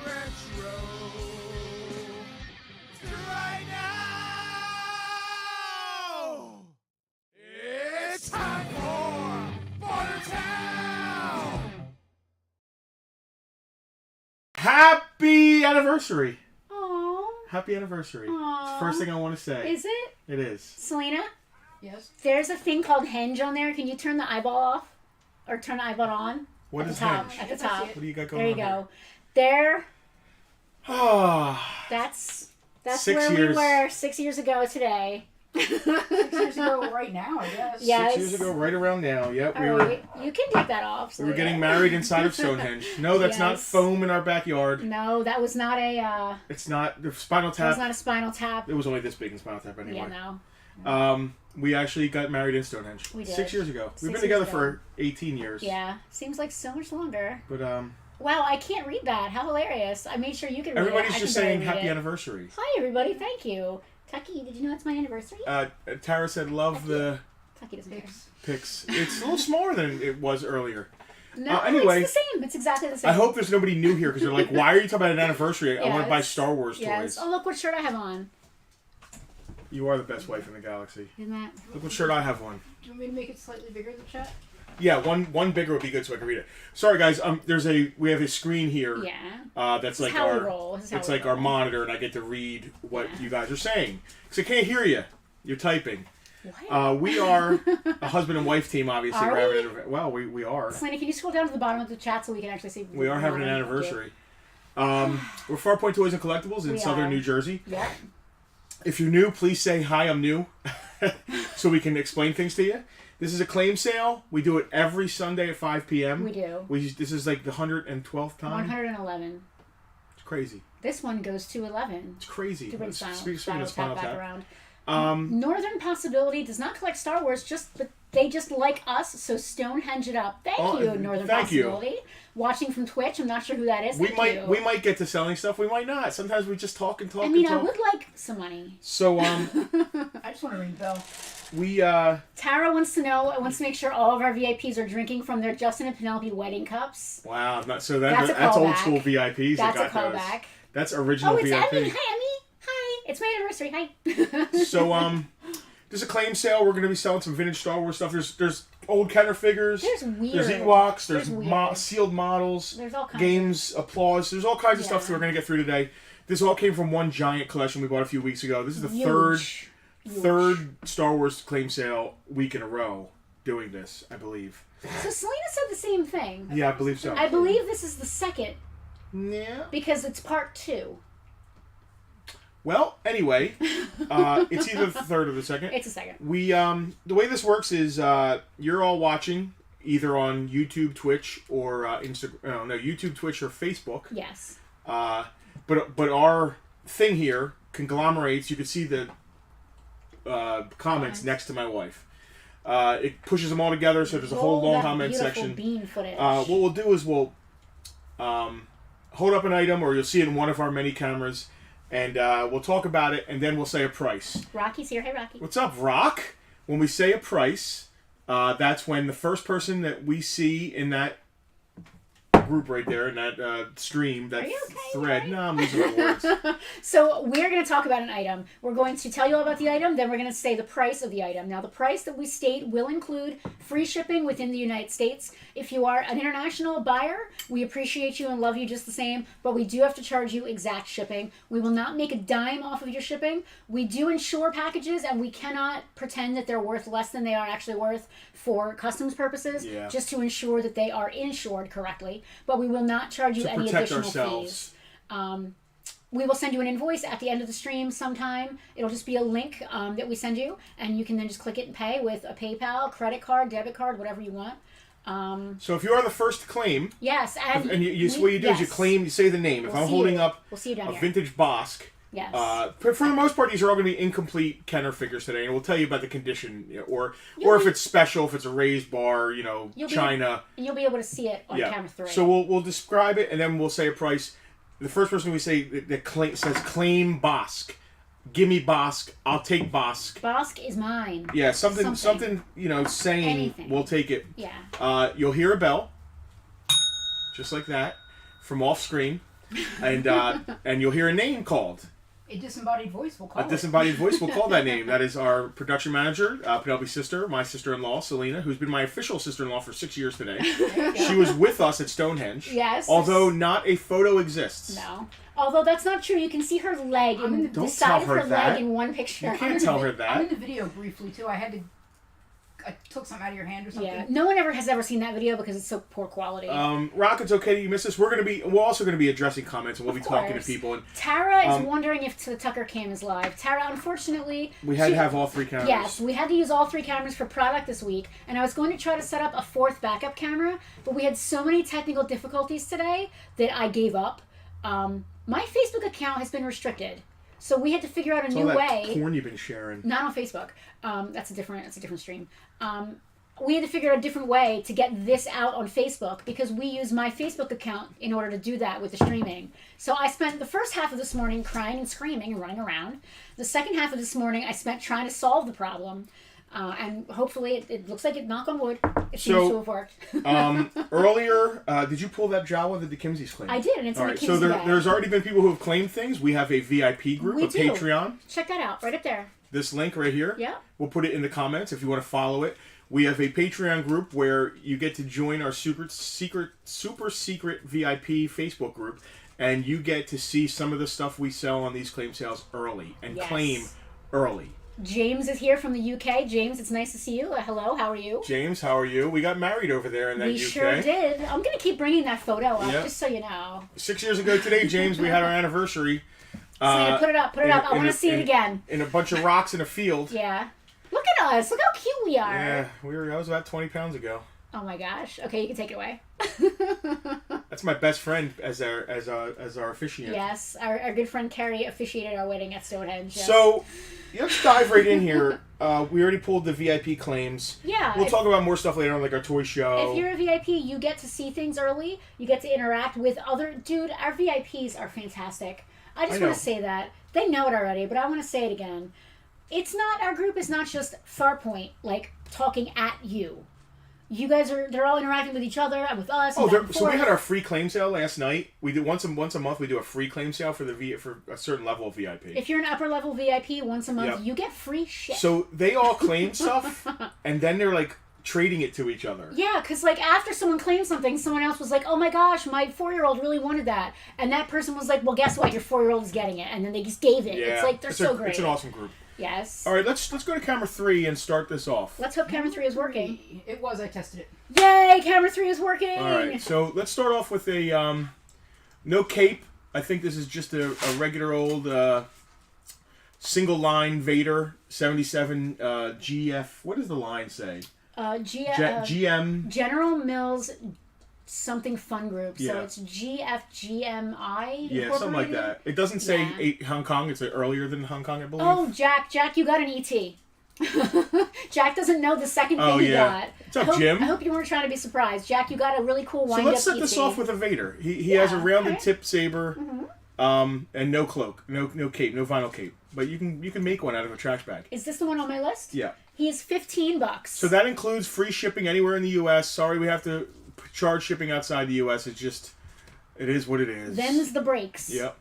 Retro. Right now, it's time for Bartertown. Happy anniversary! Aww. Happy anniversary! Aww. It's the first thing I want to say. Is it? It is. Selena? Yes. There's a thing called Hinge on there. Can you turn the eyeball off? Or turn the eyeball on? What at is the top. Hinge? At the Yes, I see top. it. What do you got going There you on go. There. Ah. That's 6 where years. we were 6 years ago today. 6 years ago, right now, I guess. Yeah. 6 years ago, right around now. Yep, All right. You can take that off. we were Selena. getting married inside of Stonehenge. No, that's not Yes. foam in our backyard. No, that was not a. It's not the Spinal That Tap. was not a Spinal Tap. It was only this big in Spinal Tap anyway. Yeah, no. We actually got married in Stonehenge. We did. 6 years ago. We've 6 been together years for 18 years. Yeah. Seems like so much longer. But Wow, I can't read that. How hilarious. I made sure you could read everybody's it. I just can barely saying read happy it. anniversary. Hi, everybody. Thank you. Tucky, did you know it's my anniversary? Tara said love the Tucky doesn't care. pics. It's a little smaller than it was earlier. No, anyway, it's the same. It's exactly the same. I hope there's nobody new here because they're like, why are you talking about an anniversary? I want to buy Yes. Star Wars Yes. toys. Oh, look what shirt I have on. You are the best wife in the galaxy. Isn't that? Look what shirt I have on. Do you want me to make it slightly bigger, the chat? Yeah, one bigger would be good so I can read it. Sorry guys, we have a screen here. Yeah. That's This like is how we our roll. This is how it's we like roll. our monitor, and I get to read what you guys are saying because I can't hear you. You're typing. What? We are a husband and wife team, obviously. Are We're having we? well, we are. Selena, can you scroll down to the bottom of the chat so we can actually see? We are having an Thank you. anniversary. We're Farpoint Toys and Collectibles in We Southern are. New Jersey. Yeah. If you're new, please say hi. I'm new, so we can explain things to you. This is a claim sale. We do it every Sunday at 5 p.m. We do. This is like the 112th time. 111. It's crazy. This one goes to 11. It's crazy. To bring Speaking Spinal of Spinal Tap back Tap. around. Northern Possibility does not collect Star Wars, but they just like us, so Stonehenge it up. Thank you, Northern Possibility. Watching from Twitch, I'm not sure who that is. We Thank you. might get to selling stuff. We might not. Sometimes we just talk and talk. I mean, and I talk. would like some money. So I just want to ring the bell. we Tara wants to make sure all of our VIPs are drinking from their Justin and Penelope wedding cups. wow. That's That's a old callback. school VIPs. That's that a got those. callback. That's original Oh, it's VIP. Emmy. Hi, Emmy. Hi. It's my anniversary. Hi. So there's a claim sale. We're going to be selling some vintage Star Wars stuff. There's old Kenner figures. There's weird. There's Ewoks. There's weird. sealed models. There's all kinds games, applause. There's all kinds of stuff Yeah. that we're going to get through today. This all came from one giant collection we bought a few weeks ago. This is the Huge. third Star Wars claim sale week in a row doing this, I believe. So Selena said the same thing. Yeah, I believe so. I believe this is the second Yeah. because it's part 2. Well, anyway, it's either the third or the second. It's a second. We the way this works is you're all watching either on YouTube, Twitch, or Instagram. No, YouTube, Twitch, or Facebook. Yes. But our thing here conglomerates. You can see the comments next to my wife. It pushes them all together, so there's a whole Roll long that comment beautiful section. Bean footage. What we'll do is we'll hold up an item, or you'll see it in one of our many cameras, and we'll talk about it, and then we'll say a price. Rocky's here. Hey, Rocky. What's up, Rock? When we say a price, that's when the first person that we see in that group right there, in that stream, that Are you okay? thread. Right? No, I'm losing my words. So we're going to talk about an item. We're going to tell you all about the item, then we're going to say the price of the item. Now, the price that we state will include free shipping within the United States. If you are an international buyer, we appreciate you and love you just the same, but we do have to charge you exact shipping. We will not make a dime off of your shipping. We do insure packages, and we cannot pretend that they're worth less than they are actually worth for customs purposes, just to ensure that they are insured correctly. But we will not charge you any protect additional ourselves. fees. We will send you an invoice at the end of the stream sometime. It'll just be a link that we send you, and you can then just click it and pay with a PayPal, credit card, debit card, whatever you want. So if you are the first to claim, Yes, and what you do is you claim, you say the name. If We'll I'm see holding you. up We'll see you down a here. vintage Bosk, Yes. for the most part, these are all going to be incomplete Kenner figures today, and we'll tell you about the condition, or You'll if be- it's special, if it's a raised bar, You'll be- China. And you'll be able to see it on camera 3. So we'll describe it, and then we'll say a price. The first person we say that says claim Bosk, gimme Bosk, I'll take Bosk. Bosk is mine. Yeah, something saying Anything. we'll take it. Yeah. You'll hear a bell, just like that, from off screen, and you'll hear a name called. A disembodied voice will call A disembodied voice will call that name. That is our production manager, Penelope's sister, my sister-in-law, Selena, who's been my official sister-in-law for 6 years today. She was with us at Stonehenge. Yes. Although not a photo exists. No. Although that's not true. You can see her leg in the Don't side tell of her her that. leg in one picture. You can't tell her I'm that. in the video briefly too. I took something out of your hand or something. Yeah. No one has ever seen that video because it's so poor quality. Rock, it's okay that you missed this. We're also going to be addressing comments, and we'll be talking to people. And Tara is wondering if the Tucker cam is live. Tara, unfortunately, we had to have all 3 cameras. Yes, we had to use all 3 cameras for product this week, and I was going to try to set up a 4th backup camera, but we had so many technical difficulties today that I gave up. My Facebook account has been restricted, so we had to figure out a new all that way. porn you've been sharing. Not on Facebook. That's a different stream. We had to figure out a different way to get this out on Facebook because we use my Facebook account in order to do that with the streaming. So I spent the first half of this morning crying and screaming and running around. The second half of this morning I spent trying to solve the problem. And hopefully it looks like it, knock on wood, it seems to have worked. Earlier, did you pull that Jawa that the Kimsey's claimed? I did, and it's in the Kimsey so bag. there's already been people who have claimed things. We have a VIP group, We a do. Patreon. Check that out, right up there. This link right here. Yeah. We'll put it in the comments if you want to follow it. We have a Patreon group where you get to join our super secret VIP Facebook group, and you get to see some of the stuff we sell on these claim sales early and claim early. James is here from the UK. James, it's nice to see you. Hello, how are you? James, how are you? We got married over there in that UK. We sure did. I'm going to keep bringing that photo up, just so you know. 6 years ago today, James, we had our anniversary. Selena, put it up. I want to see it again. In a bunch of rocks in a field. Yeah. Look at us. Look how cute we are. Yeah, that was about 20 pounds ago. Oh my gosh. Okay, you can take it away. That's my best friend as our officiant. Yes, our good friend Carrie officiated our wedding at Stonehenge. Yes. So, let's dive right in here. We already pulled the VIP claims. Yeah. We'll talk about more stuff later on, like our toy show. If you're a VIP, you get to see things early. You get to interact with other... Dude, our VIPs are fantastic. I just want to say that. They know it already, but I want to say it again. Our group is not just Farpoint, like, talking at you. You guys they're all interacting with each other and with us. So we had our free claim sale last night. We do once a month. We do a free claim sale for for a certain level of VIP. If you're an upper level VIP, once a month, you get free shit. So they all claim stuff, and then they're like trading it to each other. Yeah, because like after someone claimed something, someone else was like, "Oh my gosh, my 4-year-old really wanted that," and that person was like, "Well, guess what? Your 4-year-old is getting it," and then they just gave it. Yeah. It's like they're so great. It's an awesome group. Yes. All right, let's go to camera 3 and start this off. Let's hope camera 3 is working. It was. I tested it. Yay! Camera 3 is working. All right, so let's start off with a no cape. I think this is just a regular old single line Vader 77 GF. What does the line say? GM General Mills something fun group. So Yeah. it's GFGMI. Yeah, something like Incorporated? that. It doesn't say Yeah. Hong Kong. It's earlier than Hong Kong, I believe. Oh, Jack, you got an ET. Jack doesn't know the second thing he got. What's up, Jim? I hope you weren't trying to be surprised. Jack, you got a really cool So wind-up let's set this ET. off with a Vader. He has a rounded tip saber, Mm-hmm. and no cloak, no cape, no vinyl cape. But you can make one out of a trash bag. Is this the one on my list? Yeah. He's $15. So that includes free shipping anywhere in the U.S. Sorry, we have to charge shipping outside the U.S. It is what it is. Them's the breaks. Yep.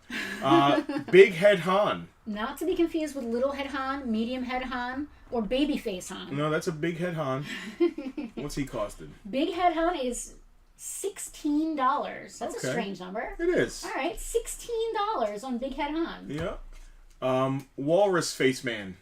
Big Head Han. Not to be confused with Little Head Han, Medium Head Han, or Baby Face Han. No, that's a Big Head Han. What's he costed? Big Head Han is $16. That's Okay. a strange number. It is. All right, $16 on Big Head Han. Yeah. Walrus Face Man.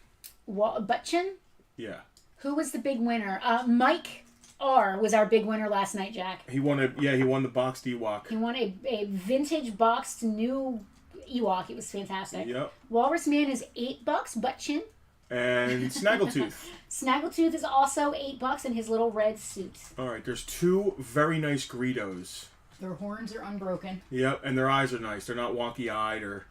Buttchin? Yeah. Who was the big winner? Mike R was our big winner last night, Jack. He won the boxed Ewok. He won a vintage boxed new Ewok. It was fantastic. Yep. Walrus Man is $8. Buttchin. And Snaggletooth. Snaggletooth is also $8 in his little red suit. All right, there's 2 very nice Greedos. Their horns are unbroken. Yep, and their eyes are nice. They're not wonky-eyed or...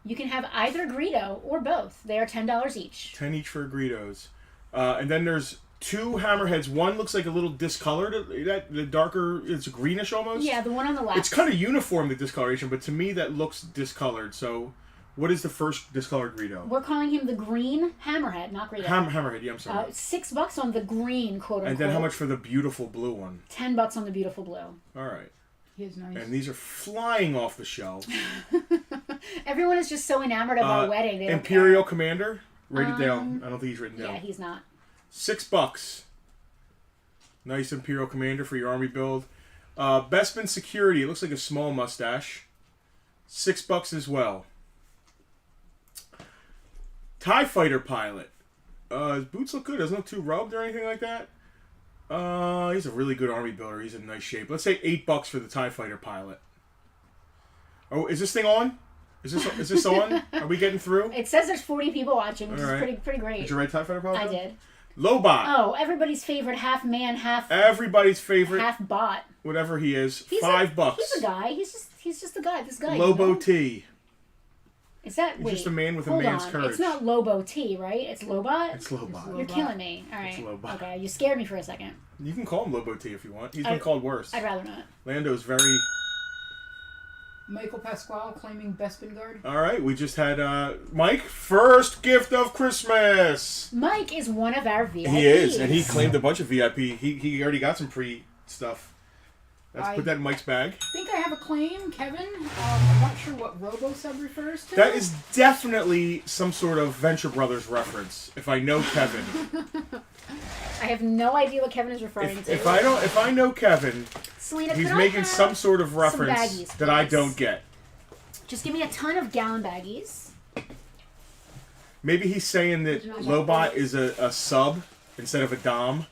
You can have either Greedo or both. They are $10 each. 10 each for Greedos. And then there's 2 Hammerheads. One looks like a little discolored. The darker, it's greenish almost. Yeah, the one on the left. It's kind of uniform, the discoloration, but to me that looks discolored. So What is the first discolored Greedo? We're calling him the green Hammerhead, not Greedo. Hammerhead, yeah, I'm sorry. $6 on the green, quote unquote. And then how much for the beautiful blue one? $10 on the beautiful blue. All right. He is nice. And these are flying off the shelf. Everyone is just so enamored of our wedding. They don't Imperial care. Commander? Write it down. I don't think he's written down. Yeah, he's not. $6. Nice Imperial Commander for your army build. Bespin Security. It looks like a small mustache. $6 as well. TIE Fighter Pilot. His boots look good. Doesn't look too rubbed or anything like that. He's a really good army builder. He's in nice shape. Let's say $8 for the TIE Fighter Pilot. Oh, is this thing on? Is this on? Are we getting through? It says there's 40 people watching, which All right. is pretty great. Did you write TIE Fighter Pilot? I did. Lobot. Oh, everybody's favorite half man, Everybody's favorite. half bot. Whatever he is. He's $5. He's a guy. He's just a guy. This guy. Lobo you know? T. Is that? He's Wait, just a man with a hold man's on. courage. It's not Lobo T, right? It's Lobot. It's Lobot. You're killing me. All right. It's Lobot. Okay, you scared me for a second. You can call him Lobo T if you want. He's been called worse. I'd rather not. Lando's very... Michael Pasquale claiming Bespin Guard. All right, we just had Mike, first gift of Christmas. Mike is one of our VIPs. He is, and he claimed a bunch of VIP. He already got some pre-stuff. Let's put that in Mike's bag. I think I have a claim, Kevin. I'm not sure what RoboSub refers to. That is definitely some sort of Venture Brothers reference, if I know Kevin. I have no idea what Kevin is referring to. If I know Kevin, Selena, he's could I making have some sort of reference baggies, that I please? don't get. Just give me a ton of gallon baggies. Maybe he's saying that Lobot is a sub instead of a dom.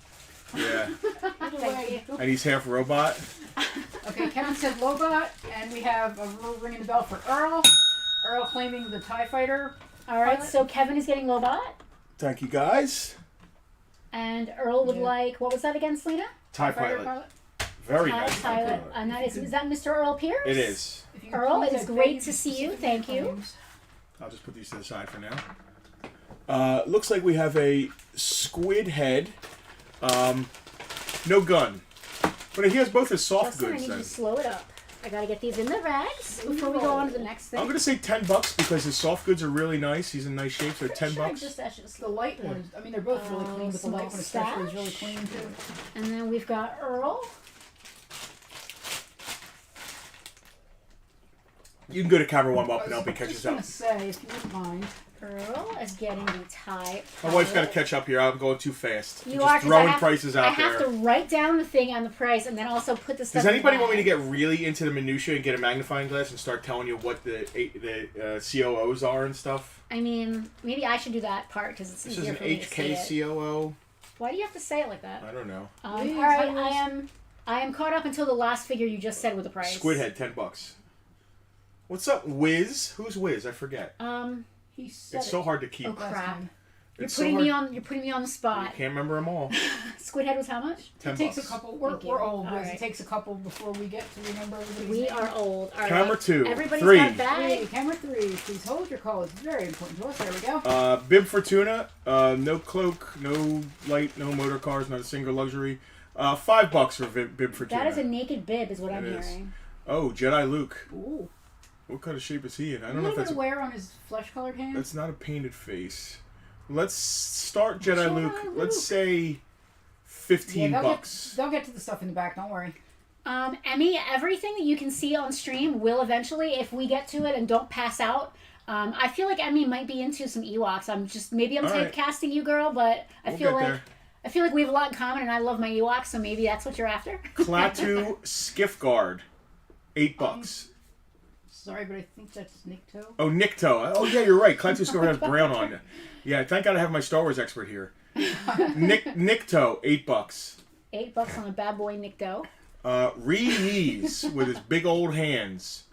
Yeah. Thank you. And he's half robot. Okay, Kevin said Lobot, and we have a ringing the bell for Earl. Earl claiming the TIE Fighter. All right, Pilot. so Kevin is getting Lobot, Thank you, guys. and Earl would Yeah. like, what was that again, Selena? TIE Fighter Pilot. Very TIE nice. TIE Pilot. Pilot. Is that Mr. Earl Pierce? It is. If you can Earl, please it is add great baggies to see you. specific Thank you. claims. I'll just put these to the side for now. Looks like we have a squid head. No gun. But he has both his soft Justin, I goods need you then. to slow it up. I gotta get these in the rags before we go on to the next thing. I'm going to say $10 because his soft goods are really nice. He's in nice shape, so $10. Sure, I should just The light one, I mean, they're both really clean, but the light one especially is stash. really clean too. And then we've got Earl. You can go to camera one while I Penelope was catches just gonna up. say, if you wouldn't mind. Earl is getting the tie. My wife's got to pilot. catch up here. I'm going too fast. You Just are 'cause throwing I have, prices I out have there. to write down the thing on the price and then also put the stuff. Does in the anybody want me to bag. get really into the minutia and get a magnifying glass and start telling you what the COOs are and stuff? I mean, maybe I should do that part because it's This is easier an for me to see it. HKCOO. Why do you have to say it like that? I don't know. Please, All right, Iris. I am caught up until the last figure you just said with the price. Squid head, $10. What's up, Wiz? Who's Wiz? I forget. He said It's so hard to keep. Oh crap! You're It's so putting me hard- on. You're putting me on the You spot. can't remember them all. Squid head was how much? It takes a $10. couple. Thank you. We're old, All boys. right. It takes a couple before we get to remember everybody's We name. are old. All right. Camera 2. Everybody's 3. got a bag. Three, camera 3. Please hold your call. It's very important to us. There we go. Bib Fortuna. No cloak, no light, no motor cars, not a single luxury. $5 for Bib Fortuna. That is a naked bib, is what I'm It is. hearing. Oh, Jedi Luke. Ooh. What kind of shape is he in? I A don't know little if bit that's of wear on his flesh-colored hand. that's not a painted face. Let's start Jedi Jedi Luke. Luke. Let's say $15. They'll get to the stuff in the back. Don't worry. Emmy, everything that you can see on stream will eventually, if we get to it and don't pass out. I feel like Emmy might be into some Ewoks. Maybe I'm All right. typecasting you, girl, but We'll get there. I feel like we have a lot in common, and I love my Ewoks, so maybe that's what you're after. Klaatu Skiff Guard. $8. Sorry, but I think that's Nikto. Oh, Nikto. Oh, yeah, you're right. Klaatu Skiff Guard has brown on it. Yeah, thank God I have my Star Wars expert here. Nikto, $8. $8 on a bad boy Nikto. Reese with his big old hands.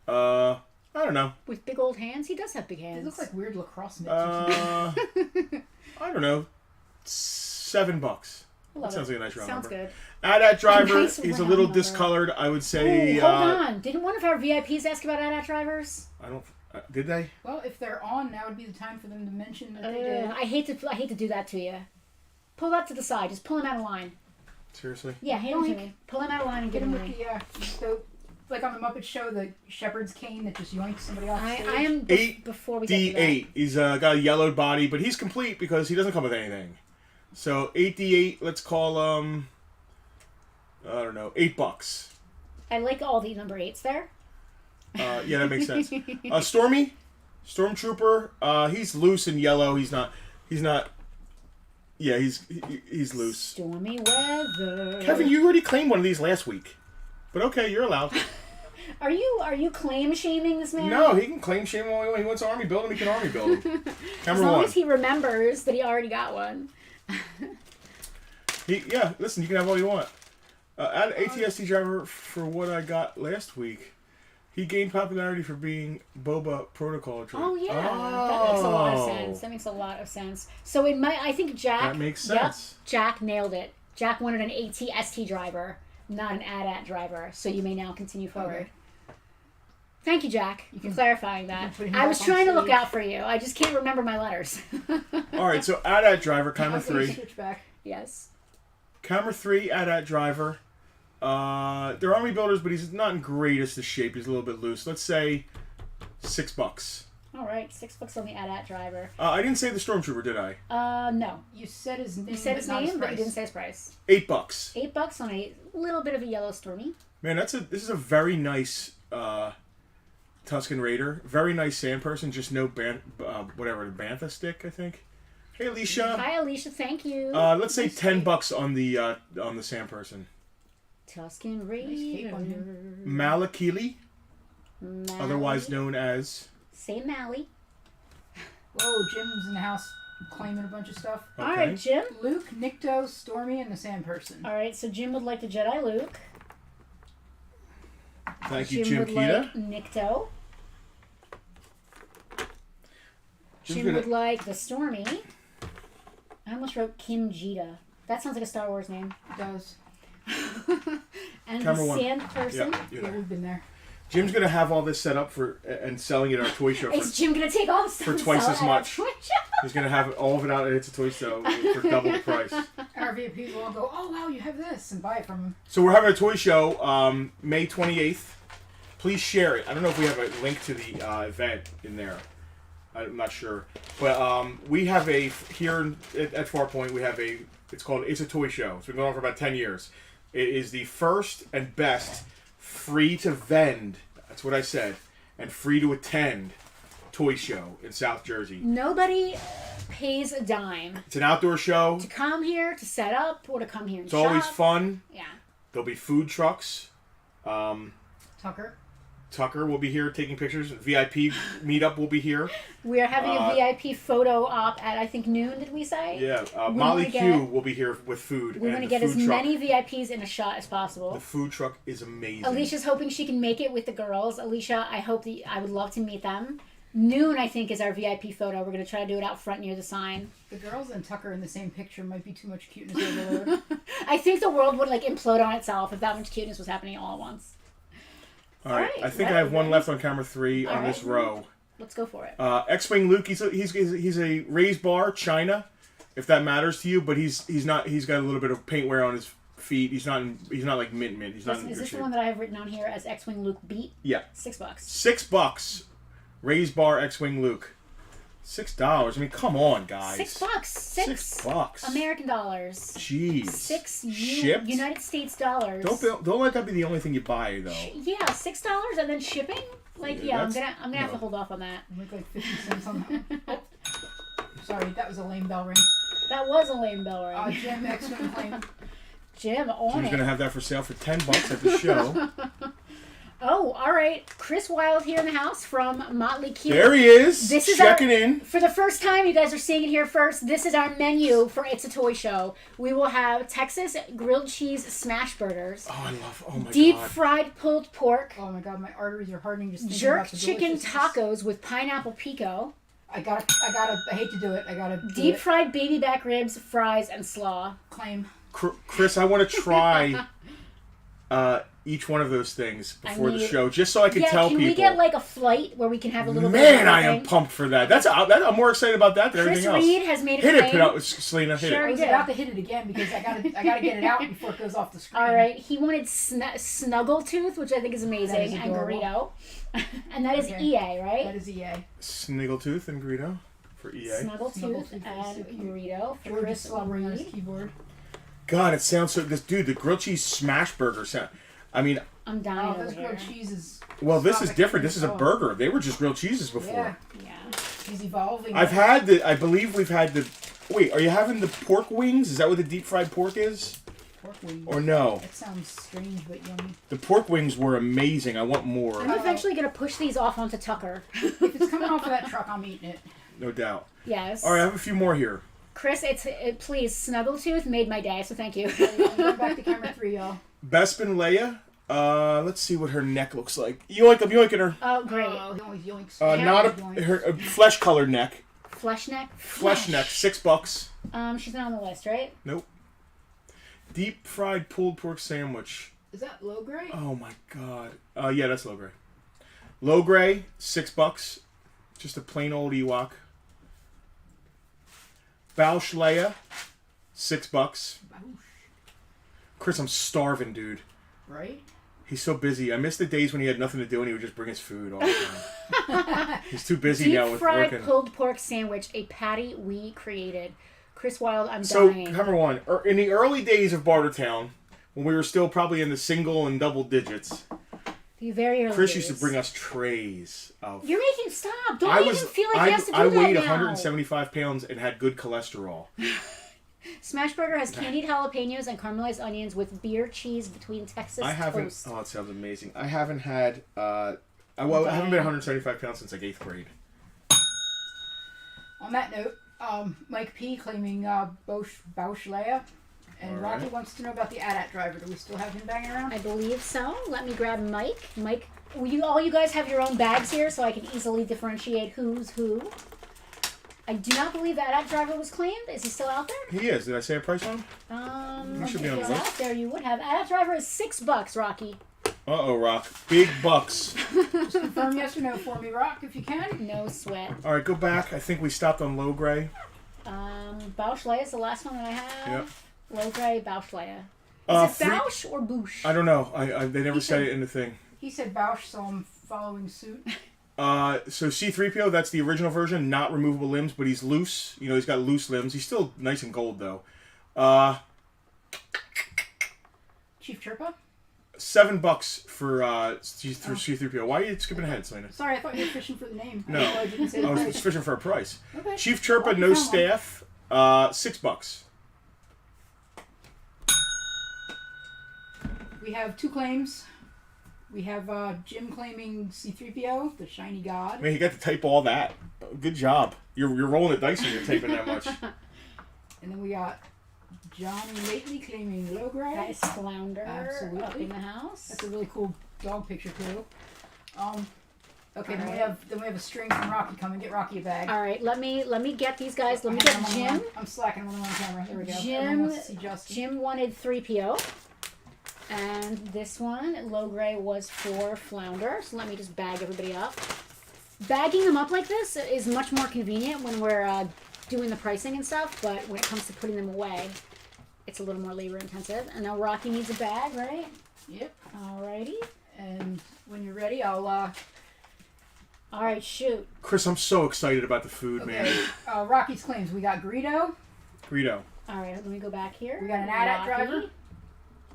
I don't know. With big old hands? He does have big They hands. look like weird lacrosse mitts or something. I don't know. $7. Love That sounds it. like a nice round Sounds number. good. AT-AT Driver, Nice he's a round little number. discolored. I would say. Ooh, hold on. Didn't one of our VIPs ask about AT-AT drivers? I don't. Did they? Well, if they're on, now would be the time for them to mention that they did. I hate to do that to you. Pull that to the side. Just pull him out of line. Seriously? Yeah, hand him to Yoink. me. Pull him out of line and Get give him him with me. the like on the Muppet Show, the shepherd's cane that just yoinks somebody off stage? I am before we get to that. 8D8. He's got a yellowed body, but he's complete because he doesn't come with anything. So 8D8, let's call I don't know, $8. I like all the number 8s there. Yeah, that makes sense. Stormy, Stormtrooper. He's loose and yellow. He's not. Yeah, he's loose. Stormy weather. Kevin, you already claimed one of these last week, but okay, you're allowed. Are you claim shaming this man? No, he can claim shame all he wants. He wants to army build him. He can army build him. As long as he remembers that he already got one. Listen, you can have all you want. Add ATST driver for what I got last week. He gained popularity for being Boba protocol droid. Oh yeah, that makes a lot of sense. That makes a lot of sense. So I think Jack. That makes sense. Yep, Jack nailed it. Jack wanted an ATST driver, not an AT-AT driver. So you may now continue forward. Okay. Thank you, Jack, for clarifying that. I was trying to look out for you. I just can't remember my letters. All right, so AT-AT driver, camera 3. Switch back. Yes. Camera 3, AT-AT driver. They're army builders, but he's not in greatest of shape. He's a little bit loose. Let's say $6. All right, $6 on the AT-AT driver. I didn't say the Stormtrooper, did I? No. You said his name. You said his name, but you didn't say his price. $8. $8 on a little bit of a yellow Stormy. Man, this is a very nice Tusken Raider. Very nice sand person. Just no the bantha stick, I think. Hey, Alicia. Hi, Alicia. Thank you. Let's say $10 on the sand person. Tusken Raider. Malakili, otherwise known as. Say Mally. Whoa, Jim's in the house claiming a bunch of stuff. Okay. All right, Jim. Luke, Nikto, Stormy, and the Sand Person. All right, so Jim would like the Jedi Luke. Thank you, Jim would Kita. like Nikto. Jim would like the Stormy. I almost wrote Kim Jita. That sounds like a Star Wars name. It does. And Camera the one. Sand Person. Yeah, we've been there. Jim's gonna have all this set up and selling it at our toy show Is Jim going to take all the stuff for and twice sell as it at much. our toy show? He's gonna have all of it out at It's a Toy Show for double the price. Our VIPs will all go, oh wow, you have this, and buy it from him. So we're having a toy show May 28th. Please share it. I don't know if we have a link to the event in there. I'm not sure, but we have here at Farpoint. We have it's called It's a Toy Show. It's been going on for about 10 years. It is the first and best free to vend. That's what I said, and free to attend toy show in South Jersey. Nobody pays a dime. It's an outdoor show. To come here, to set up, or to come here and It's shop. always fun. Yeah. There'll be food trucks. Tucker will be here taking pictures. VIP meetup will be here. We are having a VIP photo op at, I think, noon, did we say? Yeah. Molly Q will be here with food. We're going to get as many VIPs in a shot as possible. The food truck is amazing. Alicia's hoping she can make it with the girls. Alicia, I would love to meet them. Noon, I think, is our VIP photo. We're going to try to do it out front near the sign. The girls and Tucker in the same picture might be too much cuteness overload. I think the world would implode on itself if that much cuteness was happening all at once. All right. I think I have one left on camera 3 on this row. Let's go for it. X-Wing Luke, he's a raised bar, China, if that matters to you, but he's got a little bit of paint wear on his feet. He's not like mint. He's not in good Is this shape. the one that I have written on here as X-Wing Luke beat? Yeah. $6. $6. Raised bar X-Wing Luke. $6. I mean, come on, guys. $6. $6. American dollars. Jeez. Shipped? United States dollars. Don't let that be the only thing you buy, though. Yeah, $6 and then shipping. I'm gonna have to hold off on that. Make like 50 cents on that. Sorry, that was a lame bell ring. That was a lame bell ring. Jim, X-Wing claim. Jim, on Jim's it. gonna have that for sale for $10 at the show. Oh, all right. Chris Wilde here in the house from Motley Q. There he is. This is checking in. For the first time, you guys are seeing it here first. This is our menu for It's a Toy Show. We will have Texas grilled cheese smash burgers. Oh my god. Deep fried pulled pork. Oh my god, my arteries are hardening just thinking Jerk about the chicken deliciousness. tacos with pineapple pico. I hate to do it. I gotta Deep fried baby back ribs, fries, and slaw. claim. Chris, I want to try each one of those things before the need- show, just so I can tell can people. we get like a flight where we can have a little bit Man, of I am everything? pumped for that. I'm more excited about that than Chris everything else. Reed has made a Hit claim. it, put out, Selena. Hit Sure. I it. was about to hit it again because I gotta get it out before it goes off the screen. All right, he wanted Snuggletooth, which I think is amazing, and adorable. Greedo. And that is Okay. EA, right? That is EA. Sniggletooth and Greedo for EA. Snuggletooth Snuggletooth and is so cute. Greedo for George is Chris slobbering on his Reed. keyboard. God, it sounds so. This dude, the grilled cheese smash burger sound. I mean, I'm Oh, dying over those here. grilled cheeses. well, this is Stop it. different. This is a Oh. burger. They were just grilled cheeses before. Yeah, Yeah. he's evolving. I believe we've had the. Wait, are you having the pork wings? Is that what the deep fried pork is? pork wings. Or no? That sounds strange but yummy. The pork wings were amazing. I want more. I'm eventually going to push these off onto Tucker. If it's coming off of that truck, I'm eating it. No doubt. Yes. All right, I have a few more here. Chris, please, Snuggletooth made my day, so thank you. I'm going back to camera 3, y'all. Bespin Leia. Let's see what her neck looks like. Yoink, I'm yoinking her. Oh, great. He always yoinks. Not Yoinks. her flesh colored neck. Flesh neck? Flesh neck, $6. She's not on the list, right? Nope. Deep fried pulled pork sandwich. Is that low grade? Oh my god. Yeah, that's low gray. Low gray, $6. Just a plain old Ewok. Bausch Leia, $6. Chris, I'm starving, dude. Right? He's so busy. I miss the days when he had nothing to do and he would just bring his food all the time. He's too busy now Deep with fried working. pulled pork sandwich, a patty we created. Chris Wilde, I'm So, dying. number one, in the early days of Bartertown, when we were still probably in the single and double digits, The very early Chris days. used to bring us trays of... You're making stop. Don't even feel like he has to do I that weighed now. 175 pounds and had good cholesterol. Smashburger has candied jalapenos and caramelized onions with beer cheese between Texas I haven't... toast. Oh, it sounds amazing. I haven't had... I haven't been 175 pounds since like 8th grade. On that note, Mike P. claiming Bausch Leia. And All Rocky right. wants to know about the AT-AT driver. Do we still have him banging around? I believe so. Let me grab Mike. Mike, all you guys have your own bags here, so I can easily differentiate who's who. I do not believe that AT driver was claimed. Is he still out there? He is. Did I say a price on him? He should be on if the he's list. out there, you would have. AT driver is $6, Rocky. Uh-oh, Rock. Big bucks. Just confirm yes or no for me, Rock, if you can. No sweat. All right, go back. I think we stopped on low gray. Bausch Leia is the last one that I have. Yep. Low gray Bausch Leia. Is it Bausch or Bouche? I don't know. They never said it in the thing. He said Bausch, so I'm following suit. So C-3PO, that's the original version, not removable limbs, but he's loose. You know, he's got loose limbs. He's still nice and gold, though. Chief Chirpa? $7 for C-3PO. Why are you skipping ahead, Selena? Sorry, I thought you were fishing for the name. No. I didn't say the I was price. fishing for a price. Okay. Chief Chirpa, Well, you no found one. staff, $6. We have two claims. We have Jim claiming C-3PO, the shiny god. Man, you got to type all that. Good job. You're rolling the dice when you're typing that much. And then we got Johnny Lately claiming low grade. Nice flounder Absolutely. up in the house. That's a really cool dog picture too. Okay, then Alright. we have a string from Rocky. Come and get Rocky a bag. All right, let me get these guys. Let me Hang get on, Jim. I'm slacking when I'm on camera. There we go. Jim- Everyone wants to see Justin. Jim wanted 3PO. And this one, low gray, was for flounder. So let me just bag everybody up. Bagging them up like this is much more convenient when we're doing the pricing and stuff, but when it comes to putting them away, it's a little more labor intensive. And now Rocky needs a bag, right? Yep. Alrighty. And when you're ready, I'll. All right, shoot. Chris, I'm so excited about the food, Okay. man. Rocky's claims. We got Greedo. Greedo. All right, let me go back here. We got an AT-AT driver.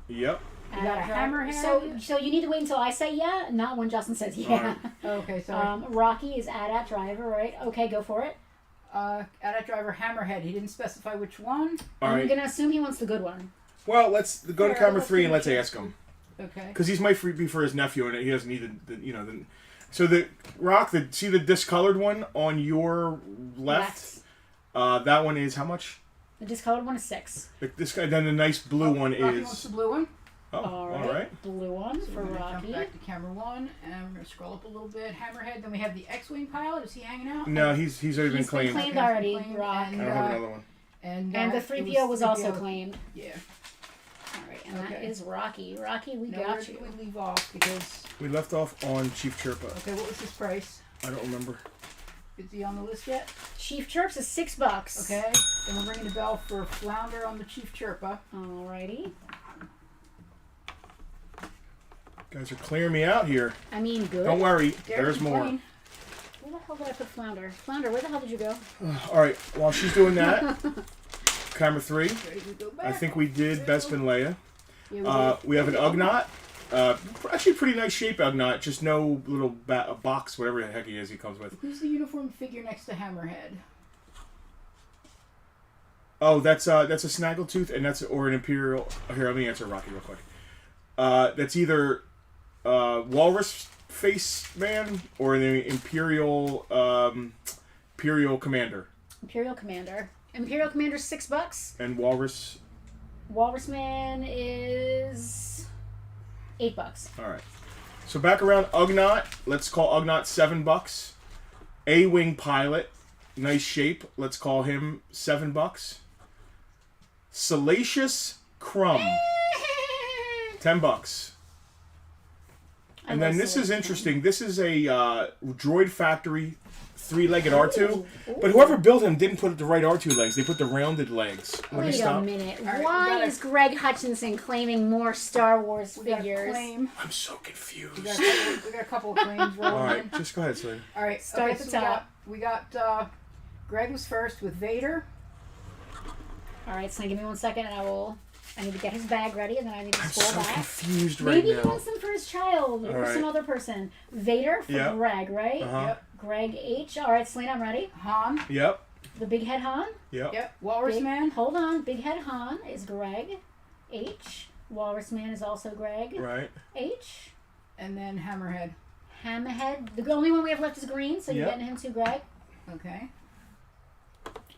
Yep. We got a Hammerhead. So you need to wait until I say yeah, not when Justin says yeah. Okay, sorry. Rocky is AT-AT driver, right? Okay, go for it. AT-AT driver Hammerhead. He didn't specify which one. All I'm right. gonna assume he wants the good one. Well, let's go to Sure, camera let's 3 and let's finish it. ask him. Okay. Because he's might be for his nephew, and he doesn't need the. So the Rock, see the discolored one on your left? That one is how much? The discolored one is 6. This guy. Then the nice blue one Rocky wants is. the blue one. Oh, All right. Blue one So for we're gonna Rocky. jump back to camera 1, and we're gonna scroll up a little bit. Hammerhead. Then we have the X-wing pilot. Is he hanging out? No, he's already been He's been claimed. claimed Okay, already, claimed, Rock. I don't have another one. And And the it 3PO was also 3PO. claimed. Yeah. All right, and that Okay. is Rocky. Rocky, we Now, got where you. did we leave off? Because We left off on Chief Chirpa. okay, what was his price? I don't remember. Is he on the list yet? Chief Chirps is $6. Okay. Then we're ringing the bell for Flounder on the Chief Chirpa. Alrighty. Guys are clearing me out here. I mean, good. Don't worry, Derek there's more. McLean. Where the hell did I put Flounder? Flounder, where the hell did you go? All right, while she's doing that, camera 3. Ready to go back? I think we did Bespin Leia. Yeah, We have an Ugnaught. Actually, pretty nice shape Ugnaught. Just no little box, whatever the heck he is, he comes with. Who's the uniform figure next to Hammerhead? Oh, that's a Snaggletooth, and that's or an Imperial. Here, let me answer Rocky real quick. That's either Walrus Face Man or the Imperial Commander. Imperial Commander. Imperial Commander's $6. And Walrus. Walrus Man is $8. All right. So back around Ugnaught. Let's call Ugnaught $7. A-Wing Pilot. Nice shape. Let's call him $7. Salacious Crumb. $10. And then this is interesting. This is a Droid Factory 3-legged R2. Ooh. But whoever built him didn't put the right R2 legs. They put the rounded legs. Let me Wait a stop. minute. All right, Why we gotta- is Greg Hutchinson claiming more Star Wars We got a figures? claim. I'm so confused. We got a couple of claims rolling All right, in. just go ahead, Celine. All right. Start okay, at the so top. We got Greg was first with Vader. All right, so give me 1 second, and I need to get his bag ready, and then I need to I'm scroll so back. confused right Maybe he now. wants them for his child or All some right. other person. Vader for Yep. Greg, right? Uh-huh. Yep. Greg H. All right, Selena, I'm ready. Han. Yep. The Big Head Han. Yep. Yep. Walrus Big, Man. Hold on. Big Head Han is Greg H. Walrus Man is also Greg Right. H. And then Hammerhead. Hammerhead. The only one we have left is green, so you're Yep. getting him too, Greg. Okay.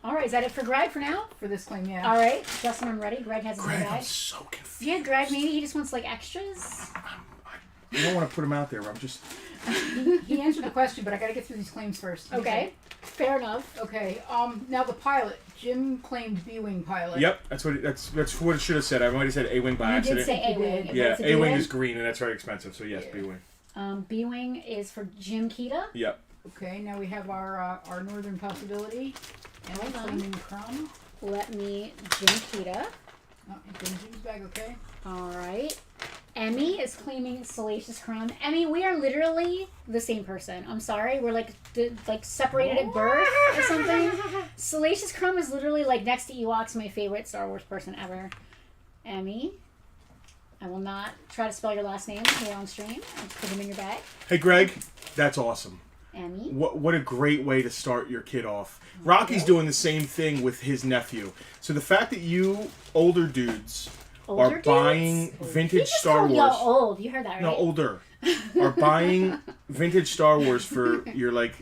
All right, is that it for Greg for now? For this claim, yeah. All right, Justin, I'm ready. Greg has his Greg, I'm bag. so confused. Yeah, Greg, maybe he just wants like extras. I don't want to put him out there. I'm just. He answered the question, but I got to get through these claims first. Okay, fair enough. Okay. Now the pilot. Jim claimed B-wing pilot. Yep. That's what it should have said. I might have said A-Wing by You accident. did say A-Wing. Yeah, but Yeah, it's a A-Wing B-Wing. is green, and that's very expensive. So yes, Yeah. B-Wing. B-Wing is for Jim Kita. Yep. Okay. Now we have our northern possibility. And Hold on. claiming Crumb. Let me Jim Kita. Oh, it's in Jim's bag. Okay. All right. Emmy is claiming Salacious Crumb. Emmy, we are literally the same person. I'm sorry. We're like separated at birth or something. Salacious Crumb is literally like next to Ewoks, my favorite Star Wars person ever. Emmy, I will not try to spell your last name here on stream. I'll put them in your bag. Hey, Greg, that's awesome. Emmy. What a great way to start your kid off. Rocky's doing the same thing with his nephew. So the fact that you older dudes Older are dudes? buying He vintage just Star called Wars. y'all old. You heard that, right? No, older. Are buying vintage Star Wars for your like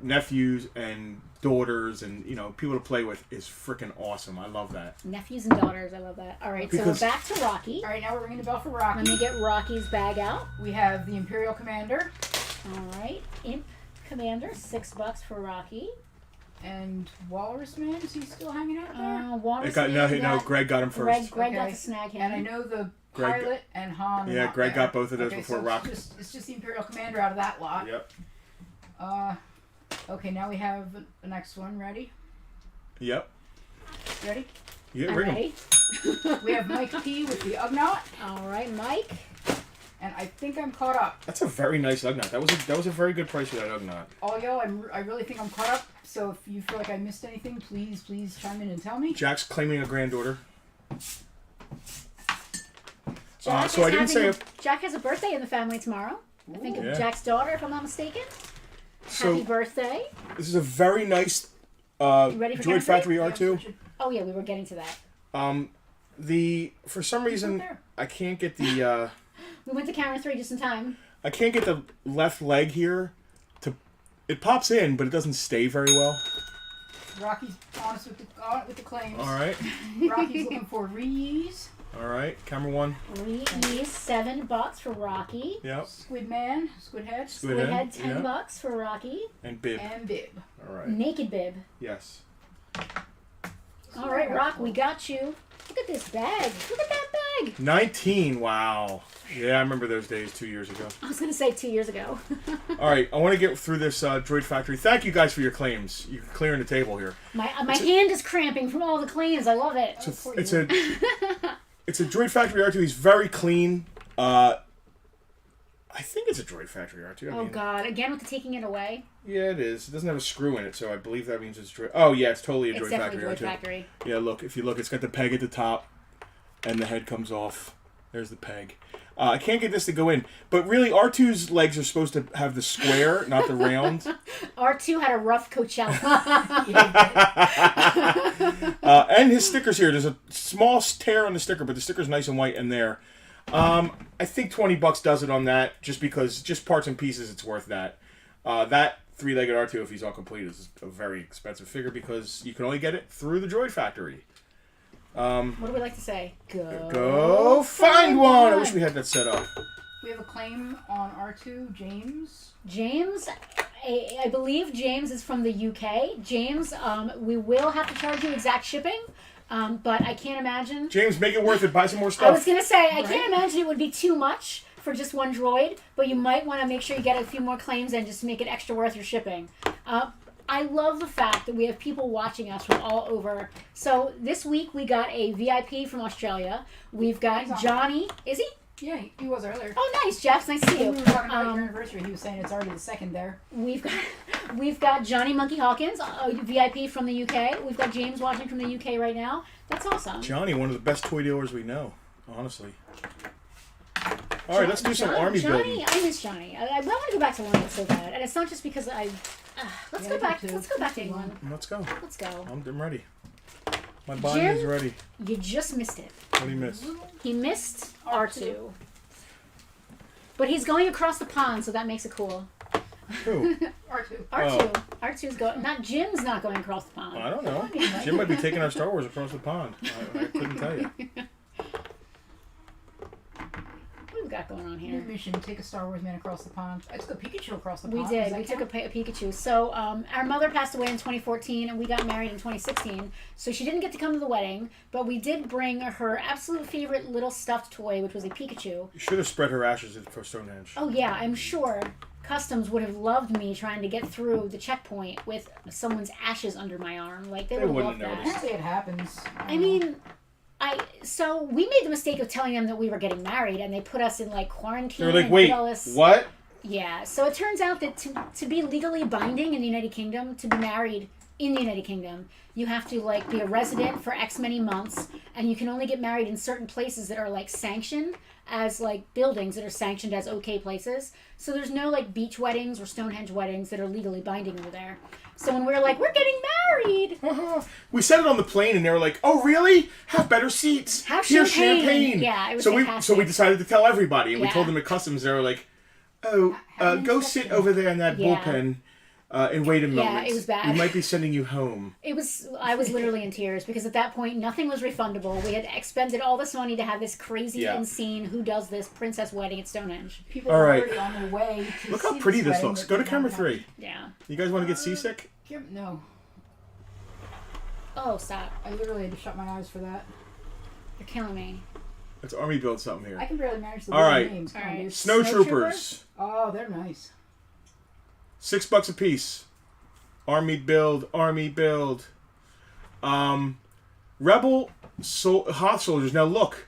nephews and daughters and people to play with is freaking awesome. I love that. Nephews and daughters. I love that. All right, Because- so we're back to Rocky. All right. Now we're ringing the bell for Rocky. Let me get Rocky's bag out. We have the Imperial Commander All right, Imp Commander, $6 for Rocky. and Walrus Man. Is he still hanging out there? Walrus It got, Man no, Greg got him first. Greg got Okay. to snag him. And I know the Greg- pilot and Han. are Yeah, not Greg there. got both of those Okay, before so Rocky. It's just the Imperial Commander out of that lot. Yep. Okay, now we have the next one. Ready? Yep. Ready? Yeah, I'm ring 'em. ready. We have Mike P with the Ugnaught, All right, Mike. and I think I'm caught up. That's a very nice Ugnaught. That was a very good price for that Ugnaught. All y'all, I really think I'm caught up. So if you feel like I missed anything, please chime in and tell me. Jack's claiming a granddaughter. Jack, so I didn't say Jack has a birthday in the family tomorrow. I think of Yeah. Jack's daughter, if I'm not mistaken. So Happy birthday. this is a very nice ready for Droid Kenneth? Factory Yeah, R2. Oh, yeah, we were getting to that. For some reason there. I can't get the We went to camera 3 just in time. I can't get the left leg here to. It pops in, but it doesn't stay very well. Rocky's honest with the claims. All right, Rocky's looking for reuse. all right. Camera 1. He's $7 for Rocky. Yep. Squid Man, Squid Head, Squid We Head, had $10 yeah. for Rocky. And Bib. and Bib. All right. Naked Bib. Yes. All right, Rock, we got you. Look at this bag. Look at that peg. 19. Wow. Yeah, I remember those days 2 years ago. I was going to say 2 years ago. All right, I want to get through this Droid Factory. Thank you guys for your claims. You're clearing the table here. My hand is cramping from all the claims. I love it. It's a Droid Factory R2. He's very clean. I think it's a Droid Factory R2. I mean, God! Again with the taking it away. Yeah, it is. It doesn't have a screw in it, so I believe that means it's Droid. Oh yeah, it's totally a Droid Factory Droid R2. Factory. Yeah, look. If you look, it's got the peg at the top, and the head comes off. There's the peg. I can't get this to go in, but really R2's legs are supposed to have the square, not the round. R2 had a rough Coachella. And his stickers here. There's a small tear on the sticker, but the sticker's nice and white in there. I think $20 does it on that, just because, just parts and pieces, it's worth that. That three-legged R2, if he's all complete, is a very expensive figure because you can only get it through the Droid Factory. What do we like to say? Go find one! I wish we had that set up. We have a claim on R2, James. James, I believe James is from the UK. James, we will have to charge you exact shipping, but I can't imagine. James, make it worth it. Buy some more stuff. I was going to say, I can't imagine it would be too much for just one droid, but you might want to make sure you get a few more claims and just make it extra worth your shipping. I love the fact that we have people watching us from all over. So this week we got a VIP from Australia. We've got Johnny. Is he? Yeah, he was earlier. Oh, nice, Jeff. Nice to see you. We were talking about your anniversary. He was saying it's already the second there. We've got Johnny Monkey Hawkins, a VIP from the UK. We've got James watching from the UK right now. That's awesome. Johnny, one of the best toy dealers we know, honestly. All right, let's do some army building. I miss Johnny. I want to go back to London so bad, and it's not just because let's go back to England. Let's go. Let's go. I'm ready. My body is ready. You just missed it. What do you miss? He missed R2. But he's going across the pond, so that makes it cool. Who? R2. R2. R2's going. Not Jim's not going across the pond. I don't know. Jim might be taking our Star Wars across the pond. I couldn't tell you. What have we got going on New here? mission, take a Star Wars man across the pond. I took a Pikachu across the We pond. did. We took a Pikachu. So our mother passed away in 2014, and we got married in 2016. So she didn't get to come to the wedding, but we did bring her absolute favorite little stuffed toy, which was a Pikachu. You should have spread her ashes for Stonehenge. Oh yeah, I'm sure Customs would have loved me trying to get through the checkpoint with someone's ashes under my arm. Like they would have loved wouldn't that. notice. Apparently it happens. I mean, so we made the mistake of telling them that we were getting married, and they put us in like quarantine. They were like, and "Wait, did all this. what?" Yeah. So it turns out that to be legally binding in the United Kingdom, to be married in the United Kingdom, you have to like be a resident for X many months, and you can only get married in certain places that are like sanctioned as like buildings that are sanctioned as okay places. So there's no like beach weddings or Stonehenge weddings that are legally binding over there. So when we're like, we're getting married, We said it on the plane, and they were like, "Oh, really? Have better seats. Have Here's champagne." Yeah, it was so fantastic. we decided to tell everybody, and we Yeah. told them at Customs. They were like, "Oh, go sit over there in that Yeah. bullpen, and wait a moment. it was bad. We might be sending you home." I was literally in tears because at that point nothing was refundable. We had expended all this money to have this crazy, Yeah. insane, who does this princess wedding at Stonehenge. People All are right. already on their way to Look see how pretty this wedding looks. that Go to they camera don't 3. Yeah. You guys want to get seasick? have. No. Oh, stop. I literally had to shut my eyes for that. You're killing me. Let's army build something here. I can barely manage the All right. names. Come All on, right. dude. Snow Snow troopers. Oh, they're nice. $6 a piece. Army build. Rebel Hoth soldiers. Now look,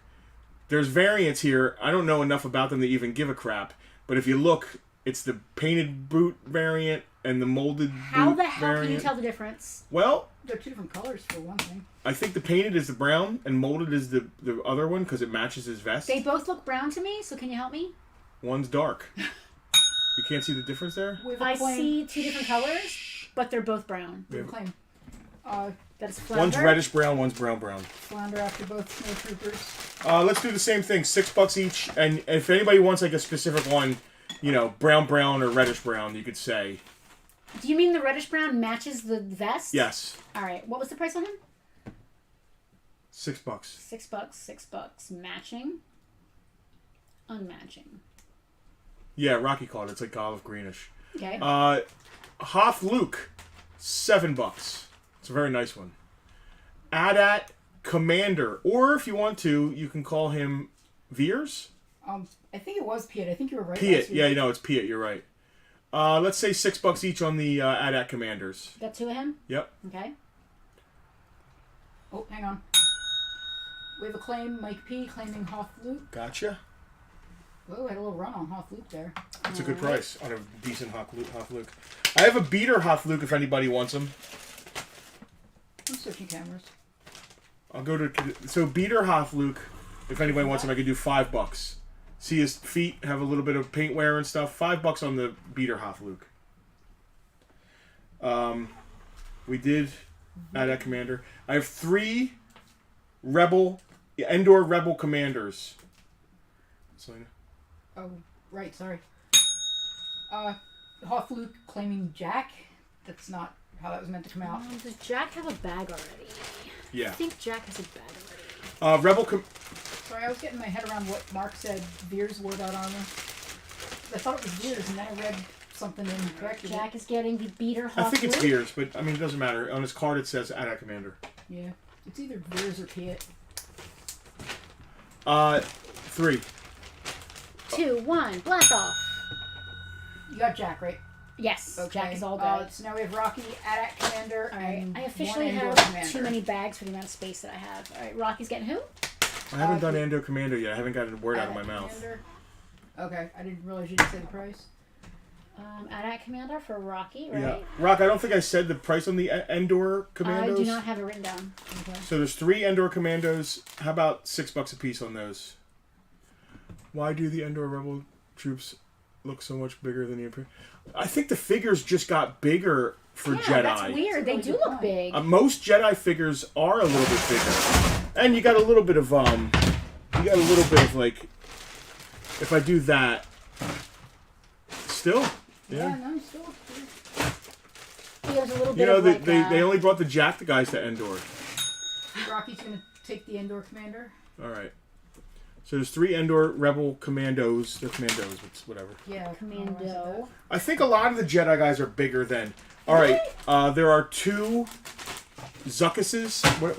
there's variants here. I don't know enough about them to even give a crap. But if you look, it's the painted boot variant and the molded How boot the hell variant. can you tell the difference? Well, They're two different colors for one thing. I think the painted is the brown and molded is the other one because it matches his vest. They both look brown to me, so can you help me? One's dark. You can't see the difference there? We have a I claim. see two different colors, but they're both brown. We have a claim. That's Flounder. One's reddish brown, one's brown. Flounder after both snow troopers. Let's do the same thing. $6 each. And if anybody wants like a specific one, you know, brown or reddish brown, you could say. Do you mean the reddish brown matches the vest? Yes. All right. What was the price on him? $6. $6. Matching. Unmatching. Yeah, Rocky called it. It's like olive greenish. Okay. Hoth Luke, $7. It's a very nice one. Adat Commander. Or if you want to, you can call him Veers. I think it was Piet. I think you were right. Piet. Yeah, no, it's Piet. You're right. Let's say $6 each on the AT-AT Commanders. Got 2 of him? Yep. Okay. Oh, hang on. We have a claim, Mike P. claiming Hoth Luke. Gotcha. Whoa, had a little run on Hoth Luke there. It's a good price on a decent Hoth Luke. I have a beater Hoth Luke if anybody wants them. I'm switching cameras. I'll go to... So beater Hoth Luke, if anybody wants them, I could do $5. See his feet have a little bit of paint wear and stuff. $5 on the beater Hoth Luke. We did AT-AT Commander. I have 3 Endor Rebel Commanders. Selena? Oh, right, sorry. Hoth Luke claiming Jack. That's not how that was meant to come out. Does Jack have a bag already? Yeah. I think Jack has a bag already. Sorry, I was getting my head around what Mark said. Veers wore that armor. I thought it was Veers, and then I read something incorrect. Jack is getting the beater Hoth I think it's Luke. Veers, but I mean, it doesn't matter. On his card, it says AT-AT Commander. Yeah, it's either Veers or Piet. 3. 2, 1, blast off. You got Jack, right? Yes, Okay. Jack is all good. So now we have Rocky, AT-AT Commander, All right, and I officially one Endor have Commander. too many bags for the amount of space that I have. All right, Rocky's getting who? I haven't done Endor Commander yet. I haven't gotten a word out of my AT-AT mouth. Commander. Okay, I didn't realize you didn't say the price. AT-AT Commander for Rocky, right? Yeah. Rock, I don't think I said the price on the Endor Commandos. I do not have it written down. Okay. So there's 3 Endor Commandos. How about $6 a piece on those? Why do the Endor Rebel troops look so much bigger than the Imperial? I think the figures just got bigger for Yeah, Jedi. that's weird. They really do good look point. big. Most Jedi figures are a little bit bigger, and you got a little bit of like, if I do that, still, Yeah, no, still. There's a little bit You know, of they only brought the Jack the guys to Endor. Rocky's gonna take the Endor Commander. All right. So there's 3 Endor Rebel Commandos. They're Commandos, it's whatever. Yeah, Commando. I think a lot of the Jedi guys are bigger than. All right. There are 2 Zuckuses. What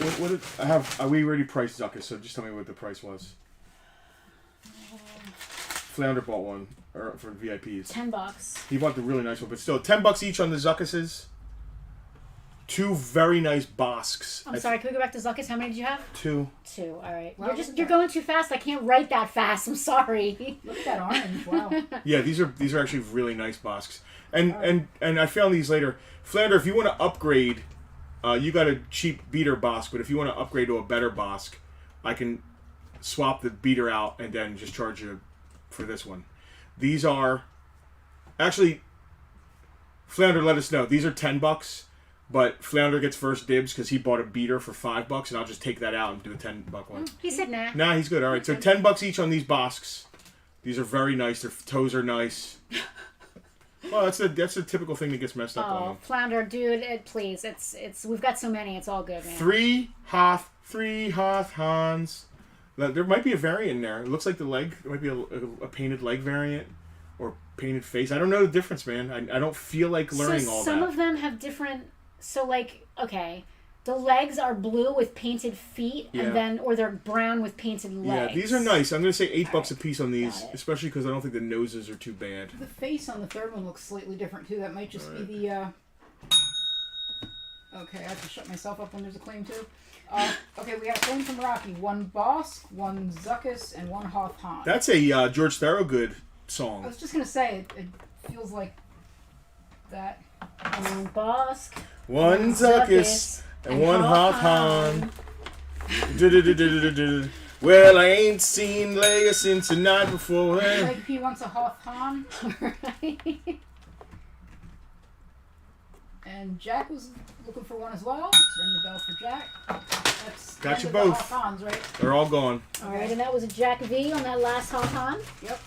I have? We already priced Zuckus, so just tell me what the price was. Flounder bought one for VIPs. $10. He bought the really nice one, but still $10 each on the Zuckuses. 2 very nice Bosks. I'm sorry, can we go back to Zuckus? How many did you have? 2. 2. All right. Wow, You're going too fast. I can't write that fast. I'm sorry. Look at that orange! Wow. Yeah, these are actually really nice Bosks. And I found these later. Flounder, if you want to upgrade, you got a cheap beater Bosk, but if you want to upgrade to a better Bosk, I can swap the beater out and then just charge you for this one. These are actually, Flounder let us know. These are $10, but Flounder gets first dibs because he bought a beater for $5, and I'll just take that out and do a $10 one. He said nah. Nah, he's good. All right, so $10 each on these Bosks. These are very nice. Their toes are nice. Well, that's the typical thing that gets messed up on Oh, them. Flounder, dude, please. It's we've got so many. It's all good, man. 3 Hoth Hans. There might be a variant in there. It looks like the leg. There might be a painted leg variant or painted face. I don't know the difference, man. I don't feel like learning all that. Some of them have different. So like, okay, the legs are blue with painted feet, Yeah. and then or they're brown with painted legs. Yeah, these are nice. I'm gonna say $8 Alright, a piece on these, got it. especially because I don't think the noses are too bad. The face on the third one looks slightly different too. That might just be the. Okay, I have to shut myself up when there's a claim too. Okay, we got a claim from Rocky. 1 Bosk, 1 Zuckus, and 1 Hoth Han. That's a George Thorogood I song. was just gonna say it feels like that. One Bosk, 1 Zuckus and 1 Hoth Han. Well, I ain't seen Leia since the night before. Mike P wants a Hoth Han, Right. and Jack was looking for one as well. Let's ring the bell for Jack. That's the Got end you of the both. Hoth Hans, right? They're all gone. All right, and that was a Jack V on that last Hoth Han. Yep.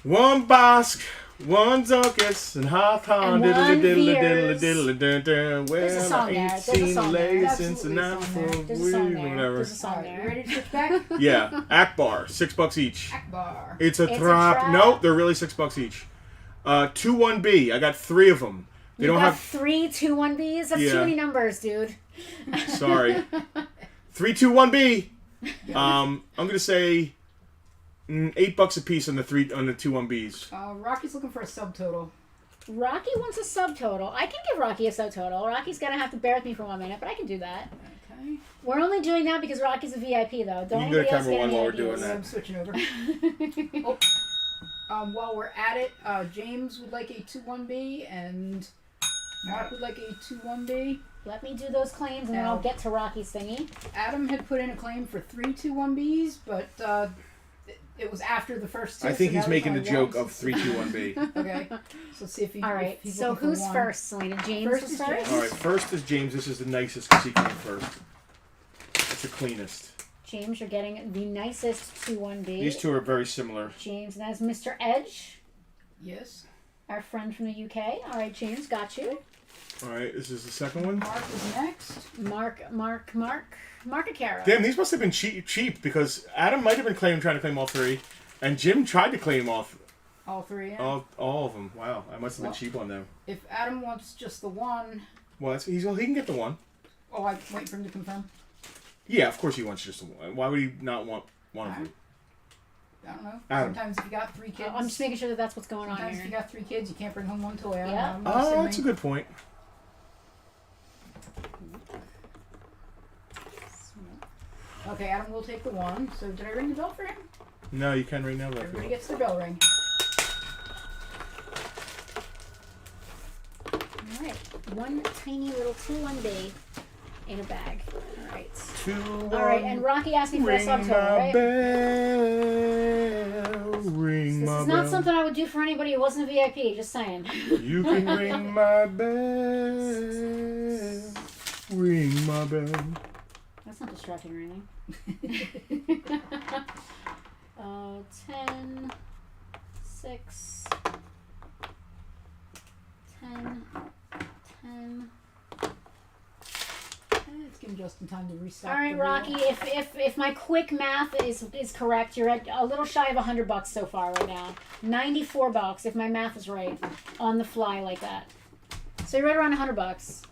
1 Bosk, 1 Zuckus, and Hoth Han. And 1 Veers. Well, There's a song I there. ain't There's a seen song there. Leia since the Absolutely night a song there. before. There's a song there. Whatever. There's a song Alright, you there. ready to switch back? Yeah, Akbar, $6 each. Akbar. It's a It's a trap. trap. Nope, they're really $6 each. 2 1B. I got 3 of them. They You don't got have. 3 2 1Bs. That's Yeah. too many numbers, dude. Sorry. 3, 2, 1B. I'm gonna say $8 a piece on the 2 1Bs. Rocky's looking for a subtotal. Rocky wants a subtotal. I can give Rocky a subtotal. Rocky's gonna have to bear with me for 1 minute, but I can do that. Okay. We're only doing that because Rocky's a VIP, though. Don't You can go to anybody else camera get one any while we're ideas. doing Yeah, that. I'm switching over. While we're at it, James would like a 2 1B and Mark would like a 2 1B. Let me do those claims, and then I'll get to Rocky's thingy. Adam had put in a claim for 3 2 1Bs, but it was after the first 2. I think so he's now making the there's joke only of 3, 2, 1B. Okay, so let's see if he. All right, if he's so looking for who's one. first, Selena? James First was is first? James. All right, first is James. This is the nicest because he came first. It's the cleanest. James, you're getting the nicest 2 1B. These two are very similar. James, and that's Mr. Edge, Yes. our friend from the UK. All right, James, got you. All right, this is the second one. Mark is next. Mark a carrot. Damn, these must have been cheap because Adam might have been trying to claim all 3, and Jim tried to claim All 3. Yeah. all of them. Wow, I must have been cheap on them. If Adam wants just the 1, Well, he can get the 1. oh, I wait for him to confirm. Yeah, of course he wants just the 1. Why would he not want one of them? I don't know. Adam. Sometimes if you got 3 kids. I'm just making sure that that's what's going on Sometimes if you here. got 3 kids, you can't bring home 1 toy. I don't Yeah. know, I'm not Oh, assuming. that's a good point. Okay, Adam will take the 1. So did I ring the bell for him? No, you can right now. Everybody gets their bell ring. All right, one tiny little 2 1B in a bag. All right. 2, All right, and Rocky asked me for a ring subtotal, my right? bell, ring This my is not bell. something I would do for anybody who wasn't a VIP, just saying. You can ring my bell, ring my bell. That's not distracting or anything. 10, 6, 10, 10. It's getting just in time to restock. All right, the wheel. Rocky. If my quick math is correct, you're at a little shy of $100 so far right now. $94, if my math is right, on the fly like that. So you're right around $100.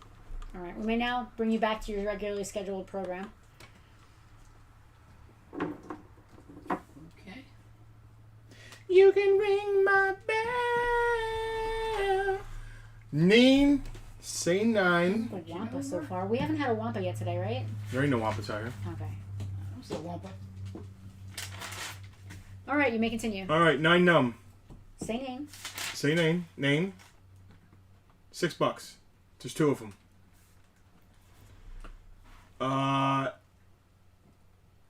All right, we may now bring you back to your regularly scheduled program. Okay. You can ring my bell. Name, say 9. A Wampa so far. We haven't had a Wampa yet today, right? There ain't no Wampas out here. Okay. I'm still Wampa. All right, you may continue. All right, 9 num. Say name. Say name. Name. $6. There's 2 of them.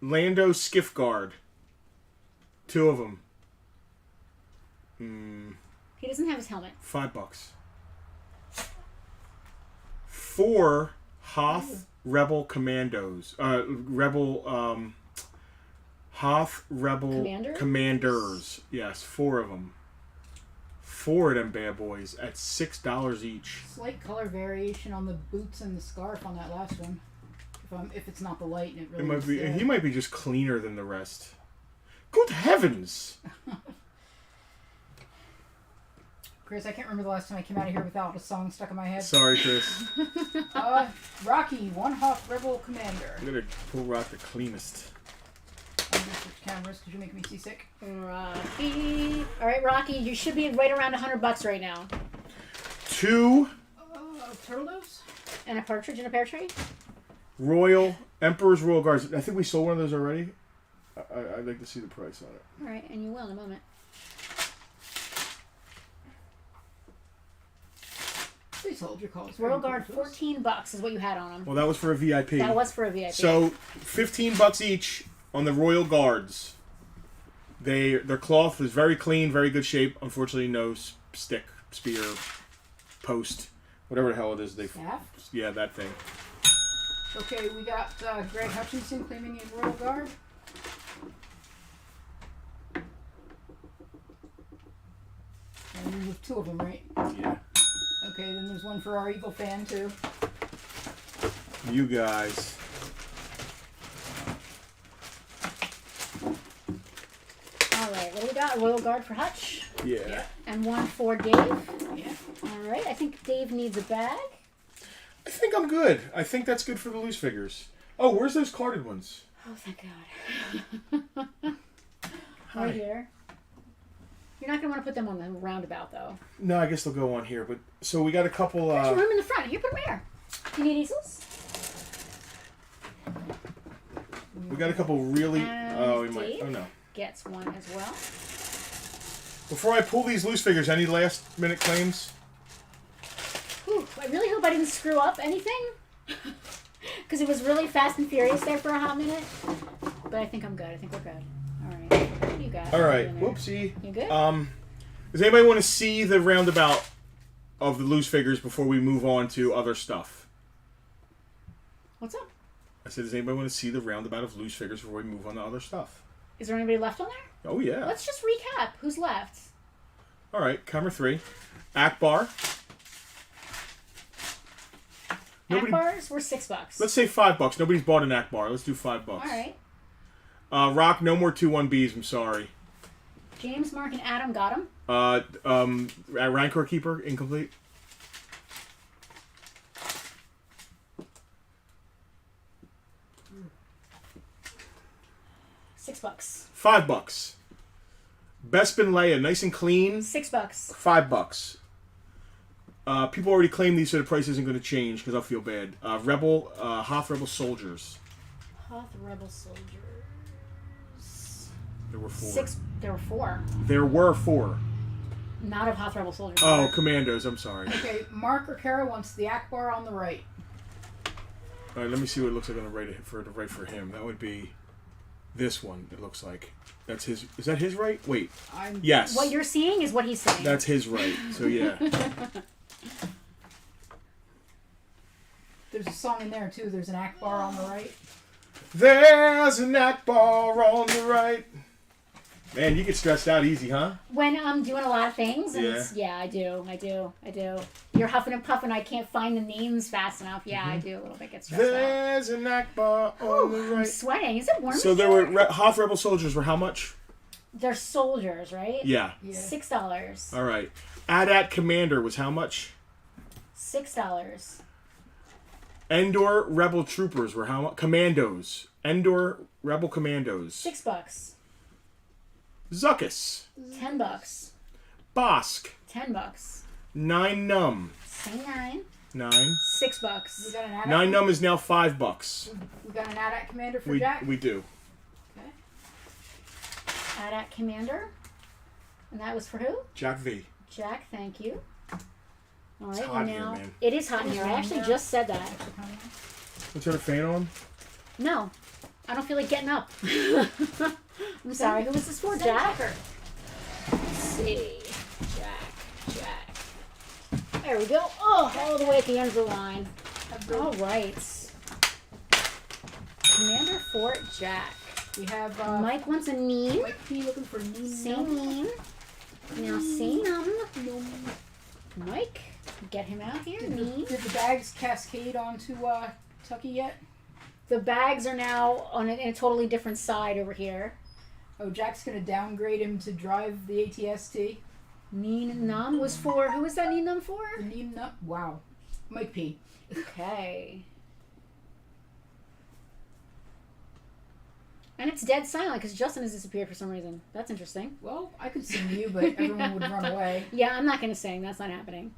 Lando Skiff Guard. 2 of them. He doesn't have his helmet. $5. 4 Hoth Rebel Commandos. Hoth Rebel Commanders. Yes, 4 of them. 4 of them bad boys at $6 each. Slight color variation on the boots and the scarf on that last one. If it's not the light, and it really It might is be. there. He might be just cleaner than the rest. Good heavens! Chris, I can't remember the last time I came out of here without a song stuck in my head. Sorry, Chris. Rocky, 1 Hoth Rebel Commander. I'm gonna pull out the cleanest. I'm gonna switch cameras because you're making me seasick. Rocky. All right, Rocky, you should be right around $100 right now. 2 Turtle doves? And a partridge in a pear tree? Emperor's Royal Guards. I think we sold one of those already. I'd like to see the price on it. All right, and you will in a moment. Please hold your calls. Royal Guard, $14 is what you had on them. Well, that was for a VIP. That was for a VIP. So, $15 each on the Royal Guards. Their cloth is very clean, very good shape. Unfortunately, no stick, spear, post, whatever the hell it is. Staff? Yeah, that thing. Okay, we got Greg Hutchinson claiming a Royal Guard. And we have 2 of them, right? Yeah. Okay, then there's one for our Eagle fan, too. You guys. All right, what do we got? A Royal Guard for Hutch. Yeah. And one for Dave. Yeah. All right, I think Dave needs a bag. I think think I'm good. I think that's good for the loose figures. Oh, where's those carded ones? Oh, thank God. Right here. You're not going to want to put them on the roundabout, though. No, I guess they'll go on here. But so we got a couple... There's room in the front. Here, put them here. You need easels? We got a couple really... And we might... Dave Oh, no. Gets one as well. Before I pull these loose figures, any last-minute claims? Whew, I really hope I didn't screw up anything. Because it was really fast and furious there for a hot minute. But I think I'm good. I think we're good. All right. What do you got? All right. Whoopsie. You good? Does anybody want to see the roundabout of the loose figures before we move on to other stuff? What's up? I said, does anybody want to see the roundabout of loose figures before we move on to other stuff? Is there anybody left on there? Oh, yeah. Let's just recap. Who's left? All right. Camera 3. Akbar. Akbars were $6. Let's say $5. Nobody's bought an Akbar. Let's do $5. All right. Rock, no more 2-1Bs. I'm sorry. James, Mark, and Adam got them. Rancor Keeper, incomplete. $6. $5. Bespin Leia, nice and clean. $6. $5. People already claim these, so the price isn't going to change because I'll feel bad. Hoth Rebel Soldiers. Hoth Rebel Soldiers. There were 4. 6. There were 4. There were 4. Not of Hoth Rebel Soldiers. Oh, Commandos. I'm sorry. Okay, Mark or Kara wants the Akbar on the right. All right, let me see what it looks like on the right for him. That would be this one. It looks like that's his. Is that his right? Wait. Yes. What you're seeing is what he's saying. That's his right. So yeah. There's a song in there too. There's an Akbar on the right. There's an Akbar on the right. Man, you get stressed out easy, huh? When I'm doing a lot of things. And Yeah. I do. You're huffing and puffing. I can't find the names fast enough. Yeah, I do a little bit get stressed There's an Akbar out. on the I'm right. sweating. Is it warm? So there were Hoth Rebel Soldiers were how much? They're soldiers, right? Yeah. $6. All right. AT-AT Commander was how much? $6. Endor Rebel Troopers were how much? Commandos. Endor Rebel Commandos. $6. Zuckus. $10. Bosk. $10. 9 Num. Say 9. 9. $6. We got an AT-AT. 9 Num is now $5. We got an AT-AT commander for We Jack. do. Okay. AT-AT Commander. And that was for who? Jack V. Jack, thank you. All right, It's hot and here, now man. it is hot in here. I actually just said that. Let's turn the fan on. No, I don't feel like getting up. I'm sorry. Who was this for? Jack? Let's see. Jack. There we go. Oh, all the way at the end of the line. All right. Commander for Jack. We have Mike wants a name. Mike P looking for name. Say name. Now say num. Mike, get him out here. Name. Did the bags cascade onto Tucky yet? The bags are now on in a totally different side over here. Oh, Jack's gonna downgrade him to drive the ATST. Neen Num was for, who was that Neen Num for? The name nut. Wow. Mike P. Okay. And it's dead silent because Justin has disappeared for some reason. That's interesting. Well, I could sing you, but everyone would run away. Yeah, I'm not going to sing. That's not happening.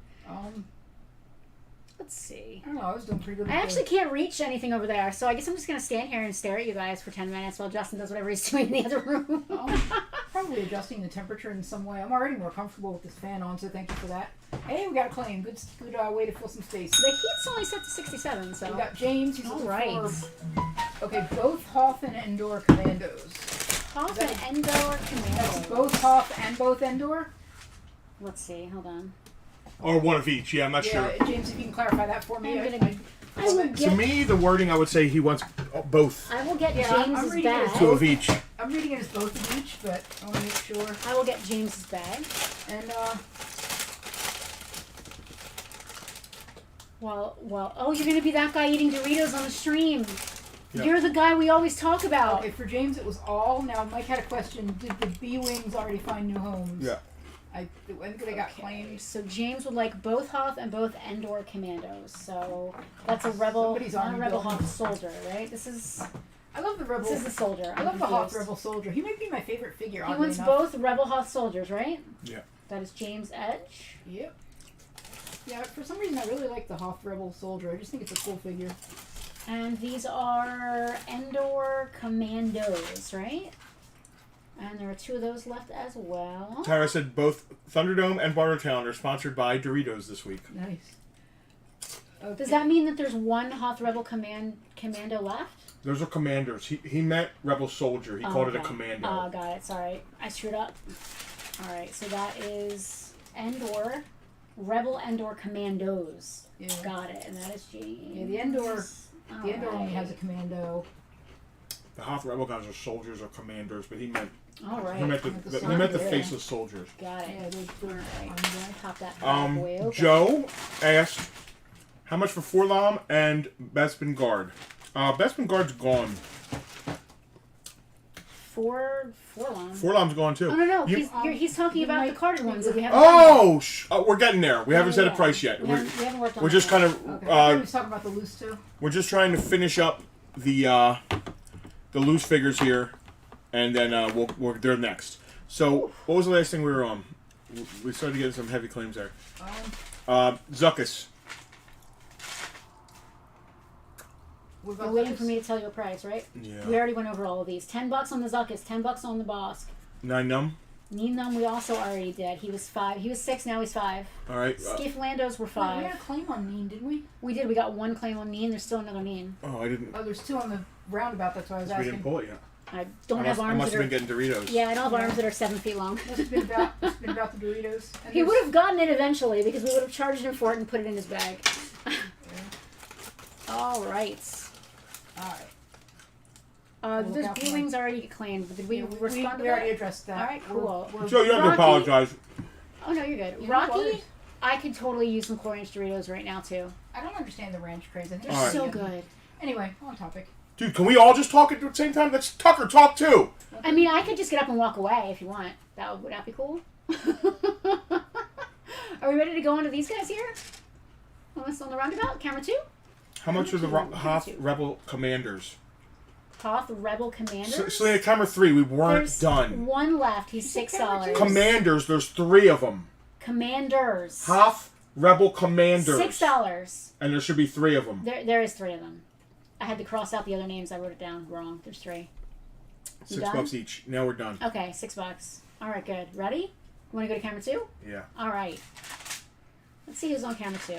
Let's see. I don't know. I was doing pretty good. I actually can't reach anything over there, so I guess I'm just going to stand here and stare at you guys for 10 minutes while Justin does whatever he's doing in the other room. Probably adjusting the temperature in some way. I'm already more comfortable with this fan on, so thank you for that. Hey, we got a claim. Good way to fill some space. The heat's only set to 67, so. We got James. He's All looking right. for... Okay, both Hoth and Endor Commandos. Hoth and Endor Commandos. That's both Hoth and both Endor? Let's see. Hold on. Or one of each. Yeah, I'm not sure. James, if you can clarify that for me. I will To get, me, the wording, I would say he wants both. I will get I'm James's reading it as bag. 2 of each. I'm reading it as both of each, but I want to make sure. I will get James's bag. And, Oh, you're going to be that guy eating Doritos on the stream. Yeah. You're the guy we always talk about. okay, for James it was all. Now, Mike had a question. Did the B-Wings already find new homes? Yeah. I think they got claimed. So James would like both Hoth and both Endor Commandos. So that's a rebel, not a rebel Hoth soldier, right? This is. I love the rebel. This is the soldier. I love the Hoth rebel soldier. He might be my favorite figure. He wants both rebel Hoth soldiers, right? Yeah. That is James Edge. Yep. Yeah, for some reason I really like the Hoth rebel soldier. I just think it's a cool figure. And these are Endor Commandos, right? And there are 2 of those left as well. Tara said both Thunderdome and Bartertown are sponsored by Doritos this week. Nice. Okay. Does that mean that there's 1 Hoth Rebel Commando left? Those are commanders. He meant Rebel Soldier. He called it a commando. Oh, got it. Sorry. I screwed up. Alright, so that is Endor. Rebel Endor Commandos. Yeah. Got it. And that is James. Yeah, the Endor only has a commando. The Hoth Rebel guys are soldiers or commanders, but he meant Alright. he meant the faceless soldiers. Got it. Yeah, they're Alright. Pop that bad boy open. Joe asked how much for Forlam and Bespin Guard. Bespin Guard's gone. Forlam. Forlam's gone too. Oh no! He's talking about the carded ones that we haven't. Oh, we're getting there. We haven't set a price yet. We haven't worked on. We're just kind of. Okay. I thought he was talking about the loose too. We're just trying to finish up the loose figures here, and then they're next. So, what was the last thing we were on? We started getting some heavy claims there. Zuckus. You're waiting for me to tell you a price, right? Yeah. We already went over all of these. $10 on the Zuckus, $10 on the Bosk. 9 num. Neenum we also already did. He was 5. He was 6. Now he's 5. All right. Skiff Landos were 5. We had a claim on Neen, didn't we? We did. We got 1 claim on Neen. There's still another Neen. Oh, I didn't. Oh, there's 2 on the roundabout. That's why I was We asking. didn't pull it yet. I don't have arms I must that have been getting Doritos. Yeah, I don't have arms that are 7 feet long. It's been about the Doritos. And He would have gotten it eventually because we would have charged him for it and put it in his bag. All right. Alright. Those blue wings already claimed. But did we respond to we already that? addressed that. All right, cool. Joe, you don't have to apologize. Oh no, you're good. Yeah, Rocky, I could totally use some 4-inch Doritos right now too. I don't understand the ranch craze. I think They're so good. Anyway, on topic. Dude, can we all just talk at the same time? Let's Tucker talk too. I mean, I could just get up and walk away if you want. Would that be cool? Are we ready to go on to these guys here? On the roundabout, camera 2. How much are the Hoth Rebel Commanders? Hoth Rebel Commanders. Selena, camera 3. We weren't There's done. 1 left. He's $6. Commanders. There's 3 of them. Commanders. Hoth Rebel Commanders. $6. And there should be 3 of them. There is 3 of them. I had to cross out the other names. I wrote it down wrong. There's 3. You done? $6 each. Now we're done. Okay, $6. All right, good. Ready? You want to go to camera 2? Yeah. All right. Let's see who's on camera 2.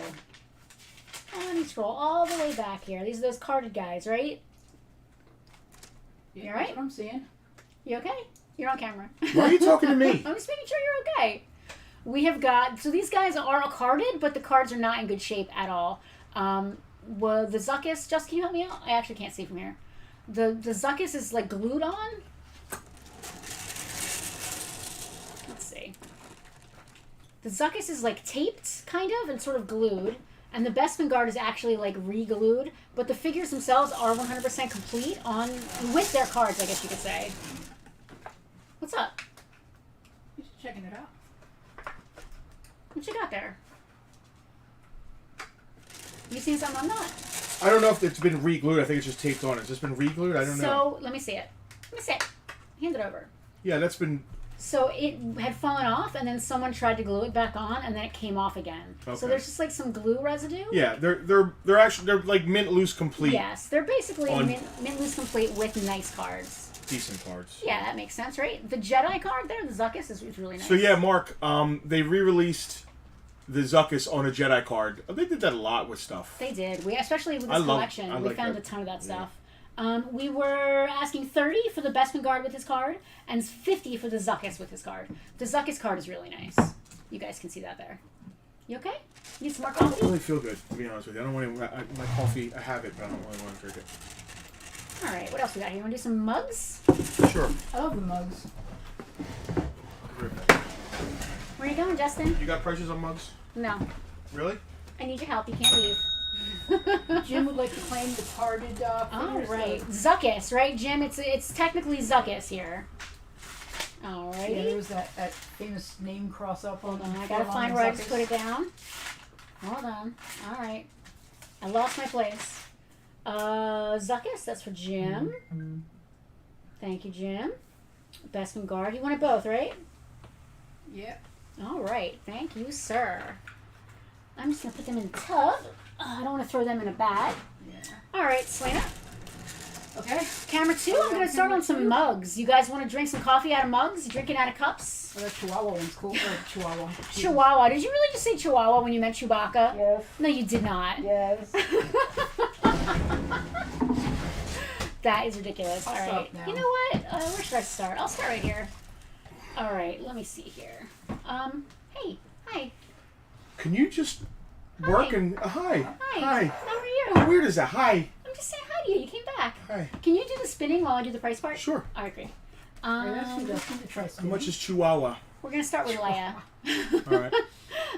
Let me scroll all the way back here. These are those carded guys, right? Yeah, You all right? That's what I'm seeing. You okay? You're on camera. Why are you talking to me? I'm just making sure you're okay. We have got... So these guys are carded, but the cards are not in good shape at all. Well, the Zuckus... Just, can you help me out? I actually can't see from here. The Zuckus is, like, glued on. Let's see. The Zuckus is, like, taped, kind of, and sort of glued. And the Bespin Guard is actually, like, re-glued. But the figures themselves are 100% complete with their cards, I guess you could say. What's up? Just checking it out. What you got there? You seeing something I'm not? I don't know if it's been re-glued. I think it's just taped on. Has this been re-glued? I don't know. So, let me see it. Let me see it. Hand it over. Yeah, that's been... So it had fallen off, and then someone tried to glue it back on, and then it came off again. Okay. So there's just like some glue residue. Yeah, they're actually like mint loose complete. Yes, they're basically mint loose complete with nice cards. Decent cards. Yeah, that makes sense, right? The Jedi card there, the Zuckus, is really nice. So yeah, Mark, they re-released the Zuckus on a Jedi card. They did that a lot with stuff. They did. Especially with this collection, we found a ton of that stuff. We were asking $30 for the Bespin Guard with his card, and $50 for the Zuckus with his card. The Zuckus card is really nice. You guys can see that there. You okay? You need some more I don't coffee? really feel good, to be honest with you. I don't want to... My coffee, I have it, but I don't really want to drink it. Alright, what else we got here? You want to do some mugs? Sure. I love the mugs. Where are you going, Justin? You got prices on mugs? No. Really? I need your help. You can't leave. Jim would like to claim the carded figures. All right. Zuckus, right, Jim? It's technically Zuckus here. Alrighty. Yeah, there was that famous name cross up. Hold on, I gotta find where I just put it down. Hold on. Alright. I lost my place. Zuckus, that's for Jim. Thank you, Jim. Bestman Guard. You wanted both, right? Yeah. Alright. Thank you, sir. I'm just gonna put them in the tub. I don't want to throw them in a bag. Yeah. Alright, Selena. Okay. Camera 2, I'm going to start on some mugs. You guys want to drink some coffee out of mugs? You drinking out of cups? Oh, that Chihuahua one's cool. Or Chihuahua. Chihuahua. Did you really just say Chihuahua when you meant Chewbacca? Yes. No, you did not. Yes. That is ridiculous. I'll All right. stop now. You know what? Where should I start? I'll start right here. All right. Let me see here. Hey. Hi. Can you just work Hi. and Hi. Hi. How are you? How weird is that? Hi. I'm just saying hi to you. You came back. Hi. Can you do the spinning while I do the price part? Sure. All right, great. How much is Chihuahua? We're going to start with Leia. All right.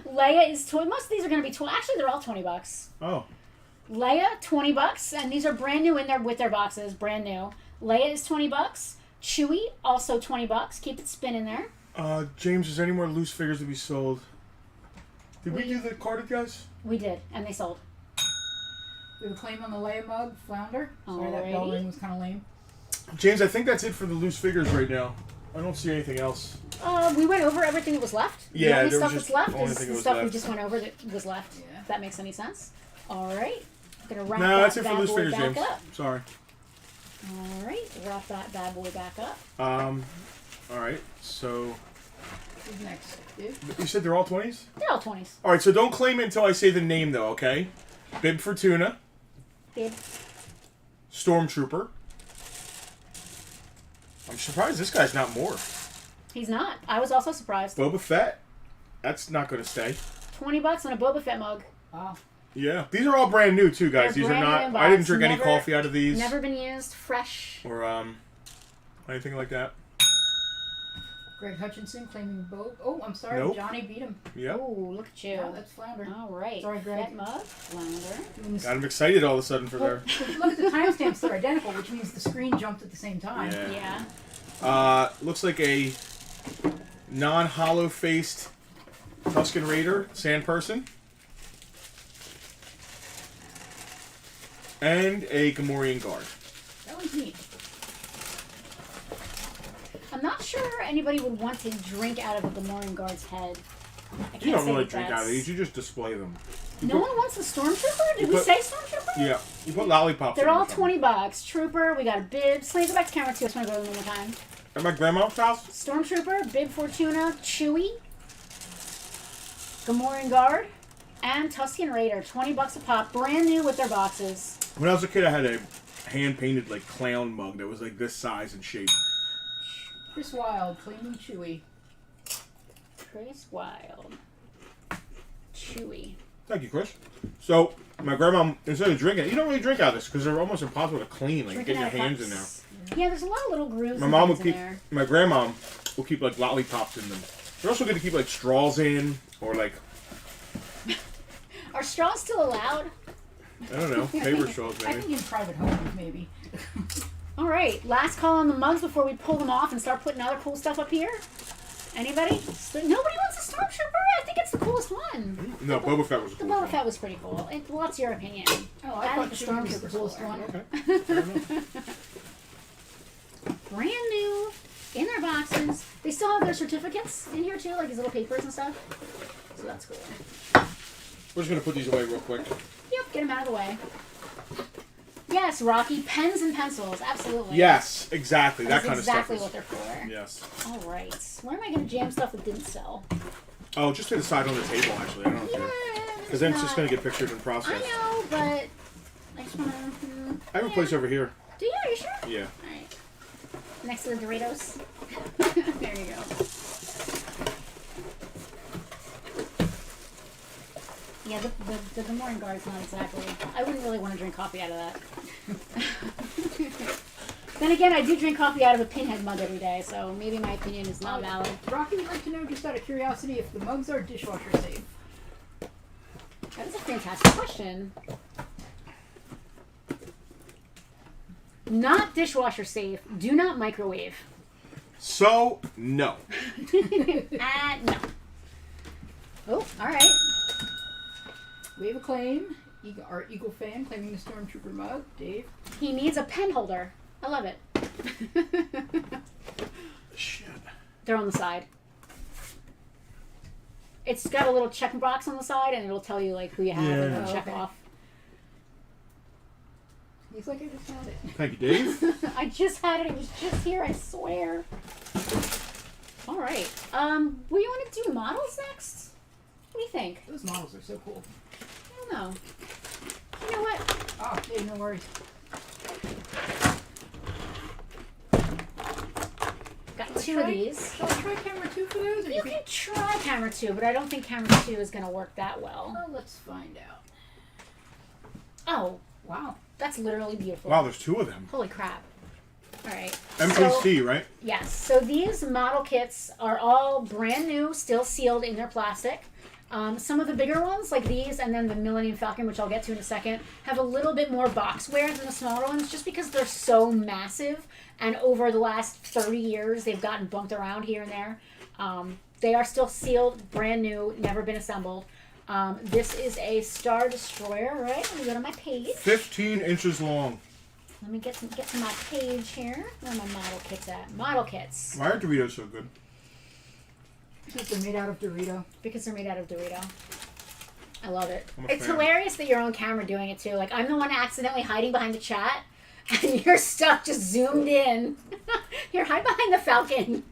Leia is 20. Most of these are going to be 20. Actually, they're all $20. Oh. Leia, $20, and these are brand new in there with their boxes, brand new. Leia is $20. Chewie, also $20. Keep it spinning there. James, is there any more loose figures to be sold? Did we do the carded guys? We did, and they sold. We have a claim on the Leia mug, Flounder. Sorry, that bell Alrighty. ring was kind of lame. James, I think that's it for the loose figures right now. I don't see anything else. We went over everything that was left. Yeah, the only there was stuff just that's left the only is thing the that was stuff we left. just went over that was left. Yeah. If that makes any sense. All right. I'm going to wrap No, that that's it for bad loose boy figures, back James. up. Sorry. All right. Wrap that bad boy back up. All right. So Who's next? Dude? you said they're all 20s? They're all 20s. All right. So don't claim it until I say the name, though. Okay. Bib Fortuna, Bib. Stormtrooper. I'm surprised this guy's not more. He's not. I was also surprised. Boba Fett. That's not going to stay. $20 on a Boba Fett mug. Wow. Yeah. These are all brand new too, guys. They're These are brand new not. in I didn't box. drink any Never- coffee out of these. Never been used. Fresh. Or anything like that. Greg Hutchinson claiming Bob. Oh, I'm sorry. Nope. Johnny beat him. Yep. Oh, look at you. Yeah, that's Flounder. All right. Sorry, Greg. Fett mug. Flounder. Got him excited all of a sudden for there. Look at the timestamps; they're identical, which means the screen jumped at the same time. Yeah. Yeah. Looks like a non-hollow faced Tusken Raider sand person. And a Gamorrean guard. That was neat. I'm not sure anybody would want to drink out of a Gamorrean guard's head. I can't You don't say really that drink out that's- of these, you just display them. No one wants the Stormtrooper? Did You we put- say Stormtrooper? Yeah. You put lollipops They're in all or something. $20. Trooper, we got a bib. Slay, go back to camera 2. I just want to go over them one more time. At my grandma's house? Stormtrooper, Bib Fortuna, Chewie, Gamorrean Guard, and Tusken Raider. $20 a pop. Brand new with their boxes. When I was a kid, I had a hand-painted, like, clown mug that was, like, this size and shape. Chris Wilde claiming Chewie. Chris Wilde. Chewie. Thank you, Chris. So, my grandma, instead of drinking, you don't really drink out of this because they're almost impossible to clean. Like, Drinking get your out of hands in cups. there. Yeah, there's a lot of little grooves My and mom will things in keep, there. my grandma will keep, like, lollipops in them. They're also going to keep, like, straws in or, like, Are straws still allowed? I don't know, paper straws I maybe. think in private homes, maybe. All right, last call on the mugs before we pull them off and start putting other cool stuff up here. Anybody? Nobody wants a Stormtrooper? I think it's the coolest one. No, Boba Fett was a The cool Boba one. Fett was pretty cool. What's your opinion? Oh, I I thought think the Chewie was the Stormtrooper's coolest cool. one. Okay, fair enough. Brand new, in their boxes. They still have their certificates in here too, like these little papers and stuff. So that's cool. We're just going to put these away real quick. Yep, get them out of the way. Yes, Rocky, pens and pencils, absolutely. Yes, exactly. That That's kind exactly of what stuff. they're for. Yes. All right. Where am I going to jam stuff that didn't sell? Oh, just to the side on the table, actually. I don't care. Because then it's just going to get pictured and I processed. know, but I just want to. I have a place over here. Do you? Are you sure? Yeah. All right. Next to the Doritos. There you go. Yeah, the Gamorrean Guard's not exactly. I wouldn't really want to drink coffee out of that. Then again, I do drink coffee out of a pinhead mug every day, so maybe my opinion is not valid. Rocky would like to know, just out of curiosity, if the mugs are dishwasher safe. That is a fantastic question. Not dishwasher safe. Do not microwave. So, no. No. Oh, all right. We have a claim. Our Eagle fan claiming the Stormtrooper mug. Dave. He needs a pen holder. I love it. Shit. They're on the side. It's got a little check box on the side, and it'll tell you like who you have and then check off. He's like, I just had it. Thank you, Dave. I just had it. It was just here. I swear. All right. We want to do models next? What do you think? Those models are so cool. I don't know. You know what? Oh, yeah, no worries. Got two of these. Shall I try camera 2 for those? Or You can try camera 2, but I don't think camera 2 is going to work that well. Well, let's find out. Oh, Wow. that's literally beautiful. Wow, there's 2 of them. Holy crap. All right. MPC, right? Yes. So these model kits are all brand new, still sealed in their plastic. Some of the bigger ones, like these, and then the Millennium Falcon, which I'll get to in a second, have a little bit more box wear than the smaller ones, just because they're so massive. And over the last 30 years, they've gotten bumped around here and there. They are still sealed, brand new, never been assembled. This is a Star Destroyer, right? Let me go to my page. 15 inches long. Let me get to my page here. Where are my model kits at? Model kits. Why are Doritos so good? Because they're made out of Dorito. Because they're made out of Dorito. I love it. I'm a It's fan. hilarious that you're on camera doing it too. Like, I'm the one accidentally hiding behind the chat, and your stuff just zoomed in. Here, hide behind the Falcon.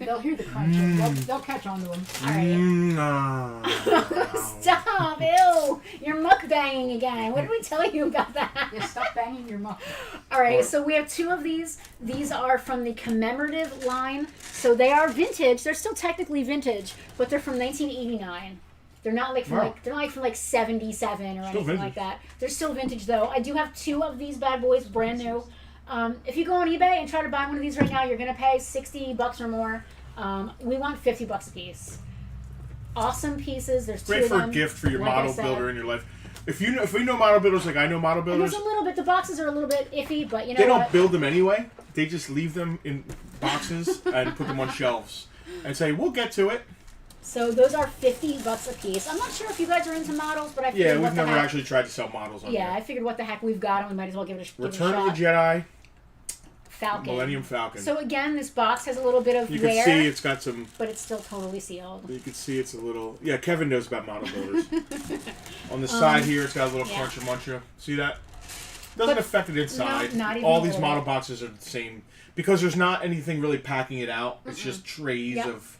They'll hear the crunch. They'll catch on to them. All right. Stop! Ew! You're mukbanging again. What did we tell you about that? Yeah, stop banging your muck. All right, so we have 2 of these. These are from the commemorative line. So they are vintage. They're still technically vintage, but they're from 1989. They're not like from they're not like from like 77 or anything vintage. like that. They're still vintage though. I do have 2 of these bad boys, brand new. If you go on eBay and try to buy one of these right now, you're gonna pay $60 or more. We want $50 a piece. Awesome pieces. There's 2 Great of for them. a gift for your Like I model said. builder in your life. If we know model builders like I know model And builders, there's a little bit. The boxes are a little bit iffy, but you know they don't what? build them anyway. They just leave them in boxes and put them on shelves and say, we'll get to it. So those are $50 a piece. I'm not sure if you guys are into models, but I figured Yeah, what we've the never heck. actually tried to sell models on Yeah, I here. figured what the heck we've got, and we might as well give it a Return shot. of the Jedi, Falcon. Millennium Falcon. So again, this box has a little bit of You can wear, see it's got some. but it's still totally sealed. You can see it's a little. Yeah, Kevin knows about model builders. On the side here, it's got a little yeah. cruncher muncher. See that? Doesn't But affect it inside. not even All a these little model bit. boxes are the same because there's not anything really packing it out. It's just trays Yep. of,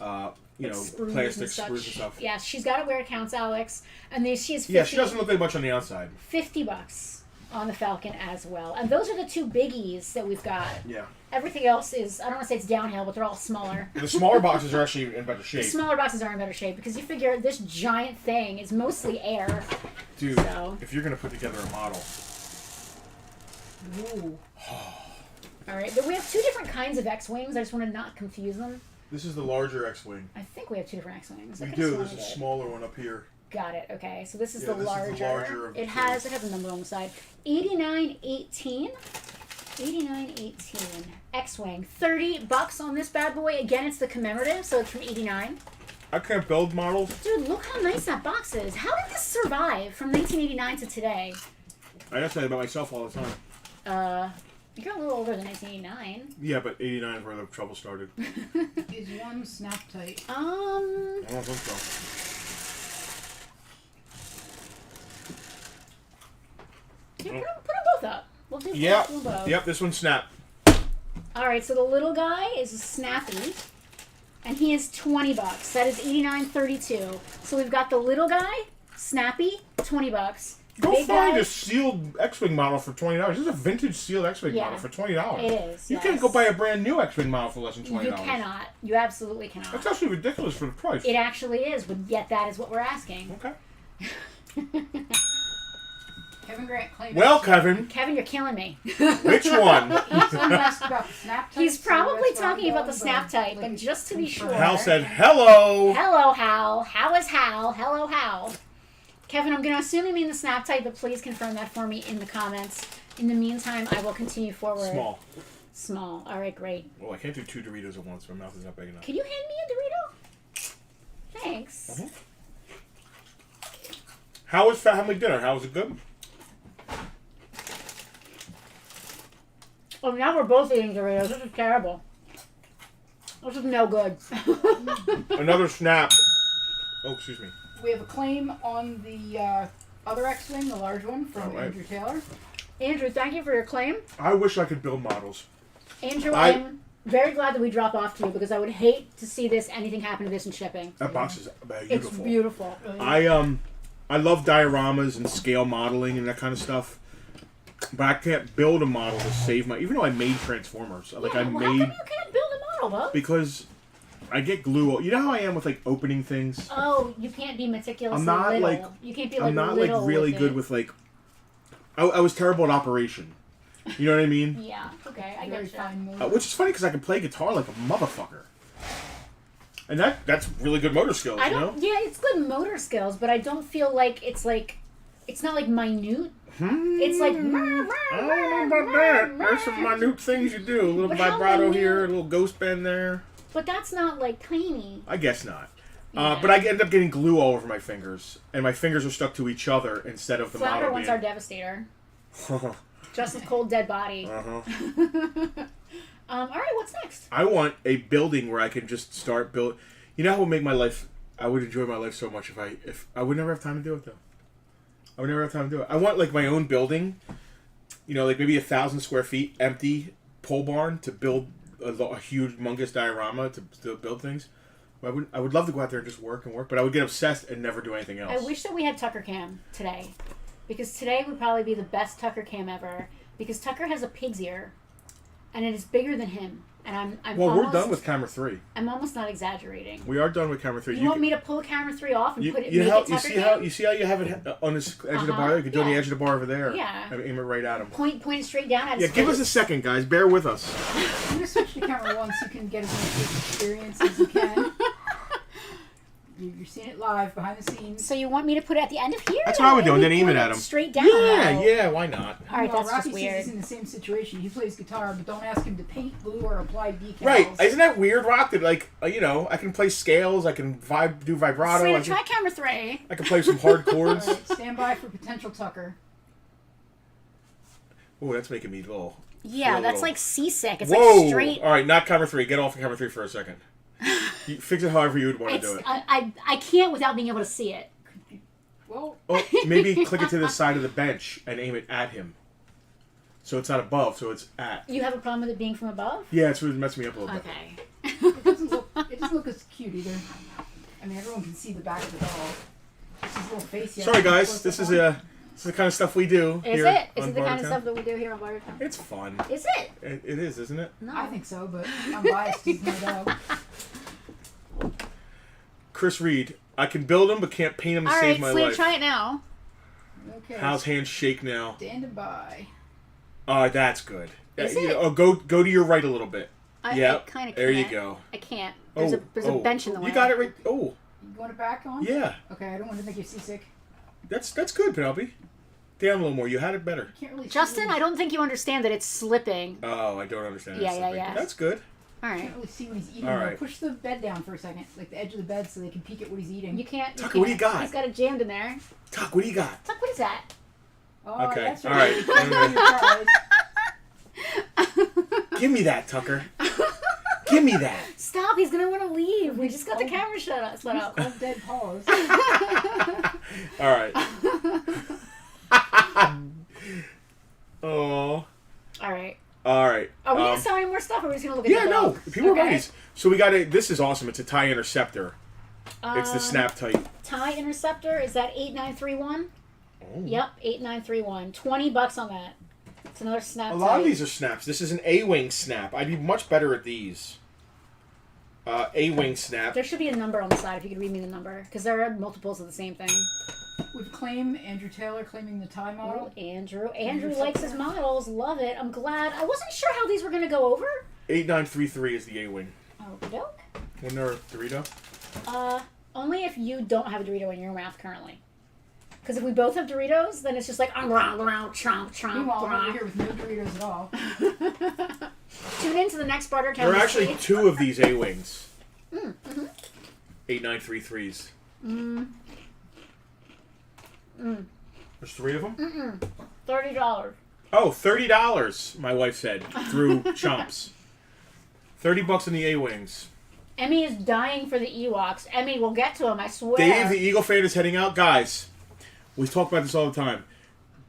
Like sprues plastic and such. sprues and stuff. Yeah, she's got it where it counts, Alex. And she has 50, Yeah, she doesn't look like much on the outside. $50 on the Falcon as well. And those are the 2 biggies that we've got. Yeah. Everything else is, I don't want to say it's downhill, but they're all smaller. The smaller boxes are actually in better The shape. smaller boxes are in better shape because you figure this giant thing is mostly air. Dude, So. if you're going to put together a model. Ooh. All right, but we have 2 different kinds of X-Wings. I just want to not confuse them. This is the larger X-Wing. I think we have 2 different X-Wings. I We could've do. sworn There's a we did. smaller one up here. Got it. Okay, so this is Yeah, the this is the larger. larger of the It has a number on the side. 8918. 8918. X-Wing. $30 on this bad boy. Again, it's the commemorative, so it's from 89. I can't build models. Dude, look how nice that box is. How did this survive from 1989 to today? I ask that about myself all the time. You're a little older than 1989. Yeah, but 89 is where the trouble started. Is one snap tight? I don't think so. Here, put them both up. We'll do Yep. we'll do both. Yep, this one's snap. All right, so the little guy is a Snappy, and he is $20. That is $89.32. So we've got the little guy, Snappy, $20. Go Big find guy, a sealed X-Wing model for $20. This is a vintage sealed X-Wing Yeah. model for $20. It is. You yes. can't go buy a brand new X-Wing model for less than $20. You cannot. You absolutely cannot. That's actually ridiculous for the price. It actually is, but yet that is what we're asking. Okay. Kevin Grant claimed. Well, Kevin, Kevin, you're killing me. which one? He's asked about the snap type. He's so probably that's where I'm talking about the going, snap but, type, like, but just to be sure. Hal said, hello. Hello, Hal. How is Hal? Hello, Hal. Kevin, I'm going to assume you mean the snap type, but please confirm that for me in the comments. In the meantime, I will continue forward. Small. Small. All right, great. Well, I can't do 2 Doritos at once. My mouth is not big enough. Can you hand me a Dorito? Thanks. Uh-huh. How was family dinner? How was it good? Oh, now we're both eating Doritos. This is terrible. This is no good. Another snap. Oh, excuse me. We have a claim on the other X-Wing, the large one, from All right. Andrew Taylor. Andrew, thank you for your claim. I wish I could build models. Andrew, I'm very glad that we drop off to you because I would hate to see anything happen to this in shipping. That box is beautiful. It's beautiful. I love dioramas and scale modeling and that kind of stuff. But I can't build a model to save my... Even though I made Transformers. How come you can't build a model, though? Because I get glue... You know how I am with, like, opening things? Oh, you can't be meticulous. I'm not, little. like... You can't be, like, I'm not, little like, really good with, like... I was terrible at operation. You know what I mean? Yeah, okay, I Very get fine you. motor. Which is funny because I can play guitar like a motherfucker. And that's really good motor skills, I you know? don't... Yeah, it's good motor skills, but I don't feel like... It's not, like, minute. It's like... I don't know about that. There's some minute things you do. A little But how vibrato minute? here, a little ghost bend there. But that's not, like, tiny. I guess not. Yeah. But I end up getting glue all over my fingers. And my fingers are stuck to each other instead of the Flounder model wants being... our Devastator. Uh-huh. Just a cold, dead body. All right, what's next? I want a building where I can just start build. You know how it would make my life... I would enjoy my life so much if I would never have time to do it, though. I would never have time to do it. I want, like, my own building. You know, like, maybe 1,000 square feet, empty pole barn to build a huge, humongous diorama to build things. I would love to go out there and just work, but I would get obsessed and never do anything else. I wish that we had Tucker Cam today. Because today would probably be the best Tucker Cam ever. Because Tucker has a pig's ear. And it is bigger than him. And I'm Well, almost, we're done with camera 3. I'm almost not exaggerating. We are done with camera 3. You want me to pull camera 3 off and put it, you make how, it you Tucker see Cam? how you have it on the edge of the bar? You can do it on the yeah. edge of the bar over there. Yeah. And aim it right at him. Point it straight down at Yeah, his give face. us a second, guys. Bear with us. I'm going to switch to camera 1 so you can get as much experience as you can. You're seeing it live, behind the scenes. So you want me to put it at the end of here? That's what I would do, and then aim it point at him. Straight down. Yeah, why not? All right, that's Rocky just weird. says he's in the same situation. He plays guitar, but don't ask him to paint, glue, or apply decals. Right. Isn't that weird, Rock? That, like, you know, I can play scales, I can do vibrato, So try camera 3. I can play some hard chords. All right, stand by for potential Tucker. Oh, that's making me a little... Yeah, feel a that's little- like seasick. It's Whoa! like straight. All right, not camera 3. Get off of camera 3 for a second. You fix it however you would want to do it. I can't without being able to see it. Well, Oh, maybe click it to the side of the bench and aim it at him. So it's not above, so it's at. You have a problem with it being from above? Yeah, it's really messing me up a little bit. Okay. it doesn't look as cute either. I mean, everyone can see the back of the doll. Just his little face. Sorry, guys. This is the kind of stuff we do Is here it? Is on it the kind of Bartertown. stuff that we do here on Bartertown? It's fun. Is it? It is, isn't it? No. I think so, but I'm biased because he's my dog. Chris Reed. I can build him, but can't paint him to All save right, my Slee, life. try it now. Okay. How's hands shake now? Standing by. That's good. Is You it? know, oh, go to your right a little bit. I Yep. kind of can't. There you go. I can't. There's a bench in the way. You got it right. Oh, You want it back on? yeah. Okay, I don't want to make you seasick. That's good, Penelope. Down a little more. You had it better. Can't really. Justin, see I don't think you understand that it's slipping. Oh, I don't understand. Yeah, It's yeah, slipping. yeah. That's good. All right. Can't really see what he's eating. All though. right. Push the bed down for a second, like the edge of the bed, so they can peek at what he's eating. You can't. Tucker, what do you got? He's got it jammed in there. Tuck, what do you got? Tuck, what is that? Oh, Okay, that's all right. Surprise. Give me that, Tucker. Give me that. Stop! He's gonna want to leave. We just got the Oh. camera shut up. Cold dead paws. All right. Oh. All right. All right. Are we gonna sell any more stuff, or are we just gonna look at Yeah, the no. dog? People are Okay. buying these. So we got it. This is awesome. It's a tie Interceptor. It's the snap type. Tie Interceptor. Is that 8931? Oh. Yep, 8931. $20 on that. It's another snap. A lot of tie. these are snaps. This is an A-wing snap. I'd be much better at these. A-wing snap. There should be a number on the side if you could read me the number, because there are multiples of the same thing. We've claimed Andrew Taylor claiming the tie model. Oh, Andrew likes his models. Love it. I'm glad. I wasn't sure how these were gonna go over. 8933 is the A-wing. Oh, doke. Wasn't there a Dorito? Only if you don't have a Dorito in your mouth currently. Because if we both have Doritos, then it's just like chomp, Meanwhile, I'm over chomp. here with no Doritos at all. Tune in to the next Bartertown. There are actually Escape. 2 of these A-Wings. Mm-hmm. 8933s. Mm. Mm. There's 3 of them? $30. Oh, $30, my wife said, through Chomps. $30 in the A-Wings. Emmy is dying for the Ewoks. Emmy, we'll get to him, I swear. Dave, the Eagle fan, is heading out. Guys, we talk about this all the time.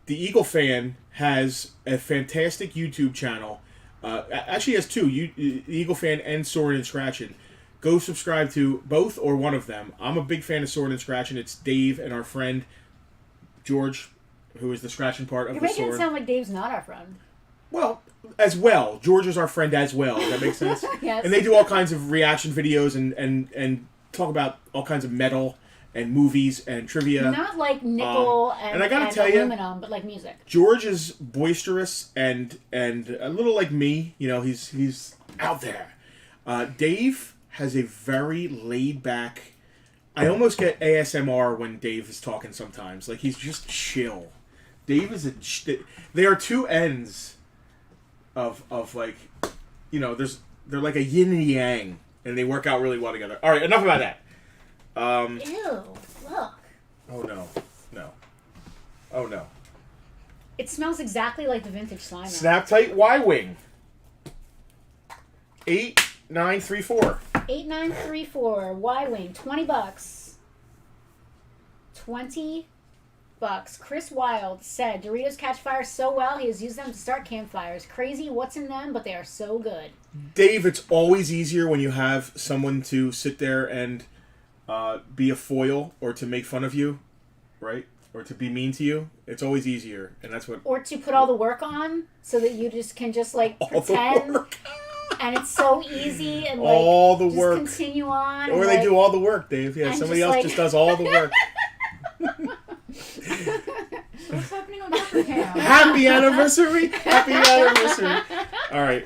The Eagle fan has a fantastic YouTube channel. Actually, has 2. The Eagle fan and Soarin' and Scratchin'. Go subscribe to both or one of them. I'm a big fan of Soarin' and Scratchin'. It's Dave and our friend George, who is the scratching part of You're the making sword. it sound like Dave's not our friend. Well, as well. George is our friend as well. Does that make sense? Yes. And they do all kinds of reaction videos and talk about all kinds of metal and movies and trivia. Not like nickel and I gotta tell aluminum, but like music. George is boisterous and a little like me. You know, he's out there. Dave has a very laid back. I almost get ASMR when Dave is talking sometimes. Like, he's just chill. Dave is they are 2 ends of like, you know, they're like a yin and yang, and they work out really well together. All right, enough about that. Ew, look. Oh no. Oh no. It smells exactly like the vintage slime. Snap Tight Y-Wing. 8934. 8934 Y-Wing, $20. $20. Chris Wilde said Doritos catch fire so well he has used them to start campfires. Crazy what's in them, but they are so good. Dave, it's always easier when you have someone to sit there and be a foil or to make fun of you, right? Or to be mean to you. It's always easier, and that's what. Or to put all the work on so that you just can just like All the pretend. work. And it's so easy and like All the just work. continue on. Or and, they like, do all the work, Dave. Yeah, and somebody just, else like- just does all the work. What's happening on Bartertown? Happy anniversary! Happy anniversary! All right,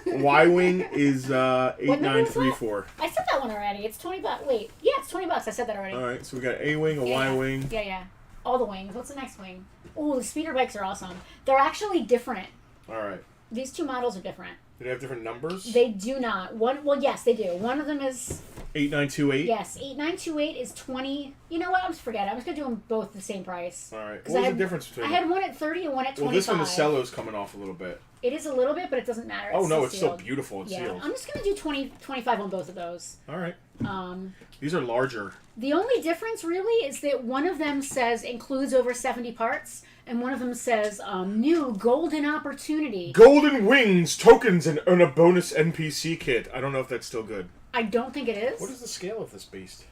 Y-Wing is 8934. I said that one already. It's $20. Wait, yeah, it's $20. I said that already. All right, so we got A-Wing, a Yeah, Y-Wing. Yeah. All the wings. What's the next wing? Oh, the speeder bikes are awesome. They're actually different. All right. These 2 models are different. Do they have different numbers? They do not. Well, yes, they do. One of them is 8928. yes, 8928 is 20. You know what? I'm just forgetting. I'm just gonna do them both the same price. All right. 'Cause What I was the had- difference between I them? had one at 30 and one at 25. Well, this one, the cello's coming off a little bit. It is a little bit, but it doesn't matter. Oh, no, it's still so sealed. beautiful. It's Yeah, sealed. I'm just gonna do 25 on both of those. All right. Um, These are larger. the only difference really is that one of them says includes over 70 parts, and one of them says new golden opportunity. Golden Wings tokens and earn a bonus NPC kit. I don't know if that's still good. I don't think it is. What is the scale of this beast?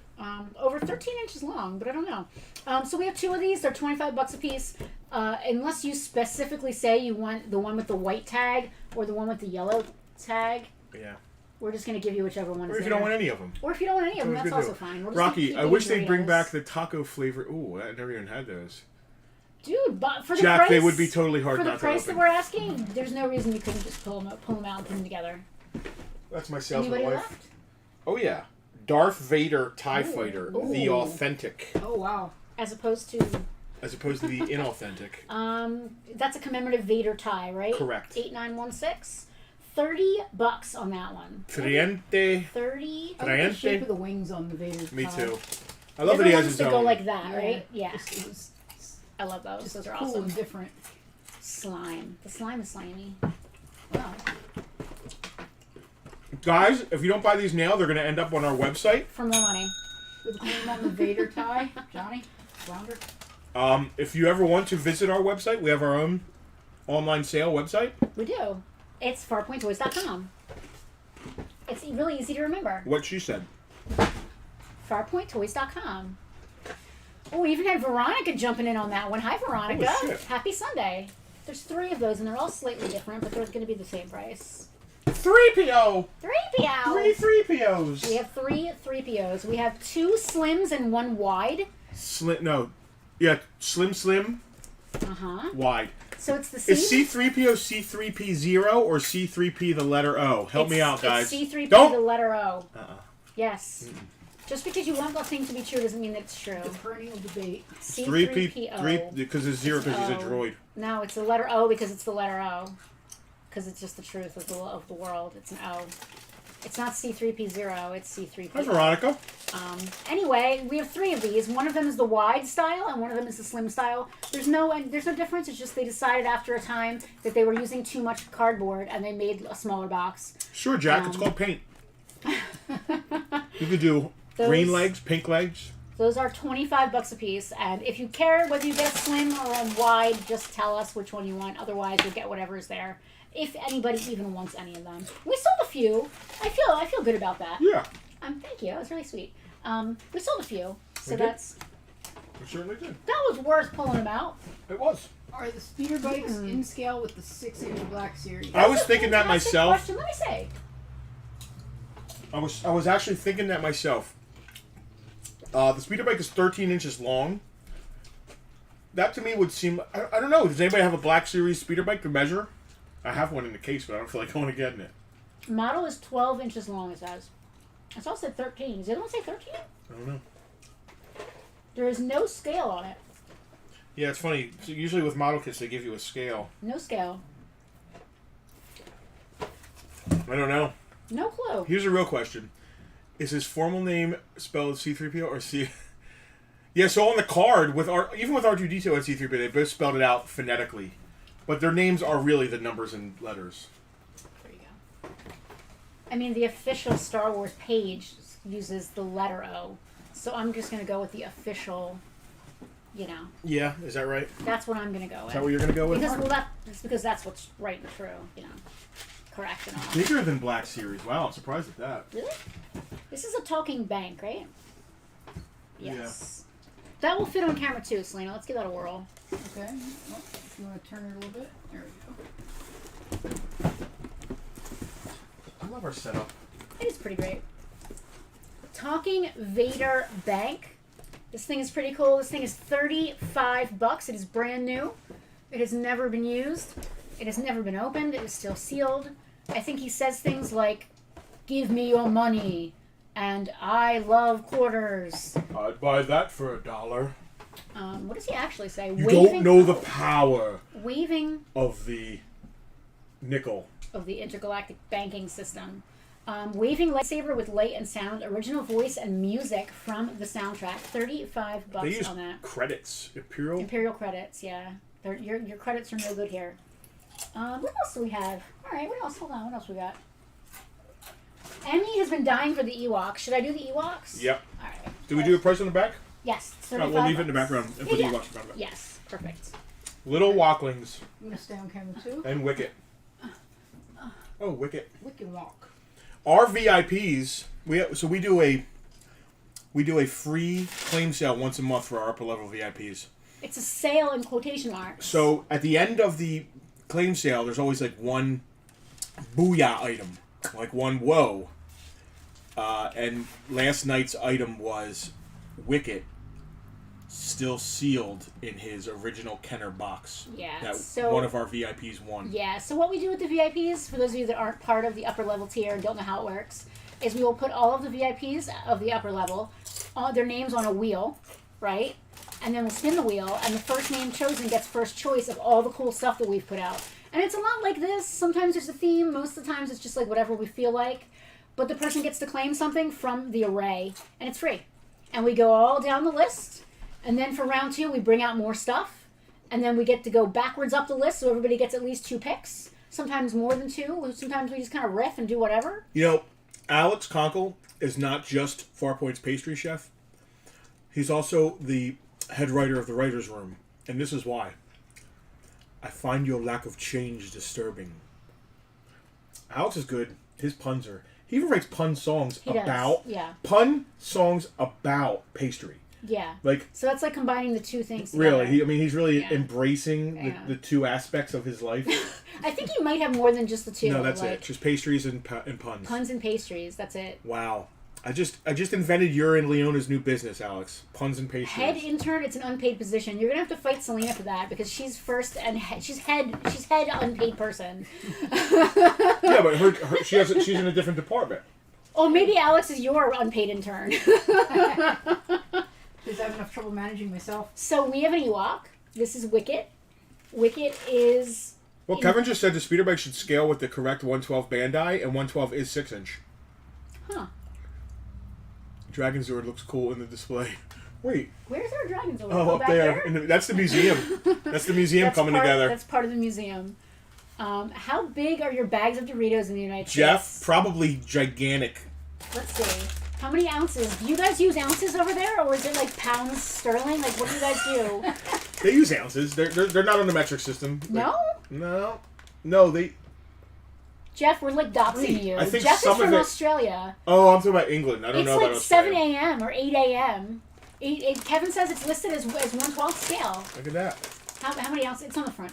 Over 13 inches long, but I don't know. So we have 2 of these. They're $25 a piece. Unless you specifically say you want the one with the white tag or the one with the yellow tag, Yeah. we're just going to give you whichever one Or is if you there. don't want any of them. Or if you don't want any of them, Sounds that's good also too. fine. We'll just Rocky, keep I eating wish they'd bring Doritos. back the taco flavor. Ooh, I never even had those. Dude, but for the Jack, price, they would be totally hard for the not to price that open. we're asking, there's no reason you couldn't just pull them out and put them together. That's my salesman Anybody wife. left? Oh, yeah. Darth Vader TIE Ooh. Fighter. Ooh. The authentic. Oh, wow. As opposed to, As opposed to the inauthentic. that's a commemorative Vader tie, right? Correct. 8916. $30 on that one. Triente. 30. I like the Triente. shape of the wings on the Vader's Me tie. too. I love that They're he the has ones his that own. go like that, Yeah. right? Yeah. It was I love those. just Those are cool awesome. and different. Slime. The slime is slimy. Wow. Guys, if you don't buy these now, they're going to end up on our website. For more money. With the name on the Vader tie. Johnny? Flounder? If you ever want to visit our website, we have our own online sale website. We do. It's farpointtoys.com. It's really easy to remember. What she said. Farpointtoys.com. Oh, we even had Veronica jumping in on that one. Hi, Veronica. Holy shit. Happy Sunday. There's 3 of those, and they're all slightly different, but they're going to be the same price. 3PO! 3PO. 3POs! We have 3 3POs. We have 2 slims and 1 wide. No. Yeah, slim, Uh-huh. wide. So it's the same. Is C3PO C3P0 or C3P the letter O? Help me out, guys. It's C3P Don't! the letter O. Uh-uh. Yes. Just because you want that thing to be true doesn't mean that it's true. The perennial debate. C3PO. Because it's 0 because he's a droid. No, it's the letter O because it's the letter O. Because it's just the truth of the world. It's an O. It's not C3P0, it's C3PO. Hi, Veronica. Anyway, we have 3 of these. One of them is the wide style, and one of them is the slim style. There's no difference. It's just they decided after a time that they were using too much cardboard, and they made a smaller box. Sure, Jack. It's called paint. You could do green legs, pink legs. Those are $25 a piece, and if you care whether you get slim or wide, just tell us which one you want. Otherwise, you'll get whatever is there. If anybody even wants any of them, we sold a few. I feel good about that. Yeah. Thank you. That was really sweet. We sold a few, so We did. that's. We certainly did. That was worth pulling them out. It was. Are the speeder bikes in scale with the 6-inch Black Series? I was thinking that Fantastic myself. Question. Let me say. I was actually thinking that myself. The speeder bike is 13 inches long. That to me would seem. I don't know. Does anybody have a Black Series speeder bike to measure? I have one in the case, but I don't feel like going and getting it. Model is 12 inches long, it says. It's also 13. Does anyone say 13? I don't know. There is no scale on it. Yeah, it's funny. So usually with model kits, they give you a scale. No scale. I don't know. No clue. Here's a real question. Is his formal name spelled C-3PO or C... Yeah, so on the card, even with R2-D2 and C-3PO, they both spelled it out phonetically. But their names are really the numbers and letters. There you go. I mean, the official Star Wars page uses the letter O. So I'm just going to go with the official, Yeah, is that right? That's what I'm going to go with. Is that what you're going to go with? Because that's what's right and true, correct and all. Bigger than Black Series. Wow, I'm surprised at that. Really? This is a talking bank, right? Yes. Yeah. That will fit on camera too, Selena. Let's give that a whirl. Okay. Well, if you want to turn it a little bit. There we go. I love our setup. It is pretty great. Talking Vader Bank. This thing is pretty cool. This thing is $35. It is brand new. It has never been used. It has never been opened. It is still sealed. I think he says things like, "Give me your money," and "I love quarters." I'd buy that for $1. What does he actually say? You don't know the power Waving of the nickel. of the intergalactic banking system. Waving lightsaber with light and sound, original voice and music from the soundtrack. $35 They use on that. credits. Imperial? Imperial credits, yeah. Your credits are no good here. What else do we have? Alright, what else? Hold on, what else we got? Emmy has been dying for the Ewoks. Should I do the Ewoks? Yep. Alright. Do we do a price on the back? Yes, No, $35. we'll leave it in the background and put Yeah, the Ewoks in front of it. Yes, perfect. Little Walklings I'm going to stay on camera too. and Wicket. Oh, Wicket. Wicked Walk. Our VIPs, we do a free claim sale once a month for our upper level VIPs. It's a sale in quotation marks. So at the end of the claim sale, there's always like one booyah item, like one whoa. And last night's item was Wicket, still sealed in his original Kenner box. Yeah, that so one of our VIPs won. Yeah, so what we do with the VIPs, for those of you that aren't part of the upper level tier and don't know how it works, is we will put all of the VIPs of the upper level, their names on a wheel, right? And then we'll spin the wheel, and the first name chosen gets first choice of all the cool stuff that we've put out. And it's a lot like this. Sometimes there's a theme. Most of the times it's just like whatever we feel like. But the person gets to claim something from the array, and it's free. And we go all down the list, and then for round 2, we bring out more stuff. And then we get to go backwards up the list, so everybody gets at least 2 picks. Sometimes more than 2. Sometimes we just kind of riff and do whatever. You know, Alex Conkle is not just Farpoint's pastry chef. He's also the head writer of the writer's room. And this is why. I find your lack of change disturbing. Alex is good. His puns are... He even writes pun songs pun songs about pastry. Yeah. Like, so that's like combining the two things together. Really, he's really embracing the two aspects of his life. I think he might have more than just the two. No, that's it. Just pastries and puns. Puns and pastries. That's it. Wow. I just invented your and Leona's new business, Alex. Puns and pastries. Head intern. It's an unpaid position. You're gonna have to fight Selena for that because she's first and she's head unpaid person. Yeah, but she's in a different department. Oh, maybe Alex is your unpaid intern. Because I have enough trouble managing myself. So we have an Ewok. This is Wicket. Wicket is... Well, Kevin just said the speeder bike should scale with the correct 112 Bandai, and 112 is 6-inch. Huh. Dragon Zord looks cool in the display. Wait. Where's our Dragon Zord? Oh, up back there. That's the museum. That's the museum coming together. That's part of the museum. How big are your bags of Doritos in the United Jeff, States? probably gigantic. Let's see. How many ounces? Do you guys use ounces over there, or is it like pounds sterling? Like, what do you guys do? They use ounces. They're not on the metric system. No? No, they... Jeff, we're like doxing you. I think Jeff some is from of it- Australia. Oh, I'm talking about England. I don't know about It's like Australia. 7 a.m. or 8 a.m. Kevin says it's listed as 1/12 scale. Look at that. How many ounces? It's on the front.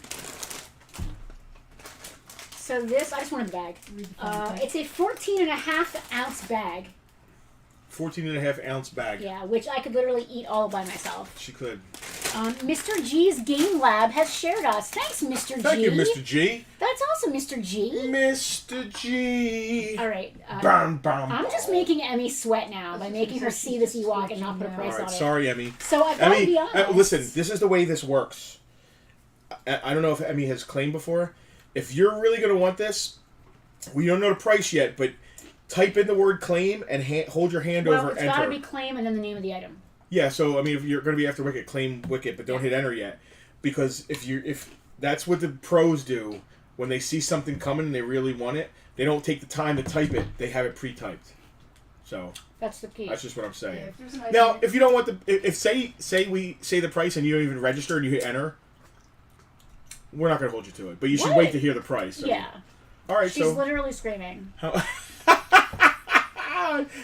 So this, I just wanted the bag. It's a 14.5 ounce bag. 14.5 ounce bag. Yeah, which I could literally eat all by myself. She could. Mr. G's Game Lab has shared us. Thanks, Mr. G. Thank you, Mr. G. That's awesome, Mr. G. Mr. G. All right. Bam. I'm just making Emmy sweat now by making her see this Ewok and not put a All price right, on it. sorry, Emmy. So I've got to be Emmy, honest. listen, this is the way this works. I don't know if Emmy has claimed before. If you're really going to want this, we don't know the price yet, but type in the word claim and hold your hand over It's enter. got to be claim and then the name of the item. Yeah, so I mean, if you're going to be after Wicket, claim Wicket, but don't hit enter yet, because if that's what the pros do when they see something coming and they really want it, they don't take the time to type it; they have it pre-typed. So That's the key. that's just what I'm saying. Yeah, if there's an item Now, if you don't want if say we say the price and you don't even register and you hit enter, we're not going to hold you to it. But you should What? wait to hear the price. I mean, Yeah. all right. She's So literally screaming.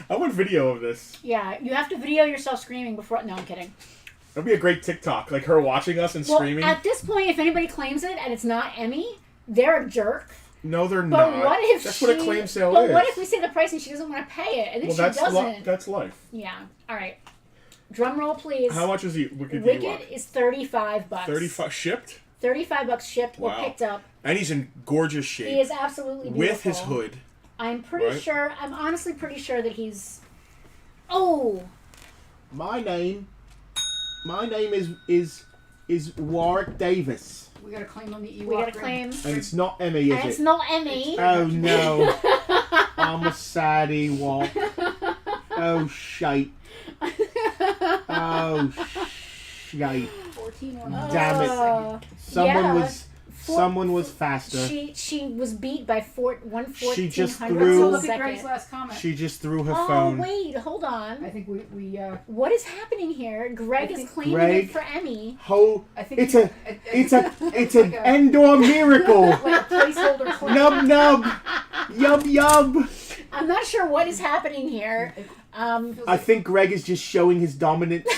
I want video of this. Yeah, you have to video yourself screaming before... No, I'm kidding. That'd be a great TikTok, like her watching us and screaming. Well, at this point, if anybody claims it and it's not Emmy, they're a jerk. No, they're But not. what if that's she... what a claim sale but is. what if we say the price and she doesn't want to pay it, and then well, she that's doesn't? that's life. Yeah. All right. Drum roll, please. How much is he? Wicket is $35. 35 shipped. $35 shipped or Wow. picked up. And he's in gorgeous shape. He is absolutely beautiful. with his hood. I'm pretty right? sure. I'm honestly pretty sure that he's. Oh. My name is Warwick Davis, we got to claim on the Ewok. We got to ring. claim. and it's not Emmy, And it's not Emmy. Oh no, I'm a sad Ewok. Oh shite. Oh shite. 14 Damn it. Yeah. Someone was faster. She was beat by 1/1400 She just Let's threw- look at second. Greg's last comment. She just threw her Oh phone. wait, hold I on. think we What is happening here? Greg I is think claiming Greg- it for Emmy. I think It's it's an Endor miracle. like a placeholder claim. Nub nub, yub yub. I'm not sure what is happening here. Feels I like- think Greg is just showing his dominance.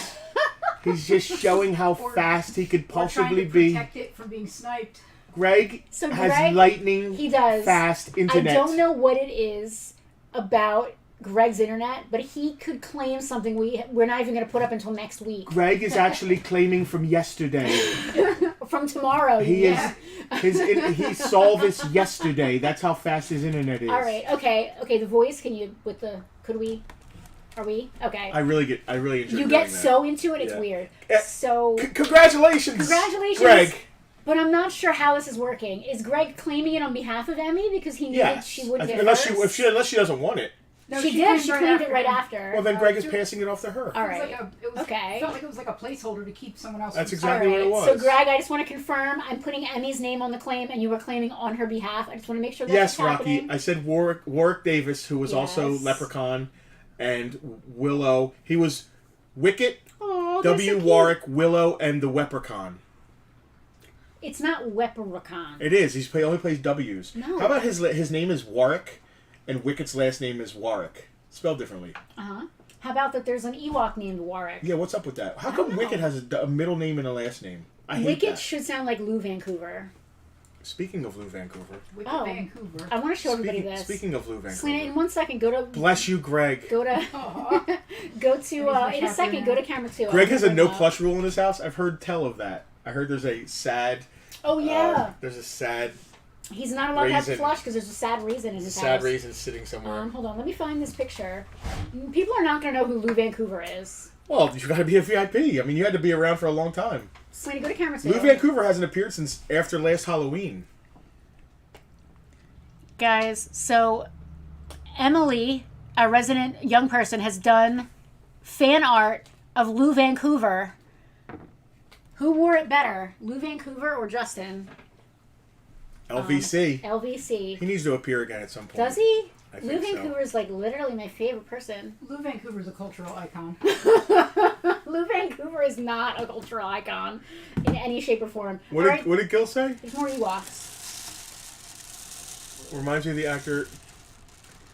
He's just showing how Or- fast he could we're trying possibly to be. protect it from being sniped. Greg So has Greg, lightning he does. fast internet. I don't know what it is about Greg's internet, but he could claim something we're not even going to put up until next week. Greg is actually claiming from yesterday. From tomorrow. He yeah. he saw this yesterday. That's how fast his internet is. All right. Okay. The voice. Are we? Okay. I really enjoy You doing get that. so into it, it's Yeah. weird. Eh, So, Congratulations, Greg. but I'm not sure how this is working. Is Greg claiming it on behalf of Emmy because he knew that Yes. she would get unless hers? unless she doesn't want it. No, She did. She claimed it after right him. after. Well, then Greg is dude. passing it off to her. All It was right. like it was, Okay. felt like it was like a placeholder to keep someone else. That's from exactly All what it right. was. So, Greg, I just want to confirm I'm putting Emmy's name on the claim, and you were claiming on her behalf. I just want to make sure that's Yes, what's Rocky. happening. I said Warwick Davis, who was also Yes. Leprechaun, and Willow. He was Wicket, Aw, they're so W. cute. Warwick, Willow, and the Leprechaun. It's not Wepericon. It is. He only plays W's. No. How about his name is Warwick, and Wicket's last name is Warwick, spelled differently. Uh-huh. How about that there's an Ewok named Warwick? Yeah, what's up with that? How I come don't Wicket know. has a middle name and a last name? I hate Wicket that. should sound like Lou Vancouver. Speaking of Lou Vancouver. Wicked Oh. Vancouver. I want to show everybody this. Speaking of Lou Vancouver. Selena, in 1 second, go to Bless you, Greg. go to Aw. go to my in a chapter second. now. Go to camera 2. Greg has a no plush. plush rule in his house. I've heard tell of that. I heard there's a sad. Oh yeah. There's a sad He's not allowed to have Raisin. flush because there's a sad raisin in his house. Sad raisin sitting somewhere. Hold on, let me find this picture. People are not going to know who Lou Vancouver is. Well, you got to be a VIP. I mean, you had to be around for a long time. Slaney, go to camera 2. Lou Vancouver hasn't appeared since after last Halloween. Guys, so Emily, a resident young person, has done fan art of Lou Vancouver. Who wore it better, Lou Vancouver or Justin? LVC. LVC. He needs to appear again at some point. Does he? I Lou think so. Vancouver is like literally my favorite person. Lou Vancouver's a cultural icon. Lou Vancouver is not a cultural icon in any shape or form. What did Gil say? There's more Ewoks. Reminds me of the actor.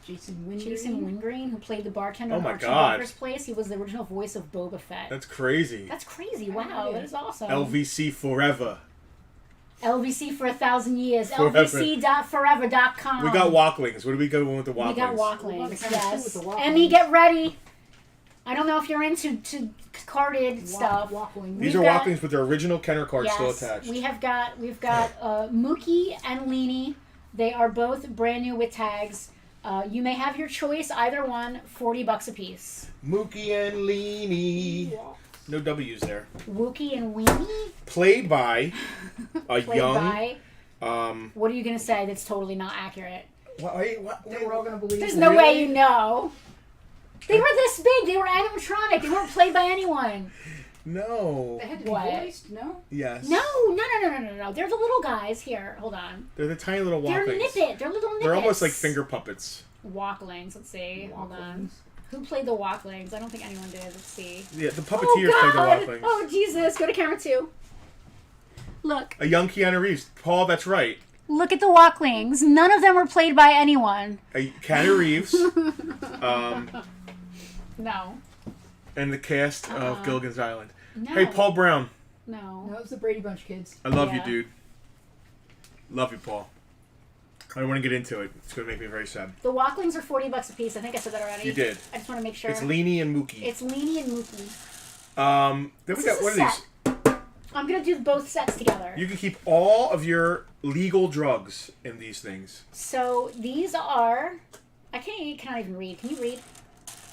Jason Wingreen. Jason Wingreen, who played the bartender Oh in my Archie God. Bunker's place. He was the original voice of Boba Fett. That's crazy. That's crazy. Wow, that is awesome. LVC forever. LVC for 1,000 years. Forever. LVC.forever.com. We got Walklings. What do we go with the Walklings? We got Well, Walklings, the yes. Walklings. Emmy, get ready. I don't know if you're into carded stuff. Walkling. These We've are got- Walklings with their original Kenner cards still attached. We've got Mookie and Leanie. They are both brand new with tags. You may have your choice, either one, $40 a piece. Mookie and Leanie. No W's there. Wookie and Weenie, Played by a played young. by. Um. What are you gonna say that's totally not accurate? What? We're all gonna believe. There's no Really? way you know. They were this big. They were animatronic. They weren't played by anyone. No. They had to be What? voiced. No. Yes. No. They're the little guys. Here, hold on. They're the tiny little They're Walklings. nippet. They're little nippets. They're almost like finger puppets. Walklings. Let's see. Hold on. Walklings. Who played the Walklings? I don't think anyone did. Let's see. Yeah, the Oh puppeteers God! played the Walklings. Oh Jesus! Go to camera 2. Look. A young Keanu Reeves. Paul, that's right. Look at the Walklings. None of them were played by anyone. Keanu Reeves. No. And the cast of Gilligan's Island. No. Hey, Paul Brown. No. No, it was the Brady Bunch kids. I love you, Yeah. dude. Love you, Paul. I don't want to get into it. It's going to make me very sad. The Walklings are $40 a piece. I think I said that already. You did. I just want to make sure. It's Leanie and Mookie. It's Leanie and Mookie. Then we This got is what a are these? I'm gonna do both sets together. You can keep all of your legal drugs in these things. So these are. I cannot even read. Can you read?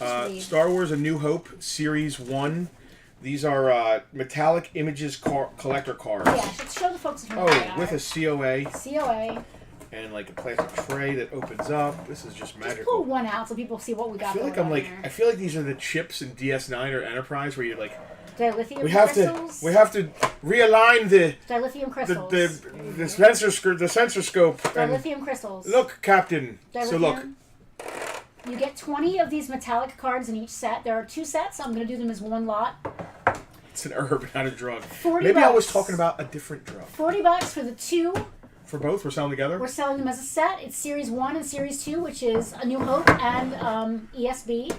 Just read. Star Wars: A New Hope Series 1. These are metallic images collector cards. Yeah, show the folks what Oh, they are. with a COA COA. and like a plastic tray that opens up. This is just Just pull magical. one out so people see what we got. I feel like going I'm on like here. I feel like these are the chips in DS9 or Enterprise where you like Dilithium we have crystals. to realign the Dilithium crystals. the sensor scope. And Dilithium crystals. look, Captain. So look, Dilithium. You get 20 of these metallic cards in each set. There are 2 sets. I'm going to do them as one lot. it's an herb, not a drug. 40 Maybe I was bucks. talking about a different drug. $40 for the 2. For both, we're selling together. We're selling them as a set. It's Series 1 and Series 2, which is A New Hope and ESB.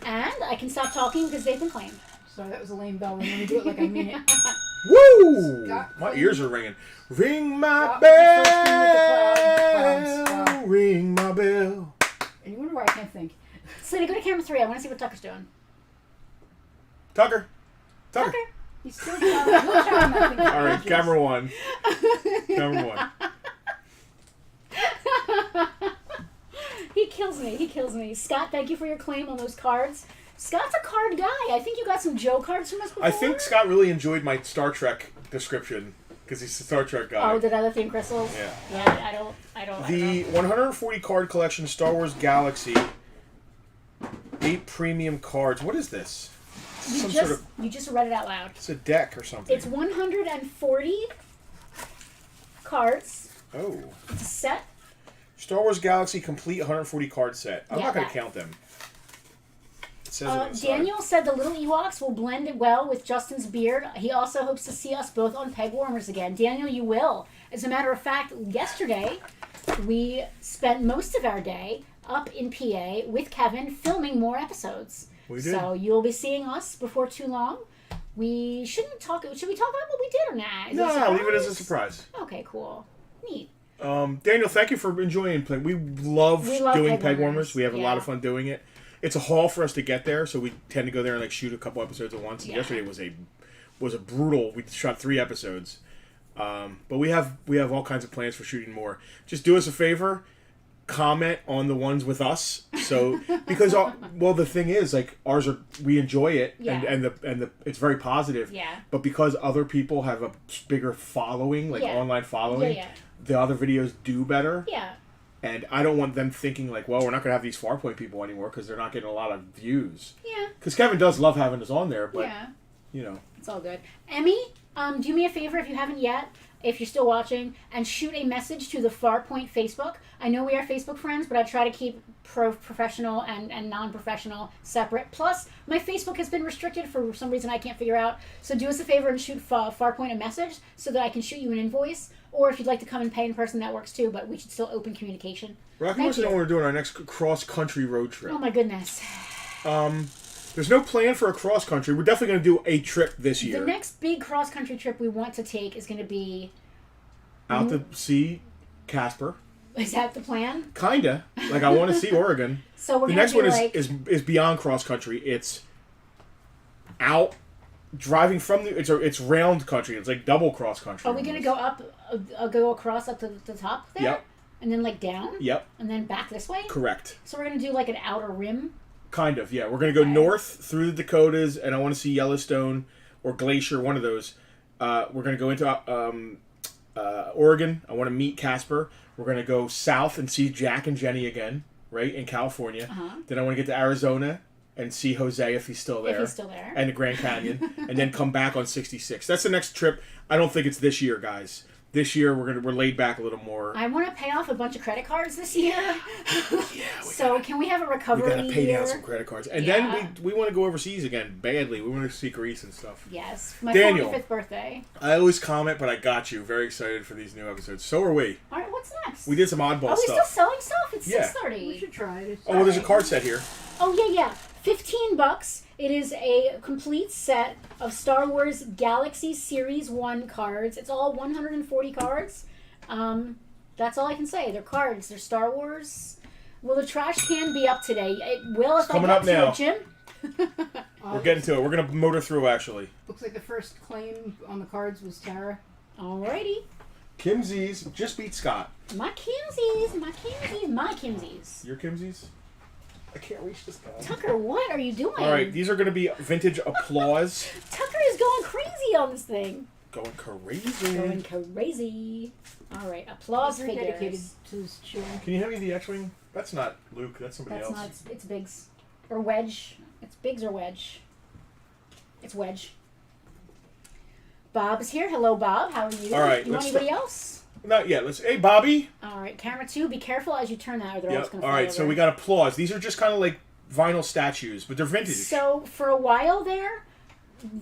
And I can stop talking because they've been claimed. Sorry, that was a lame bell. Let me do it like I mean it. Woo! Scott, My please. ears are ringing. Ring my Scott was the first thing with the bell. clouds. Ring my bell. And you wonder why I can't think. Sliddy, go to camera 3. I want to see what Tucker's doing. Tucker. Tucker. He's still trying. I think. All right, camera 1. Camera 1. He kills me. Scott, thank you for your claim on those cards. Scott's a card guy. I think you got some Joe cards from us before. I think Scott really enjoyed my Star Trek description because he's a Star Trek guy. Oh, the Dilithium crystals? Yeah. Yeah, I don't The 140 card collection Star Wars Galaxy 8 premium cards. What is this? You just read it out loud. It's a deck or something. It's 140 cards. Oh. It's a set. Star Wars Galaxy complete 140 card set. I'm Yeah, not going to that. count them. It says it on the side. Daniel said the little Ewoks will blend it well with Justin's beard. He also hopes to see us both on Peg Warmers again. Daniel, you will. As a matter of fact, yesterday we spent most of our day up in PA with Kevin filming more episodes. We did. So you'll be seeing us before too long. We shouldn't talk. Should we talk about what we did or not? Is it a No, leave it as a surprise? surprise. Okay, cool. Neat. Daniel, thank you for enjoying playing. We love doing peg warmers. We have a lot of fun doing it. It's a haul for us to get there, so we tend to go there and like shoot a couple episodes at once. And yesterday was a brutal. We shot 3 episodes. But we have all kinds of plans for shooting more. Just do us a favor, comment on the ones with us. So because the thing is, like, ours we enjoy it, Yeah. and the it's very positive. Yeah. But because other people have a bigger following, like Yeah. online following, Yeah. the other videos do better. Yeah. And I don't want them thinking like, well, we're not gonna have these Farpoint people anymore because they're not getting a lot of views. Yeah. Because Kevin does love having us on there, but Yeah. you know. It's all good. Emmy, do me a favor if you haven't yet, if you're still watching, and shoot a message to the Farpoint Facebook. I know we are Facebook friends, but I try to keep professional and non-professional separate. Plus, my Facebook has been restricted for some reason I can't figure out. So do us a favor and shoot Farpoint a message so that I can shoot you an invoice. Or if you'd like to come and pay in person, that works too, but we should still open communication. Rocky wants to know when we're doing our next cross-country road trip. Oh my goodness. There's no plan for a cross-country. We're definitely going to do a trip this year. The next big cross-country trip we want to take is going to be... Out to see Casper. Is that the plan? Kinda. Like, I want to see Oregon. So we're The going next to do one like... is beyond cross-country. It's out... Driving from the... It's round country. It's like double cross-country. Are we going to go up, go across up to the top there? Yep. And then like down? Yep. And then back this way? Correct. So we're going to do like an outer rim? Kind of, yeah. We're going to go north through the Dakotas, and I want to see Yellowstone or Glacier, one of those. We're going to go into Oregon. I want to meet Casper. We're going to go south and see Jack and Jenny again, right, in California. Then I want to get to Arizona and see Jose if he's still there. If he's still there. And the Grand Canyon. And then come back on 66. That's the next trip. I don't think it's this year, guys. This year we're laid back a little more. I want to pay off a bunch of credit cards this year. Yeah. Can we have a recovery We gotta pay year? down some credit cards, and then we want to go overseas again badly. We want to see Greece and stuff. Yes, my Daniel. 45th birthday. I always comment, but I got you. Very excited for these new episodes. So are we. All right, what's next? We did some oddball Are we still stuff. selling stuff? It's Yeah. 6:30. We should try it. Oh, well, there's a card set here. Oh yeah. $15. It is a complete set of Star Wars Galaxy Series 1 cards. It's all 140 cards. That's all I can say. They're cards. They're Star Wars. Will the trash can be up today? It will if coming I up get now. to it, Jim. We're getting to it. We're gonna motor through actually. Looks like the first claim on the cards was Tara. Alrighty. Kimsies just beat Scott. My Kimsies. Your Kimsies? I can't reach this guy. Tucker, what are you doing? All right, these are gonna be vintage applause. Tucker is going crazy on this thing. Going crazy. Going crazy. All right, applause Very figures. dedicated to his children. Can you hand me the X-wing? That's not Luke. That's somebody That's else. not. It's Biggs or Wedge. It's Biggs or Wedge. It's Wedge. Bob's here. Hello, Bob. How are you? All right, You want let's anybody else? Not yet. Hey, Bobby. All right, camera 2. Be careful as you turn that, or they're all Yep. just gonna All fall right. over. So we got applause. These are just kind of like vinyl statues, but they're vintage. So for a while there,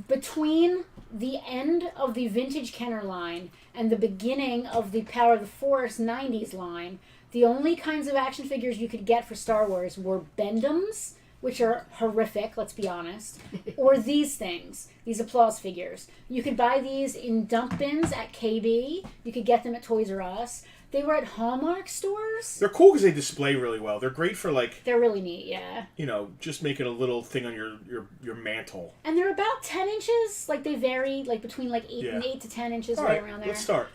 between the end of the vintage Kenner line and the beginning of the Power of the Force 90s line, the only kinds of action figures you could get for Star Wars were Bendums, which are horrific, let's be honest, or these things, these applause figures. You could buy these in dump bins at KB. You could get them at Toys R Us. They were at Hallmark stores. They're cool because they display really well. They're great for like, They're really neat, yeah. you know, just making a little thing on your mantle. And they're about 10 inches. Like, they vary, like, between, like, 8 Yeah. 8 to 10 inches, All right right, around there. let's start.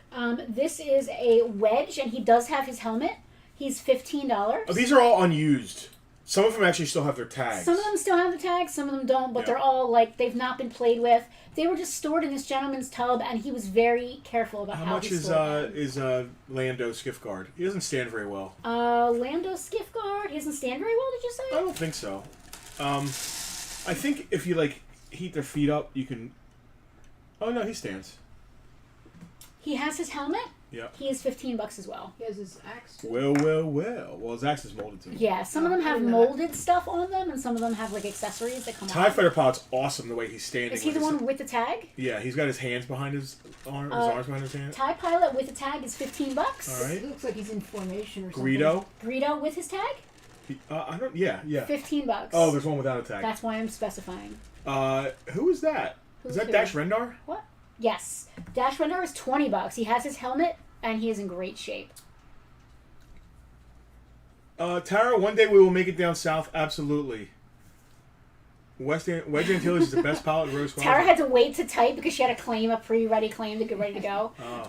This is a Wedge, and he does have his helmet. He's $15. Oh, these are all unused. Some of them actually still have their tags. Some of them still have the tags, some of them don't, but Yeah. they're all, like, they've not been played with. They were just stored in this gentleman's tub, and he was very careful about How how much he is stored them. Lando Skiffguard? He doesn't stand very well. Lando Skiffguard, he doesn't stand very well, did you I say? don't think so. I think if you like heat their feet up, you can. Oh no, he stands. He has his helmet. Yeah. He is $15 as well. He has his axe too. Well, his axe is molded too. Yeah, some of them have molded stuff on them, and some of them have, like, accessories that come TIE off. Fighter Pilot's awesome the way he's standing. Is he with the his- one with the tag? Yeah, he's got his hands behind his arms behind his hands. TIE Pilot with a tag is $15. All right. He looks like he's in formation or something. Greedo. Greedo with his tag, I don't. Yeah. $15. Oh, there's one without a tag. That's why I'm specifying. Who is that? Who's Is that who? Dash Rendar? What? Yes, Dash Rendar is $20. He has his helmet and he is in great shape. Tara, one day we will make it down south. Absolutely. Wedge Antilles is the best pilot in Rogue Squadron. Tara had to wait to type because she had to claim a pre-ready claim to get ready to go. Oh.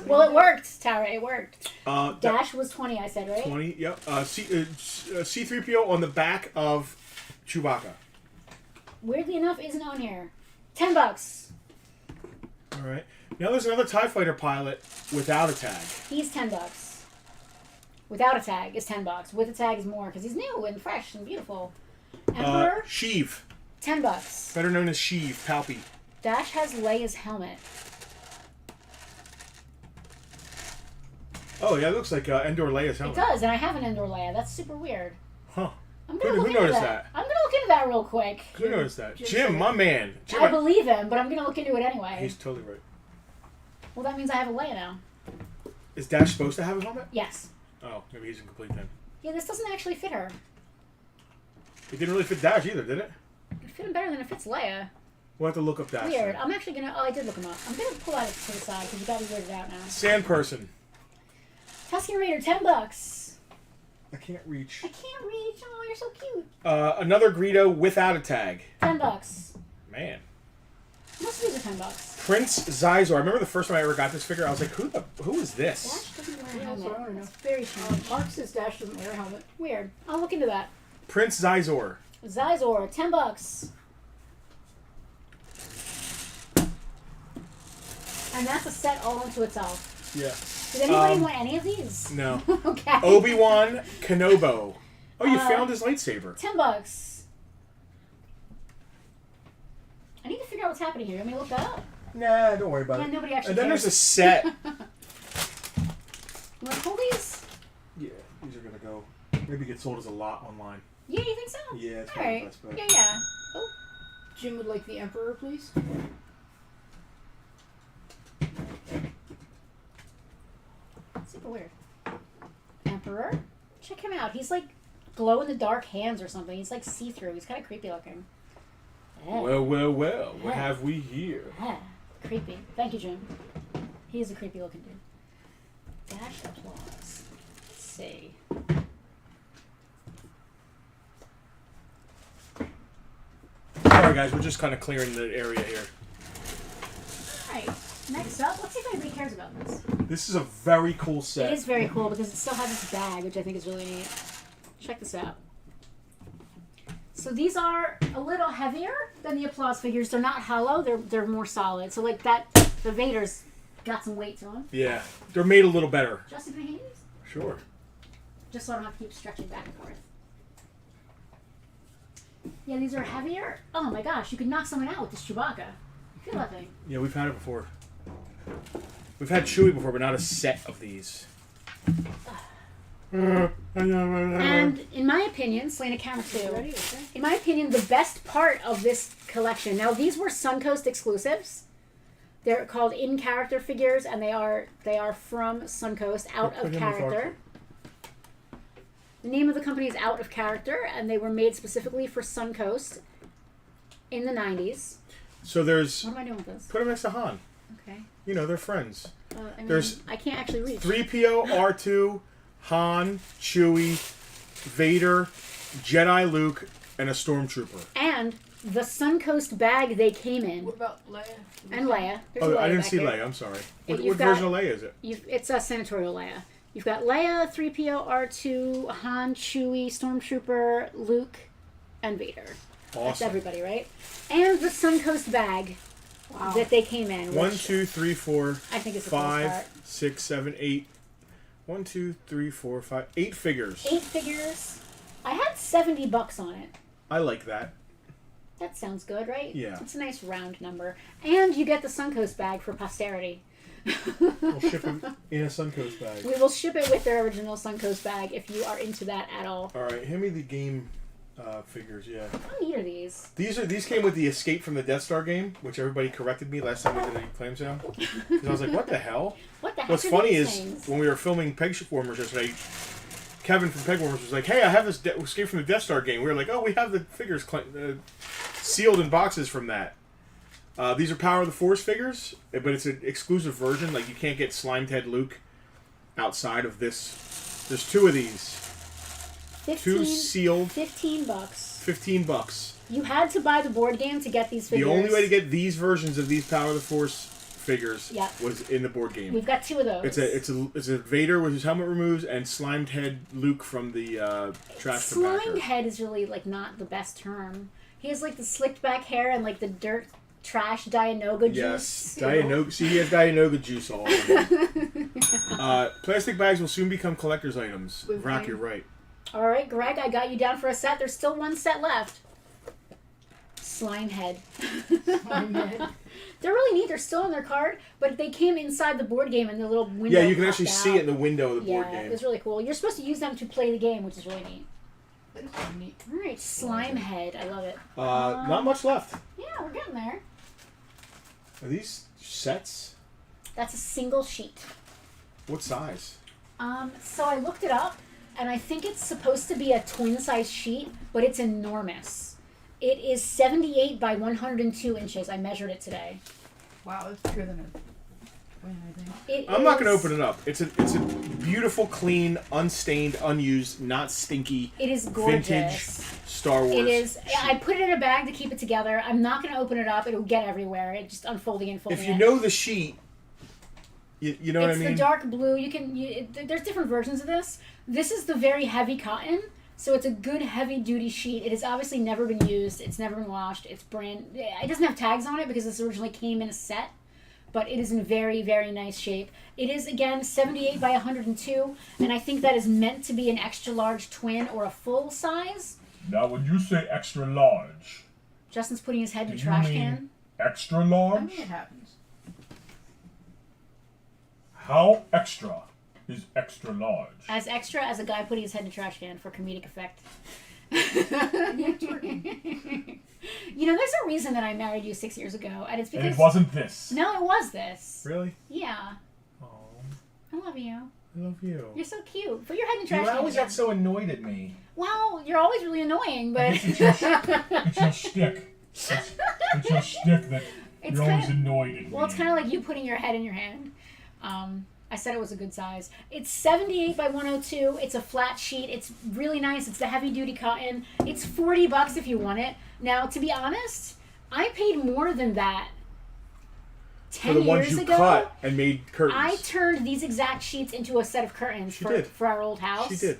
Well, it worked, Tara. It worked. That- Dash was 20, I said, right? 20, yep. C-3PO on the back of Chewbacca. Weirdly enough, isn't on here. $10. All right. Now there's another TIE fighter pilot without a tag. He's $10. Without a tag is $10. With a tag is more because he's new and fresh and beautiful. Emperor, Sheev, $10. better known as Sheev, Palpy. Dash has Leia's helmet. Oh, yeah, it looks like Endor Leia's It helmet. does, and I have an Endor Leia. That's super weird. Huh. I'm gonna Who look into noticed that. that? I'm gonna look into that real quick. Who noticed that? Jim Jim, said my it. man. Jim, I believe him, but I'm gonna look into it anyway. He's totally right. Well, that means I have a Leia now. Is Dash supposed to have a helmet? Yes. Oh, maybe he's incomplete then. Yeah, this doesn't actually fit her. It didn't really fit Dash either, did it? It fit him better than it fits Leia. We'll have to look up Dash. Weird. then. I'm actually gonna. Oh, I did look him up. I'm gonna pull out it to the side because you got me weirded out now. Sand person. Tusken Raider, $10. I can't reach. I can't reach. Oh, you're so cute. Another Greedo without a tag. $10. Man. Most of these are $10. Prince Zizor. I remember the first time I ever got this figure, I was like, who is this? Dash doesn't wear a Yeah, helmet. so I don't know. That's very strange. Mark says Dash doesn't wear a helmet. Weird. I'll look into that. Prince Zizor. Zizor, $10. And that's a set all unto itself. Yeah. Did anybody want any of these? No. Okay. Obi-Wan Kenobo. Oh, you Uh, found his lightsaber. $10. I need to figure out what's happening here. You want me to look that up? Nah, don't worry about Yeah, it. nobody actually And then cares. there's a set. You want to hold these? Yeah, these are gonna go. Maybe get sold as a lot online. Yeah, you think so? Yeah, it's All probably right. the best bet. Yeah, yeah. Oh, Jim would like the Emperor, please. super weird. Emperor? Check him out. He's like glow-in-the-dark hands or something. He's like see-through. He's kind of creepy looking. Yeah. Well, what Yeah. have we here? Yeah. Creepy. Thank you, Jim. He is a creepy looking dude. Dash applause. Let's see. Sorry, guys, we're just kind of clearing the area here. Alright. Next up, let's see if anybody cares about this. This is a very cool set. It is very cool because it still has its bag, which I think is really neat. Check this out. So these are a little heavier than the applause figures. They're not hollow. They're more solid. So like that, the Vader's got some weight to them. Yeah, they're made a little better. Justin, can I hand these? Sure. Just so I don't have to keep stretching back and forth. Yeah, these are heavier. Oh my gosh, you could knock someone out with this Chewbacca. Feel that thing. Yeah, we've had it before. We've had Chewie before, but not a set of these. And in my opinion, Selena Camera 2, Ready? Okay. in my opinion, the best part of this collection, now these were Suncoast exclusives. They're called in-character figures, and they are from Suncoast, out Put of him with character. The name of the company is Out of Character, and they were made specifically for Suncoast in the 90s. So there's. What am I doing with this? Put them next to Han. Okay. You know, they're friends. I mean, There's I can't actually reach. 3PO, R2, Han, Chewie, Vader, Jedi Luke, and a Stormtrooper. And the Suncoast bag they came in, What about Leia? and Leia. There's Oh, a Leia I didn't back see here. Leia. I'm sorry. Yeah, What you've version got- of Leia is it? It's a senatorial Leia. You've got Leia, 3PO, R2, Han, Chewie, Stormtrooper, Luke, and Vader. That's Awesome. everybody, right? And the Suncoast bag Wow. that they came in. 1, which 2, 3, 4, I think it's the coolest 5, part. 6, 7, 8. 1, 2, 3, 4, 5, 8 figures. 8 figures. I had $70 on it. I like that. That sounds good, right? Yeah. It's a nice round number. And you get the Suncoast bag for posterity. We'll ship them in a Suncoast bag. We will ship it with their original Suncoast bag if you are into that at all. All right, hand me the game figures. Yeah, How neat are these? these came with the Escape from the Death Star game, which everybody corrected me last time we did a claim sale. Because I was like, what the hell? What the heck What's are funny these is things? when we were filming Pegwarmers yesterday, Kevin from Pegwarmers was like, "Hey, I have this Escape from the Death Star game." We were like, "Oh, we have the figures sealed in boxes from that." These are Power of the Force figures, but it's an exclusive version. Like you can't get Slimed Head Luke outside of this. There's 2 of these. 2 15, sealed. $15. $15. You had to buy the board game to get these figures. The only way to get these versions of these Power of the Force figures was in the board game. We've got 2 of those. It's a Vader with his helmet removes and slimed head Luke from the trash compactor. Slimed head is really like not the best term. He has like the slicked back hair and like the dirt trash Dianoga juice. Yes, Dianoga. See, he has Dianoga juice all over him. Plastic bags will soon become collector's items. Rock, you're right. All right, Greg, I got you down for a set. There's still 1 set left. Slime head. Slime head. They're really neat. They're still on their card, but they came inside the board game and the little window. Yeah, you can actually see it in the window of the board Yeah, game. it was really cool. You're supposed to use them to play the game, which is really neat. That is pretty neat. All right, slime head. I love it. Not much left. Yeah, we're getting there. Are these sets? That's a single sheet. What size? So I looked it up, and I think it's supposed to be a twin-size sheet, but it's enormous. It is 78 by 102 inches. I measured it today. Wow, that's bigger than a twin, I think. I'm not going to open it up. It's a beautiful, clean, unstained, unused, not stinky. It is gorgeous. Vintage Star Wars. It is. I put it in a bag to keep it together. I'm not going to open it up. It'll get everywhere. It just unfolding and folding. If you know the sheet, you know what I mean? It's the dark blue. There's different versions of this. This is the very heavy cotton. So it's a good heavy-duty sheet. It has obviously never been used. It's never been washed. It doesn't have tags on it because this originally came in a set, but it is in very, very nice shape. It is, again, 78 by 102, and I think that is meant to be an extra-large twin or a full size. Now, when you say extra large, Justin's putting his head in do the you trash mean can. extra I large? mean, it happens. How extra is extra large? As extra as a guy putting his head in a trash can for comedic effect. It's working. You know, there's a reason that I married you 6 years ago, and it's because... And it wasn't this. No, it was this. Really? Yeah. Oh, I love you. I love you. You're so cute. Put your head in the trash You can. always again. got so annoyed at me. Well, you're always really annoying, but... It's your shtick. It's your shtick that It's you're always kinda- annoyed at me. Well, it's kind of like you putting your head in your hand. I said it was a good size. It's 78 by 102. It's a flat sheet. It's really nice. It's the heavy-duty cotton. It's $40 if you want it. Now, to be honest, I paid more than that 10 For the ones years you ago. cut and made curtains. I turned these exact sheets into a set of curtains She did. for our old house. She did.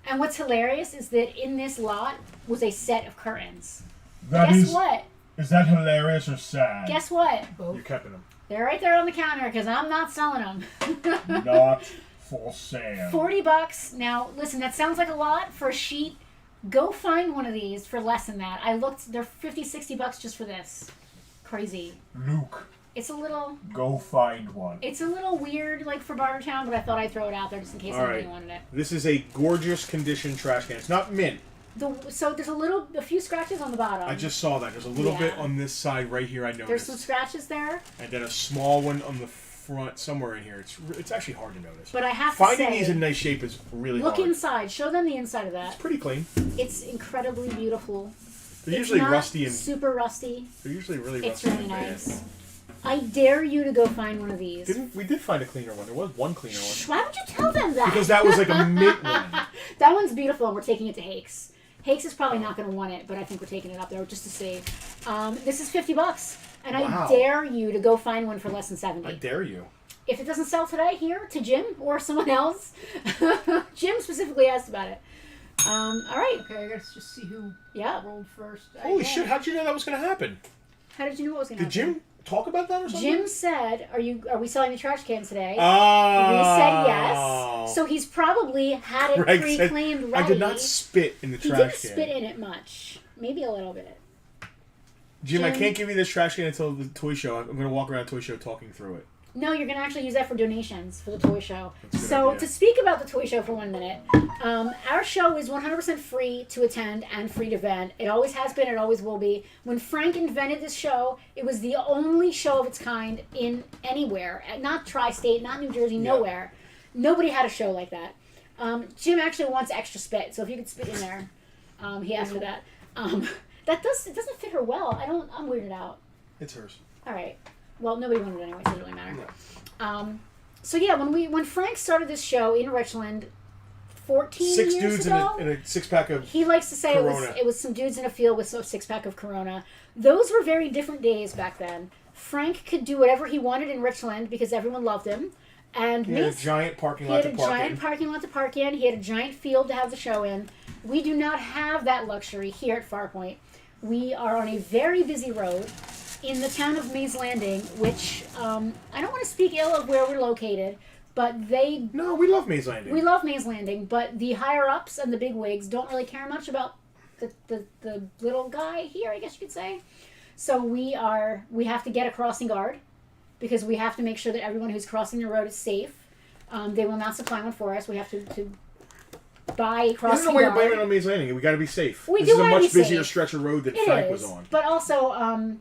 And what's hilarious is that in this lot was a set of curtains. That Guess is- what? Is that hilarious or sad? Guess what? You're keeping them. They're right there on the counter because I'm not selling them. Not for sale. $40. Now, listen, that sounds like a lot for a sheet. Go find one of these for less than that. I looked, they're $50, $60 just for this. Crazy. Luke, It's a little go find one. weird, like for Bartertown, but I thought I'd throw it out there just in case All anybody right. wanted it. This is a gorgeous condition trash can. It's not mint. So there's a few scratches on the bottom. I just saw that. There's a little Yeah. bit on this side right here I noticed. There's some scratches there, And then a small one on the front, somewhere in here. It's actually hard to notice. but I have Finding to say, these in nice shape is really look hard. inside. Show them the inside of It's that. pretty clean. It's incredibly beautiful. They're It's usually not rusty and super rusty. they're usually really It's rusty. really and bad. nice. I dare you to go find one of these. We did find a cleaner one. There was one cleaner one. Why would you tell them that? Because that was like a mint one. That one's beautiful, and we're taking it to Hakes. Hakes is probably not going to want it, but I think we're taking it up there just to see. This is $50, and Wow. I dare you to go find one for less than 70. I dare you. If it doesn't sell today, here to Jim or someone else. Jim specifically asked about it. All right. Okay, I gotta just see who Yeah. rolled first. Holy shit! How'd you know that was going to happen? How did you know what was going to Did happen? Jim talk about that or something? Jim said, "Are we selling the trash can today?" Oh. We said yes. So he's probably had it Greg said, pre-claimed ready. I did not spit in the He trash didn't can. spit in it much. Maybe a little bit. Jim, I Jim- can't give you this trash can until the toy show. I'm going to walk around the toy show talking through it. No, you're going to actually use that for donations for the toy show. That's a good So, idea. to speak about the toy show for 1 minute, our show is 100% free to attend and free to vent. It always has been, it always will be. When Frank invented this show, it was the only show of its kind in anywhere. Not tri-state, not New Jersey, nowhere. Nobody had a show like that. Jim actually wants extra spit, so if you could spit in there, he asked for that. It doesn't fit her well. I'm weirded out. It's hers. All right. Well, nobody wanted it anyway, so it doesn't really matter. So yeah, when Frank started this show in Richland 14 6 years dudes ago. in a 6-pack of. He likes to say Corona. it was some dudes in a field with a 6-pack of Corona. Those were very different days back then. Frank could do whatever he wanted in Richland because everyone loved him. And He had a giant parking lot to park in. parking lot to park in. He had a giant field to have the show in. We do not have that luxury here at Farpoint. We are on a very busy road in the town of Mays Landing, which I don't want to speak ill of where we're located, but No, we love Maze Landing. we love Mays Landing, but the higher ups and the big wigs don't really care much about the little guy here, I guess you could say. So we have to get a crossing guard because we have to make sure that everyone who's crossing the road is safe. They will not supply one for us. We have to buy a I don't crossing know why you're guard. blaming it on Maze Landing. We got to be safe. We This do is a wanna much be busier safe. stretch of road that It Frank is, was on. but also,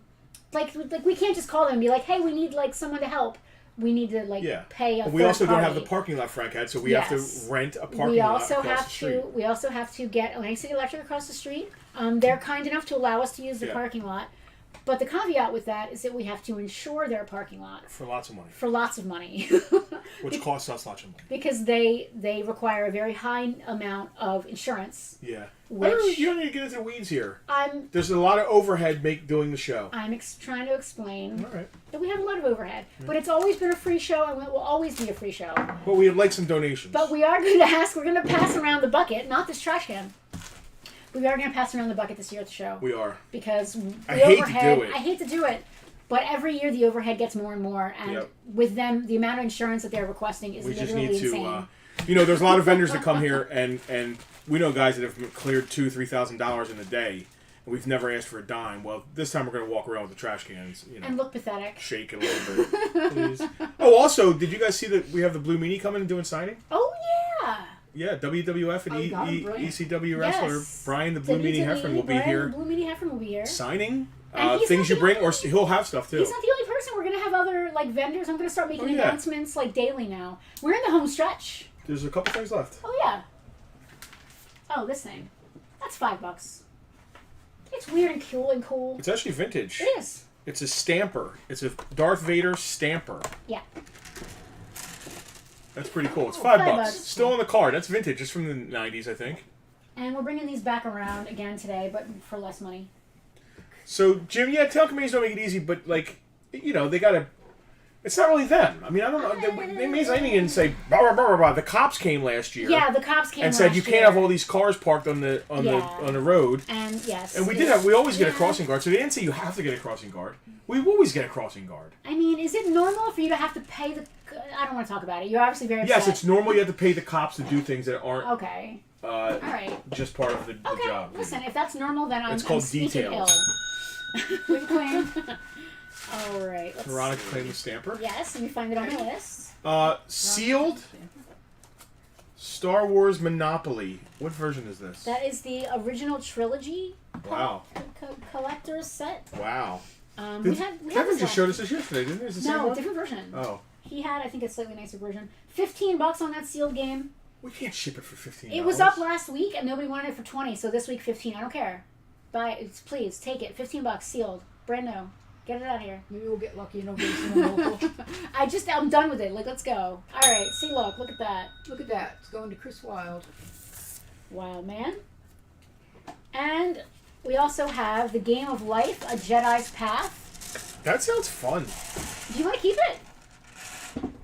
like we can't just call them and be like, hey, we need like someone to help. We need to pay a But we third also don't have party. the parking lot Frank had, so we have Yes. to rent a parking We lot also across have the street. to. We also have to get Atlantic City Electric across the street. They're kind enough to allow us to use the Yeah. parking lot, but the caveat with that is that we have to insure their parking lot For lots of money. for lots of money, Which costs us lots of money. because they require a very high amount of insurance. Yeah. Which You don't need to get into the weeds here. I'm There's a lot of overhead doing the show. trying to explain All right. that we have a lot of overhead, but it's always been a free show and it will always be a free show. But we'd like some donations. But we are going to ask. We're going to pass around the bucket, not this trash can. We are going to pass around the bucket this year at the show. We are. Because I the hate to overhead. do it. I hate to do it, but every year the overhead gets more and more, and Yep. with them, the amount of insurance that they're requesting is We just literally need insane. to, there's a lot of vendors that come here, and we know guys that have cleared $2,000-$3,000 in a day, and we've never asked for a dime. Well, this time we're going to walk around with the trash cans, And look pathetic. shake it a little bit, please. Oh, also, did you guys see that we have the Blue Meanie coming and doing signing? Oh yeah. Yeah, WWF and Oh, got him, brilliant. ECW wrestler Yes. Brian the Blue Meanie Heffron will be Brian here The Blue Meanie Heffron will be here. signing And he's things not you bring, the or only- he'll have stuff too. He's not the only person. We're gonna have other vendors. I'm gonna start making Oh, yeah. announcements daily now. We're in the home stretch. There's a couple things left. Oh yeah. Oh, this thing. That's $5. It's weird and cool. It's actually vintage. It is. It's a stamper. It's a Darth Vader stamper. Yeah. That's pretty cool. It's Oh, $5. $5. Still on the card. That's vintage. It's from the 90s, I think. And we're bringing these back around again today, but for less money. So, Jim, yeah, telecommunications don't make it easy, but, they gotta... It's not really them. I mean, I don't know. They made anything and say, blah, blah, blah, blah, blah. The cops came last year. Yeah, the cops came and said last you can't year. have all these cars parked on the road. And yes. And we always get a crossing guard. So they didn't say you have to get a crossing guard. We always get a crossing guard. I mean, is it normal for you to have to pay the... I don't want to talk about it. You're obviously very upset. Yes, it's normal you have to pay the cops to do things that aren't Okay. All right. just part of the Okay, job. listen, if that's normal, then It's I'm called speaking details. ill. Quick claim. All right. Let's Veronica see. claimed the stamper. Yes, and you find it on the list. Sealed Star Wars Monopoly. What version is this? That is the original trilogy Wow. collector's set. Wow. We had Kevin this just last- showed us this yesterday, didn't he? Is it the same No, one? different version. Oh. He had, I think, a slightly nicer version. $15 on that sealed game. We can't ship it for $15. It was up last week, and nobody wanted it for $20. So this week, $15. I don't care. Buy it, please take it. $15 sealed, brand new. Get it out of here. Maybe we'll get lucky and nobody's in the local. I'm done with it. Let's go. All right. See, look at that. Look at that. It's going to Chris Wilde. Wow, man. And we also have the Game of Life, A Jedi's Path. That sounds fun. Do you want to keep it?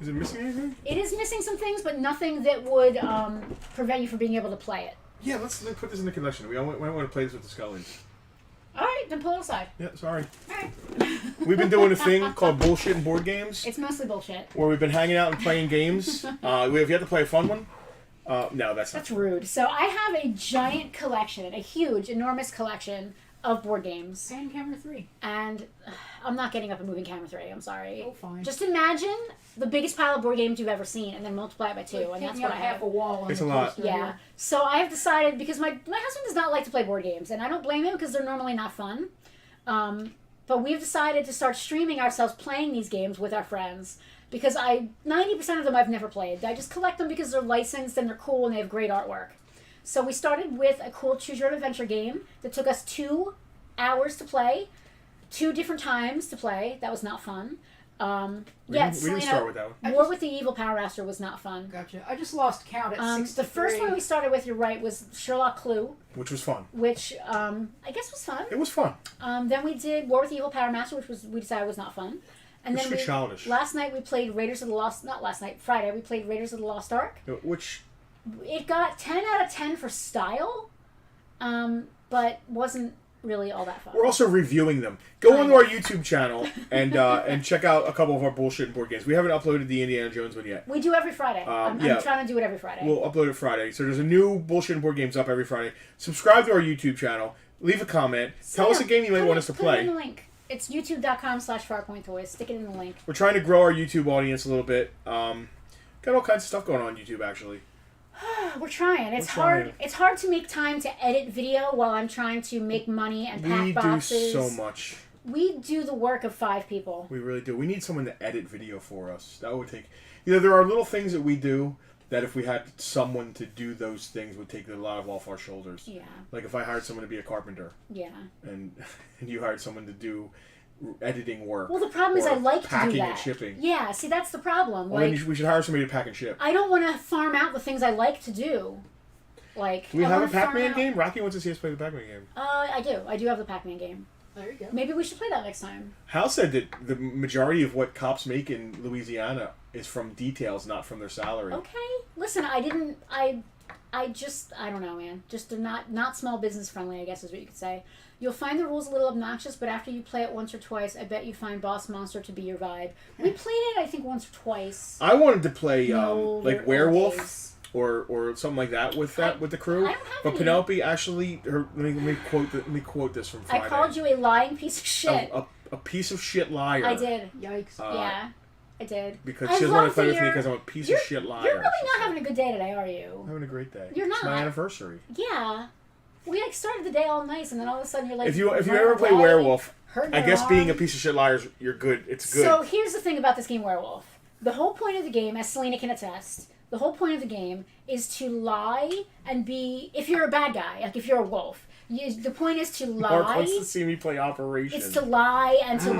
Is it missing anything? It is missing some things, but nothing that would prevent you from being able to play it. Yeah, let's put this in the collection. We might want to play this with the Scullies. All right, then pull it aside. Yeah, sorry. All right. We've been doing a thing called Bullshit and Board Games, It's mostly bullshit. where we've been hanging out and playing games. We have yet to play a fun one. No, that's not. That's rude. So I have a giant collection, a huge, enormous collection of board games. And camera 3. And I'm not getting up and moving camera 3. I'm sorry. Oh, fine. Just imagine the biggest pile of board games you've ever seen, and then multiply it by 2, Like and that's taking what out I half have. a wall. On It's the a lot. poster Yeah. here. So I have decided, because my husband does not like to play board games, and I don't blame him because they're normally not fun. But we've decided to start streaming ourselves playing these games with our friends, because 90% of them I've never played. I just collect them because they're licensed and they're cool and they have great artwork. So we started with a cool Choose Your Own Adventure game that took us 2 hours to play, 2 different times to play. That was not fun. We Yeah, didn't start Selena, with that one. War with the Evil Power Master was not fun. Gotcha. I just lost count at 63. The first one we started with, you're right, was Sherlock Clue, Which was fun. which I guess was fun. It was fun. Then we did War with the Evil Power Master, which we decided was not fun. And It's then too childish. last night we played Raiders of the Lost. Not last night, Friday we played Raiders of the Lost Ark. Which It got 10 out of 10 for style, but wasn't really all that fun. we're also reviewing them. Go onto our YouTube channel and check out a couple of our bullshit board games. We haven't uploaded the Indiana Jones one yet. We do every Friday. I'm trying to do it every Friday. We'll upload it Friday. So there's a new bullshit board games up every Friday. Subscribe to our YouTube channel. Leave a comment. Tell us a game you might want us to Put it in the play. link. It's youtube.com/FarpointToys. Stick it in the link. We're trying to grow our YouTube audience a little bit. Got all kinds of stuff going on YouTube, actually. We're trying. It's We're hard. trying. It's hard to make time to edit video while I'm trying to make money and pack We boxes. do so much. We do the work of 5 people. We really do. We need someone to edit video for us. That would take... there are little things that we do that if we had someone to do those things would take a lot off our shoulders. Yeah. Like if I hired someone to be a carpenter Yeah. and you hired someone to do editing work. Well, the problem is or I like to do packing that. and shipping. Yeah. See, that's the problem. Well, then we should hire somebody to pack and ship. I don't want to farm out the things I like to do. Like, Do we I have a wanna farm Pac-Man out- game? Rocky wants to see us play the Pac-Man game. I do. I do have the Pac-Man game. There you go. Maybe we should play that next time. Hal said that the majority of what cops make in Louisiana is from details, not from their salary. Okay. Listen, I don't know, man. Just they're not small business friendly, I guess is what you could say. You'll find the rules a little obnoxious, but after you play it once or twice, I bet you find Boss Monster to be your vibe. We played it, I think, once or twice. I wanted to play No, they're like old Werewolf days. or something like that with the crew. I don't have But any. Penelope actually, let me quote this from Friday. I called you a lying piece of shit. A piece of shit liar. I did. Yikes. Yeah, I did. Because I she doesn't want to love play that with me you're- because I'm a piece of you're- shit liar. You're really she not said. having a good day today, are you? I'm having a great day. You're It's my not. anniversary. Yeah. We started the day all nice, and then all of a sudden you're like. If you running ever play away, Werewolf, hurting I your guess being a arm. piece of shit liar, you're good. It's good. So here's the thing about this game, Werewolf. The whole point of the game, as Selena can attest, the whole point of the game is to lie and be. If you're a bad guy, like if you're a wolf, the point is to Mark lie. wants to see me play Operation. It's to lie and to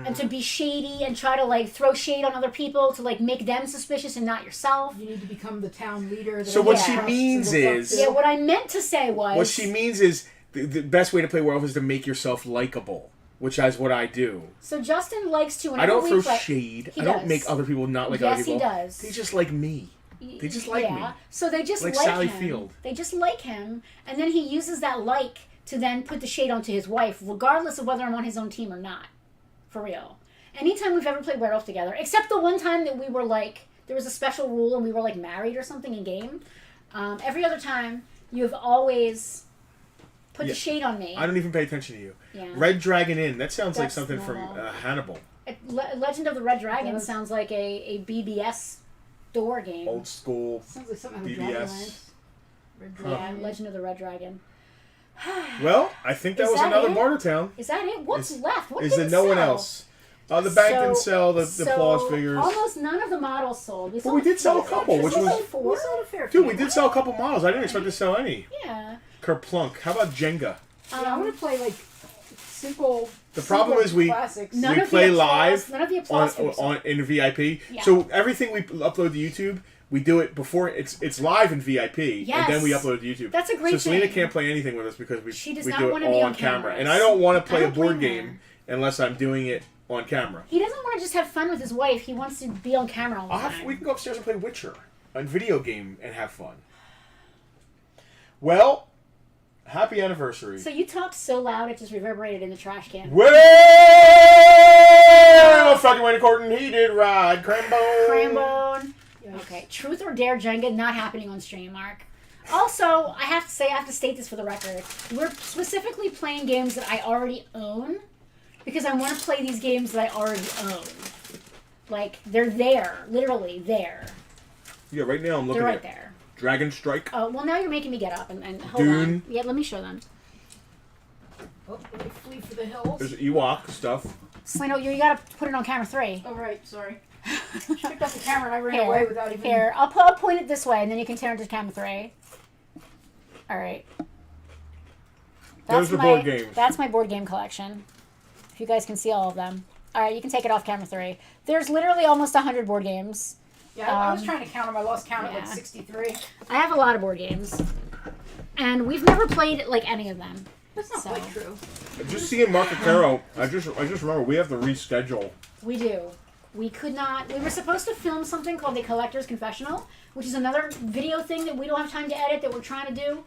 and to be shady and try to throw shade on other people to make them suspicious and not yourself. You need to become the town leader. So what she everyone means trusts and looks is- up Yeah, to. what I meant to say was. What she means is the best way to play Werewolf is to make yourself likable, which is what I do. So Justin likes to. I Whenever don't we throw play, shade. He I don't does. make other people not like Yes, other people. he does. They just like me. They just like me. So they just Like like Sally him. Field. They just like him, and then he uses that to then put the shade onto his wife, regardless of whether I'm on his own team or not. For real. Anytime we've ever played Werewolf together, except the one time that we were there was a special rule and we were married or something in game. Every other time, you have always put the shade on me. I don't even pay attention to you. Yeah. Red Dragon Inn. That sounds like That's something normal. from Hannibal. Legend of the Red Dragon Does. sounds like a BBS door game. Old school. Sounds like something on the BBS. Dragonlance. Red Yeah, Dragon. Legend of the Red Dragon. Well, I think that Is was that another it? Bartertown. Is that it? What's Is- left? What Is did there it no one sell? else? The bank didn't sell the applause figures. Almost none of the models sold. But we did sell a couple, which was... four. We sold a fair Dude, few. we did sell a couple models. I didn't expect to sell any. Yeah. Kerplunk. How about Jenga? Yeah, I want to play simple. The problem simple is we- classics. None We of play the applause, live None of the applause. figures sold. in VIP. Yeah. So everything we upload to YouTube, we do it before it's live in VIP, and then we Yes. upload it to YouTube. That's a great So Selena thing. can't play anything with us because She does we not do wanna it be all on on camera, cameras. and I don't want to I play a don't board blame her. game unless I'm doing it on camera. He doesn't want to just have fun with his wife. He wants to be on camera all the time. We can go upstairs and play Witcher, a video game, and have fun. Well, happy anniversary. So you talked so loud it just reverberated in the trash can. Well, fucking Wayne Corton, he did ride Crambone. Crambone. Yikes. Okay, Truth or Dare Jenga not happening on stream, Mark. Also, I have to state this for the record. We're specifically playing games that I already own because I want to play these games that I already own. They're there, literally there. Yeah, right now I'm looking They're right at there. Dragon Strike. Oh, well, now you're making me get up and hold Dune. on. Yeah, let me show them. Oh, let me flee for the hills. There's Ewok stuff. Selena, you gotta put it on camera 3. Oh, right, sorry. She picked up the camera and I ran away without even... Here, I'll point it this way, and then you can turn it to camera 3. All right. Those are board games. That's my board game collection. If you guys can see all of them. All right, you can take it off camera 3. There's literally almost 100 board games. Yeah, I was trying to count them. I lost count at like yeah. 63. I have a lot of board games, and we've never played like any of them. That's not quite true. Just seeing Marco Caro, I just remember we have to reschedule. We do. We could not. We were supposed to film something called the Collector's Confessional, which is another video thing that we don't have time to edit that we're trying to do.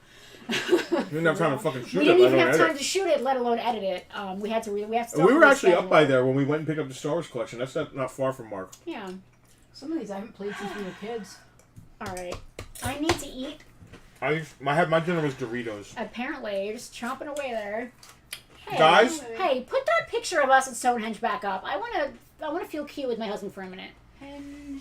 We didn't have time to fucking shoot We it. didn't even let have alone time edit. to shoot it, let alone edit it. We had to. We have to. We were actually up by there when we went and picked up the Star Wars collection. That's not far from Mark. Yeah. Some of these I haven't played since we were kids. All right. I need to eat. My dinner was Doritos. Apparently, you're just chomping away there. Hey, Guys? Hey, put that picture of us at Stonehenge back up. I want to feel cute with my husband for a minute. Henge.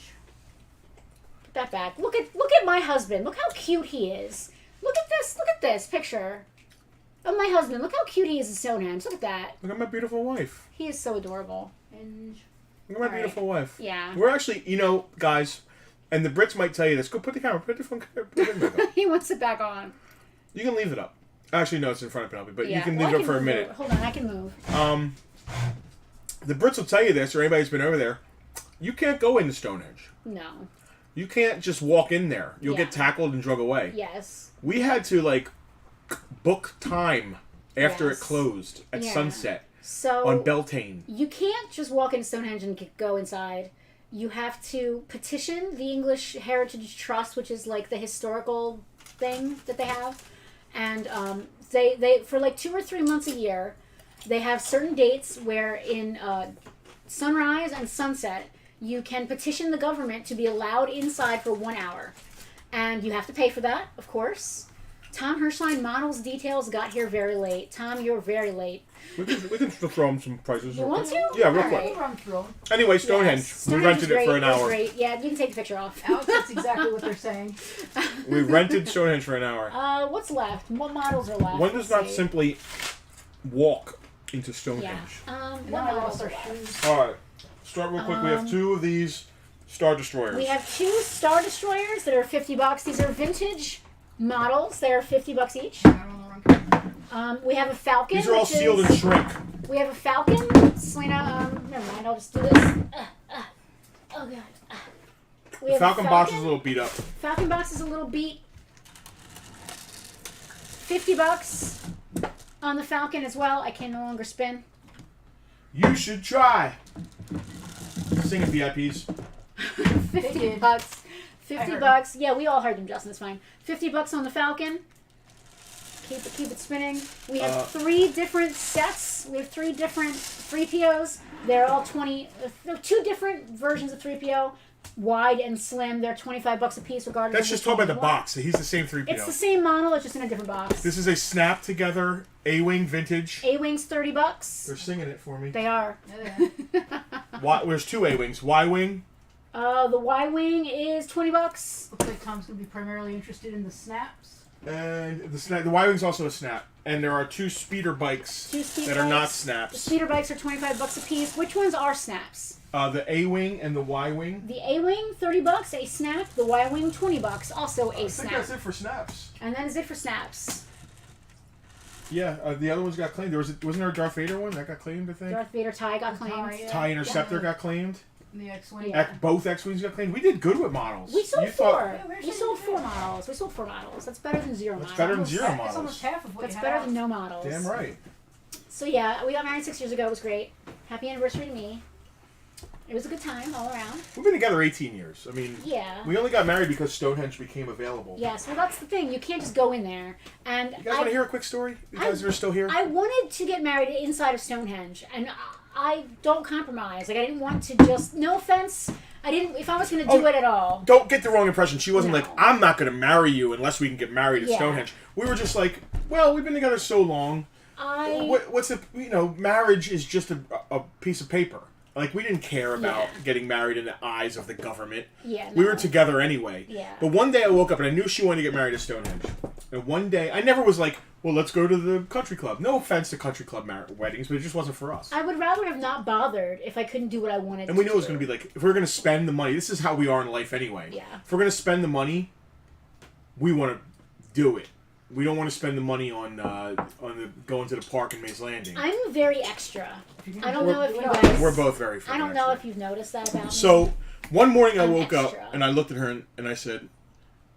Put that back. Look at my husband. Look how cute he is. Look at this. Look at this picture of my husband. Look how cute he is at Stonehenge. Look at that. Look at my beautiful wife. He is so adorable. Henge. Look at my All right. beautiful wife. Yeah. We're actually, guys, and the Brits might tell you this. Go put the camera. Put the phone. Put it back up. He wants it back on. You can leave it up. Actually, no, it's in front of Penelope, but Yeah. you can Well, leave I it up for a move minute. Hold on, I can move. The Brits will tell you this, or anybody who's been over there. You can't go into Stonehenge. No. You can't just walk in there. You'll Yeah. get tackled and drug away. Yes. We had to book time after Yes. it closed at Yeah. sunset So on Beltane. you can't just walk into Stonehenge and go inside. You have to petition the English Heritage Trust, which is like the historical thing that they have, and they for like 2 or 3 months a year, they have certain dates where in sunrise and sunset you can petition the government to be allowed inside for 1 hour, and you have to pay for that, of course. Tom Hirschline Models Details got here very late. Tom, you're very late. We can still throw them some prices. You real want quick. to? Yeah, real All quick. right. We'll run through them. Anyway, Stonehenge. Yes. We Stonehenge rented is it for an great. It was hour. great. Yeah, you can take the picture off. Alex, that's exactly what they're saying. We rented Stonehenge for an hour. What's left? What models are left? One does Let's not see. simply walk into Yeah. Stonehenge. And What now I models lost are our left? shoes. All right. Start real quick. We have 2 of these Star Destroyers. We have 2 Star Destroyers that are $50. These are vintage models. They're $50 each. I don't know where I'm We have a Falcon. These are all which sealed is, and shrink. We have a Falcon. Selena, never mind. I'll just do this. Oh god. We The have Falcon a box is a little beat up. Falcon box is a little beat. $50 on the Falcon as well. I can no longer spin. You should try. Sing it, VIPs. $50. did. $50. Yeah, we all heard them, Justin. It's fine. $50 on the Falcon. Keep it spinning. We have 3 different sets. We have 3 different 3POs. They're all 20. They're 2 different versions of 3PO, wide and slim. They're $25 a piece, regardless. Let's of just which talk one about the you want. box. He's the same 3PO. It's the same model. It's just in a different box. This is a snap together A-wing vintage. A-wings $30. They're singing it for me. They are. There's 2 A-wings. Y-wing. The Y-wing is $20. Looks like Tom's going to be primarily interested in the snaps. And the Y-wing's also a snap. And there are 2 speeder bikes 2 speeder that are not bikes. The snaps. speeder bikes are $25 a piece. Which ones are snaps? The A-wing and the Y-wing. The A-wing $30, a snap. The Y-wing $20, also a I think snap. that's it for snaps. And that is it for snaps. Yeah, the other ones got claimed. Wasn't there a Darth Vader one that got claimed? I think. Darth Vader Tie got Tie, claimed. yeah. TIE Interceptor got claimed. And the X-Wing. Yeah. Both X-wings got claimed. We did good with models. We sold You 4. thought- Yeah, we We actually sold did. 4 models. We sold 4 models. That's better than 0 models. That's better than 0 It's models. almost half of what That's you better had than no models. Damn right. So yeah, we got married 6 years ago. It was great. Happy anniversary to me. It was a good time all around. We've been together 18 years. I mean, Yeah. we only got married because Stonehenge became available. Yes, well that's the thing. You can't just go in there. And You guys want to hear a quick story? You guys are still here? I wanted to get married inside of Stonehenge, and I don't compromise. Like I didn't want to just. No offense. I didn't. If I was going to do it at all. Don't get the wrong impression. She wasn't No. like, I'm not going to marry you unless we can get married at Yeah. Stonehenge. We were just like, well, we've been together so long. What's the, marriage is just a piece of paper. Like, we didn't care about Yeah. getting married in the eyes of the government. Yeah. We no. were together anyway. Yeah. But one day I woke up and I knew she wanted to get married at Stonehenge. And one day, I never was like, well, let's go to the country club. No offense to country club weddings, but it just wasn't for us. I would rather have not bothered if I couldn't do what I wanted. And we to knew it was do. going to be like, if we're going to spend the money, this is how we are in life anyway. Yeah. If we're going to spend the money, we want to do it. we don't want to spend the money on the going to the park in Mays Landing. I'm very extra. I don't know if you guys. We're both very. I don't know extra. if you've noticed that about me. So one morning I I'm woke up extra. and I looked at her and I said,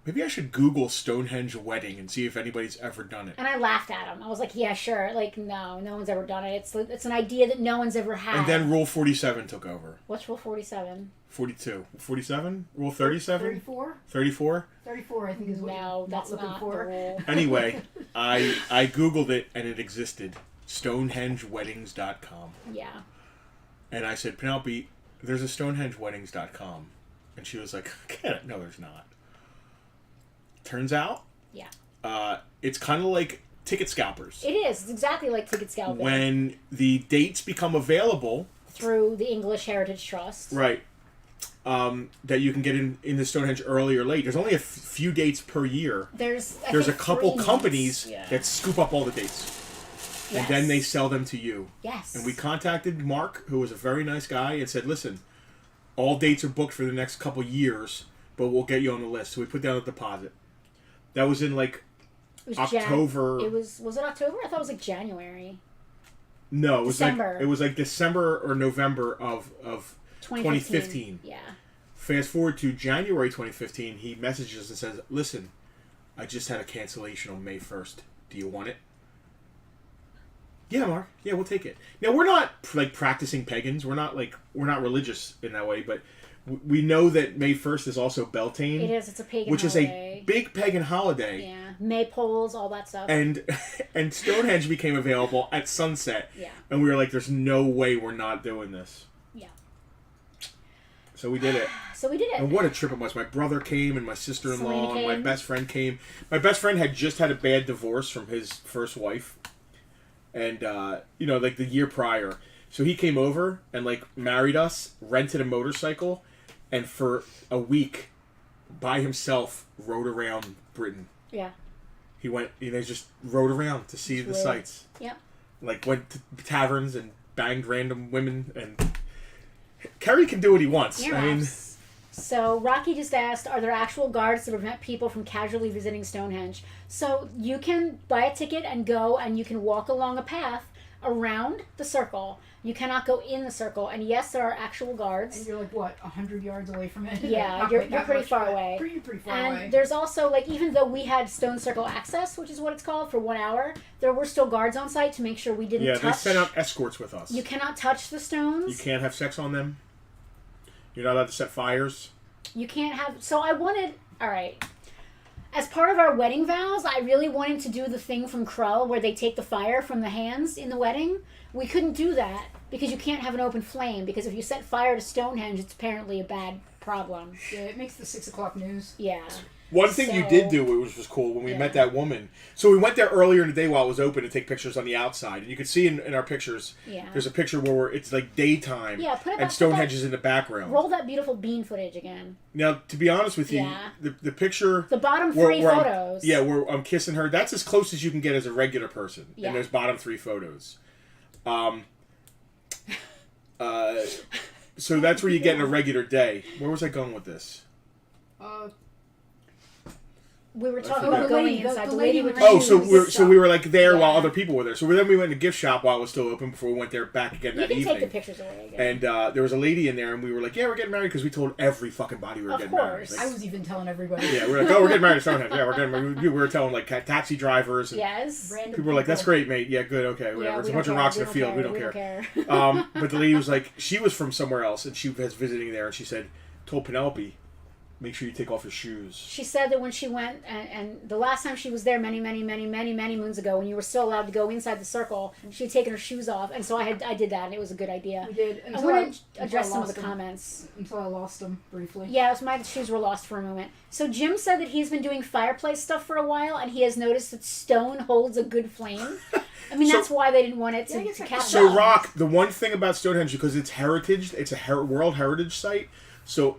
maybe I should Google Stonehenge wedding and see if anybody's ever done it. And I laughed at him. I was like, yeah, sure. Like, no one's ever done it. It's an idea that no one's ever had. And then Rule 47 took over. What's Rule 47? 42. 47? Rule 37? 34? 34? 34, I think, is what No, you're that's looking not for. the rule. Anyway, I Googled it and it existed. StonehengeWeddings.com. Yeah. And I said, Penelope, there's a StonehengeWeddings.com. And she was like, no, there's not. Turns out, Yeah. It's kind of like ticket scalpers. It is. It's exactly like ticket scalping. When the dates become available Through the English Heritage Trust. right, that you can get in the Stonehenge early or late. There's only a few dates per year. There's A think, couple 3 companies months. Yeah. that scoop up all the dates. And Yes. then they sell them to you. Yes. And we contacted Mark, who was a very nice guy, and said, listen, all dates are booked for the next couple years, but we'll get you on the list. So we put down a deposit. That was in like It was October. Was it October? I thought it was like January. No, it was December. like December or November of 2015. Yeah. Fast forward to January 2015, he messages us and says, listen, I just had a cancellation on May 1st. Do you want it? Yeah, Mark. Yeah, we'll take it. Now, we're not like practicing pagans. We're not religious in that way, but we know that May 1st is also Beltane. It is. It's a pagan which holiday. is a big pagan holiday. Yeah. Maypoles, all that stuff. And Stonehenge became available at sunset. Yeah. And we were like, there's no way we're not doing this. Yeah. So we did it. So we did it. And what a trip it was. My brother came and my sister-in-law Selena and my came. best friend came. My best friend had just had a bad divorce from his first wife. And, like the year prior. So he came over and, like, married us, rented a motorcycle, and for a week, by himself, rode around Britain. Yeah. He went, just rode around to see the Just sights. Yep. Like, went to taverns and banged random women. And Kerry can do what he wants. I mean, So Rocky just asked, are there actual guards to prevent people from casually visiting Stonehenge? So you can buy a ticket and go, and you can walk along a path around the circle. You cannot go in the circle. And yes, there are actual guards. And you're like, what, 100 yards away from it? Yeah, Not you're quite that pretty much, far but away. Pretty far And away. there's also, like, even though we had Stone Circle access, which is what it's called, for 1 hour, there were still guards on site to make sure we didn't touch. they sent out escorts with us. You cannot touch the stones. You can't have sex on them. You're not allowed to set fires. You can't have. So I wanted. All right. As part of our wedding vows, I really wanted to do the thing from Krull where they take the fire from the hands in the wedding. We couldn't do that because you can't have an open flame. Because if you set fire to Stonehenge, it's apparently a bad problem. Yeah, it makes the 6 o'clock news. Yeah. One thing you did do, which was cool, when we met that woman. So we went there earlier in the day while it was open to take pictures on the outside. And you could see in our pictures, there's a picture where it's like daytime. Yeah, put it and back, Stonehenge is in the background. Roll that beautiful bean footage again. Now, to be honest with you, Yeah. the picture... The bottom where- 3 where I'm- photos. where I'm kissing her, that's as close as you can get as a regular person in those bottom 3 photos. So that's where you get in a regular day. Where was I going with this? We were talking forgot. about The going lady- inside. the The lady lady with with Oh, shoes. so we were like there while Yeah. other people were there. So then we went to the gift shop while it was still open before we went there back again You that can evening. take the pictures away again. And there was a lady in there, and we were like, "Yeah, we're getting married," because we told every fucking body we were Of getting married. course. Like, I was even telling everybody. yeah, we were like, "Oh, we're getting married at Stonehenge." Yeah, we're getting married. We were telling like taxi drivers. And Yes. Random people were like, "That's great, mate. Yeah, good, okay, whatever." Yeah, It's we a bunch don't of rocks in care, the field. We don't we care. don't care. But the lady was like, she was from somewhere else, and she was visiting there, and she said, told Penelope, make sure you take off your shoes. She said that when she went, and the last time she was there many moons ago, when you were still allowed to go inside the circle, she had taken her shoes off, and so I did that, and it was a good idea. We did. I Until want to until address I some of lost the them. comments. Until I lost them briefly. Yeah, my shoes were lost for a moment. So Jim said that he's been doing fireplace stuff for a while, and he has noticed that stone holds a good flame. I mean, So- that's why they didn't want it Yeah, I to guess I catch So, on. Rock, the one thing about Stonehenge, because it's heritage, it's a World Heritage Site, so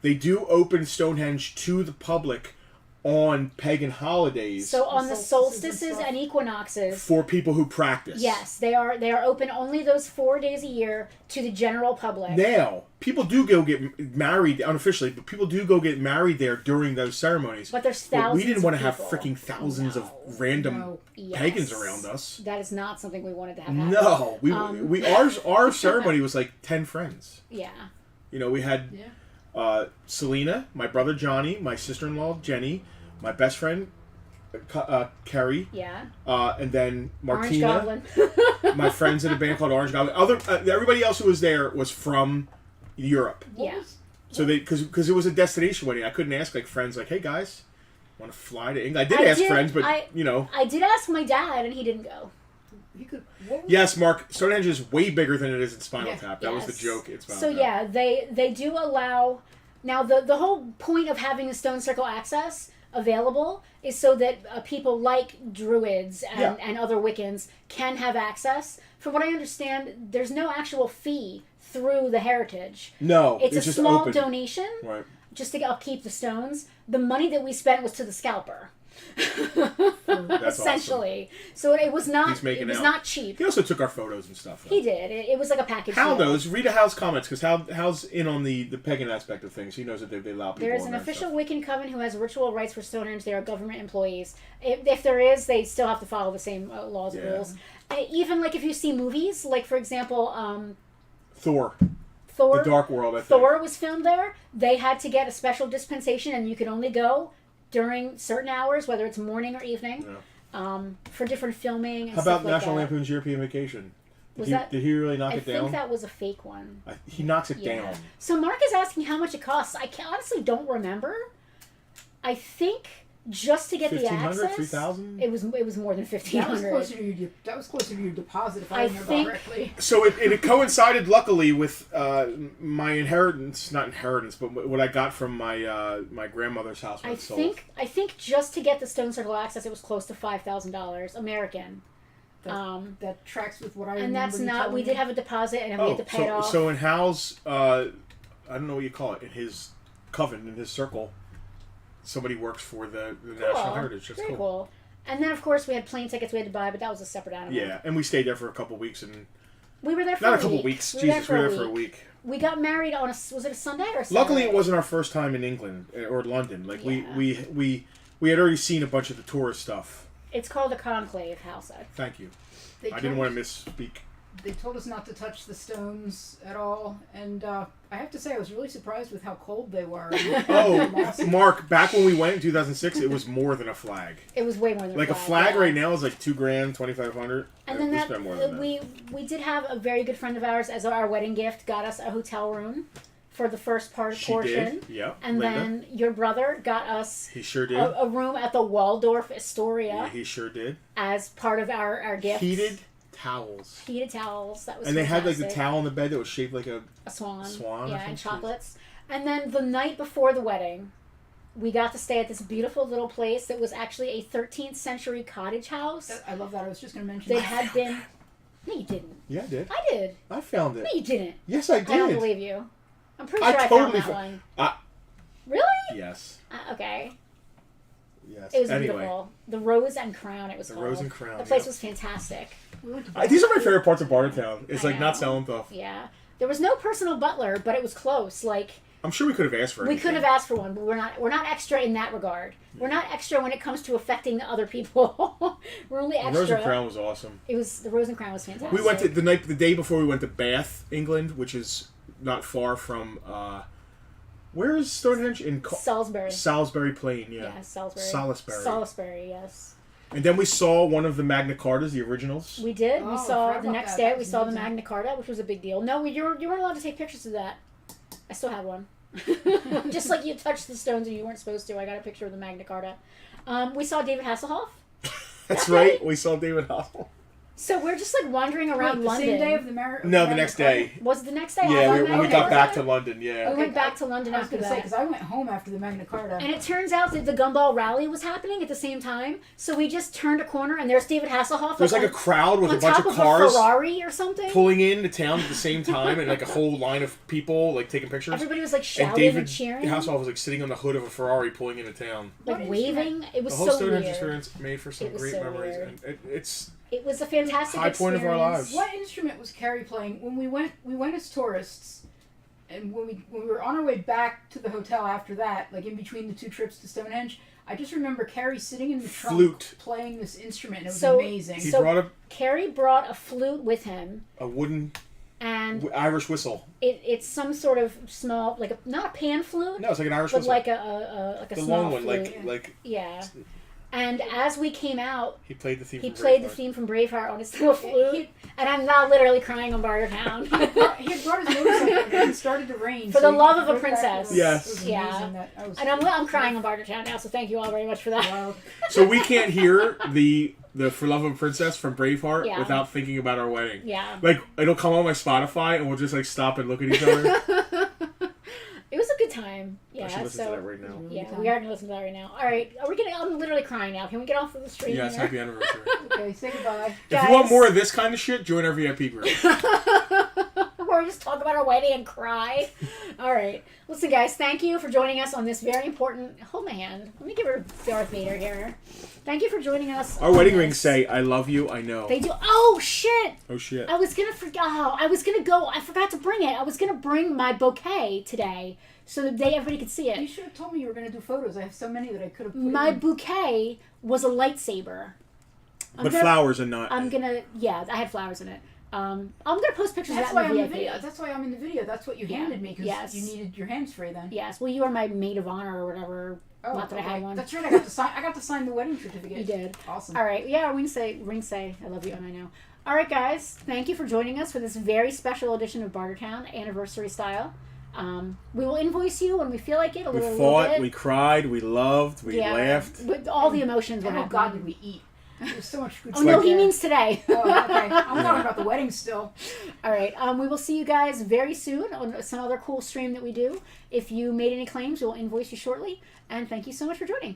they do open Stonehenge to the public on pagan holidays So on the solstices solstices and and equinoxes, for people who practice. yes, they are open only those 4 days a year to the general public. Now, people do go get married unofficially, but people do go get married there during those ceremonies. But there's But thousands. we didn't want to have of freaking people. thousands of random Yes. pagans around us. That is not something we wanted to have happen. No, our ceremony was like 10 friends. Yeah. You know, we had Selena, my brother Johnny, my sister-in-law Jenny, my best friend Kerry, Yeah. and then Orange Martina, Goblin. my friends in a band called Orange Goblin. Everybody else who was there was from Europe. Yeah. So because it was a destination wedding, I couldn't ask like friends like, hey guys, want to fly to England? I did ask friends, but you know. I did ask my dad, and he didn't go. You could. Yes, Mark. Stonehenge is way bigger than it is in Spinal Yeah. Tap. That was the Yes. joke. It's Spinal So Tap. yeah, they do allow. Now the whole point of having the Stone Circle access available is so that people like Druids and other Wiccans can have access. From what I understand, there's no actual fee through the heritage. No, It's a just small open. donation Right. just to upkeep the stones. The money that we spent was to the scalper. That's essentially. So it was not. He's making It was out. not cheap. He also took our photos and stuff. He did. It was like a package. Hal deal. knows. Read Hal's comments because Hal's in on the pagan aspect of things. He knows that they allow people. There is on an there and official stuff. Wiccan coven who has ritual rights for Stonehenge. They are government employees. If there is, they still have to follow the same laws and Yeah. rules. Even like if you see movies, like for example, Thor, Thor. the Dark World. I think. Thor was filmed there. They had to get a special dispensation, and you could only go during certain hours, whether it's morning or evening, for different filming. And How stuff about like National that. Lampoon's European Vacation? Was that- Did he really knock I it down? think that was a fake one. He knocks it Yeah. down. So Mark is asking how much it costs. I honestly don't remember. I think just to get the 1,500, access, 3,000? it was more than That was 1,500. closer to your deposit, if I remember think- correctly. So it coincided luckily with my inheritance, not inheritance, but what I got from my grandmother's house when I it sold. think just to get the Stone Circle access, it was close to $5,000 American. That tracks with what I And remember. that's you not. telling We me. did have a deposit, and we had to pay it off. So in Hal's, I don't know what you call it, in his coven, in his circle, somebody works for the National Heritage. That's Very cool. cool. And then of course we had plane tickets we had to buy, but that was a separate animal. Yeah, and we stayed there for a couple weeks, and We were there for not a a couple week. weeks. We Jesus, we were there for a week. We got married on was it a Sunday or a Saturday? Luckily, it wasn't our first time in England or London. Like Yeah. we had already seen a bunch of the tourist stuff. It's called a conclave, Hal said. Thank you. They I didn't told want to us- misspeak. They told us not to touch the stones at all, and I have to say I was really surprised with how cold they were. Oh, Mark! Back when we went in 2006, it was more than a flag. It was way more than Like a flag right now is like $2,000, $2,500. And then We spent more than that. we did have a very good friend of ours as our wedding gift got us a hotel room for the first She portion. did. Yeah. And Linda. then your brother got us He sure did. a room at the Waldorf Astoria Yeah, he sure did. as part of our gift. Heated towels. Heated towels. That was And they had like the fantastic. towel on the bed that was shaped like a. A swan. Swan or Yeah, and something? chocolates. And then the night before the wedding, we got to stay at this beautiful little place that was actually a 13th century cottage house. I love that. I was just going to mention They that. had been. No, you didn't. Yeah, I did. I did. I found it. No, you didn't. Yes, I did. I don't believe you. I'm pretty I sure I totally found that fo- one. Really? Yes. Okay. Yes. It was Anyway, beautiful. The Rose and Crown, it was The called. Rose and Crown, The place yeah. was fantastic. We went to these are my favorite parts of Bartertown. It's I like not know. selling stuff. Yeah. There was no personal butler, but it was close. Like, I'm sure we could have asked for we anything. could have asked for one, but we're not extra in that regard. We're not extra when it comes to affecting the other people. We're only The extra. Rose and Crown was awesome. It was the Rose and Crown was fantastic. We went to the day before we went to Bath, England, which is not far from. Where is Stonehenge? In Salisbury. Salisbury Plain, yeah. Yeah, Salisbury. Salisbury. Salisbury, yes. And then we saw one of the Magna Cartas, the originals. We did. Oh, We I saw forgot the about next that. day. That We was saw the amazing. Magna Carta, which was a big deal. No, you weren't allowed to take pictures of that. I still have one. Just like you touched the stones and you weren't supposed to. I got a picture of the Magna Carta. We saw David Hasselhoff. That's That right. night? We saw David Hasselhoff. So we're just like wandering around the London. same day of the marriage? No, the next day. Was it the next day? Yeah, I when we got back to London, yeah. We went back to London I was after going to say, that. because I went home after the Magna Carta. And it turns out that the Gumball Rally was happening at the same time. So we just turned a corner and there's David Hasselhoff. There's like a crowd with on a bunch top of cars a Ferrari or something. pulling into town at the same time, and like a whole line of people like taking pictures. Everybody was like And shouting David and cheering. Hasselhoff was like sitting on the hood of a Ferrari pulling into town. Like What waving. It was The whole so Stonehenge weird. experience made for some It was great so memories, weird. and it's It was a fantastic high point of our experience. lives. What instrument was Carrie playing when we went? We went as tourists, and when we were on our way back to the hotel after that, like in between the two trips to Stonehenge, I just remember Carrie sitting in the trunk Flute. playing this instrument. And it was So- amazing. he So- brought Carrie brought a flute with him, a wooden and Irish whistle. it's some sort of small, like not a pan flute, No, it's like an Irish but whistle. like a the small long one, flute. like Yeah. And as we came out, he played the theme. he from played the Braveheart. theme from Braveheart on his little flute, and I'm now literally crying on Bartertown. He had brought his motorcycle and it started to rain. For so the he love of a drove back to princess. the- Yes. It was Yeah. amazing. That was And I'm crying on Bartertown now, so thank you all very much for that. wild. So we can't hear the For Love of a Princess from Braveheart Yeah. without thinking about our wedding. Yeah. Like it'll come on my Spotify, and we'll just like stop and look at each other. It was a good time. I Yeah, should listen so to that right now. Really yeah, good we time. are gonna listen to that right now. All right, are we gonna? I'm literally crying now. Can we get off of the stream Yes, here? happy anniversary. Okay, say goodbye. If you want Guys. more of this kind of shit, join our VIP group. Where we just talk about our wedding and cry. All right, listen, guys. Thank you for joining us on this very important. Hold my hand. Let me give her Darth Vader here. Thank you for joining us. Our on wedding this. rings say "I love you, I know." They do. Oh shit! Oh shit. I was gonna forget. Oh, I was gonna go. I forgot to bring it. I was gonna bring my bouquet today, so the day everybody could see You it. should have told me you were going to do photos. I have so many that I could have put My in. bouquet was a lightsaber. But flowers are not. I'm gonna. Yeah, I had flowers in it. I'm gonna post pictures That's of why that I'm in in the the VIP. video. That's why I'm in the video. That's what you Yeah. handed me because Yes. you needed your hands free then. Yes. Well, you are my maid of honor or whatever. Oh, Not that I had one. That's right. I got to sign. I got to sign the wedding certificate. You did. Awesome. All right. Yeah. Ring say. I love you, and I know. All right, guys. Thank you for joining us for this very special edition of Bartertown, anniversary style. We will invoice you when we feel like it. We little fought, bit. we cried, we loved, we laughed. With all the emotions were And oh God, did happening. we eat? There's so much good Oh stuff no, he there. means today. Oh, okay. I'm talking about the wedding still. All right. We will see you guys very soon on some other cool stream that we do. If you made any claims, we'll invoice you shortly. And thank you so much for joining.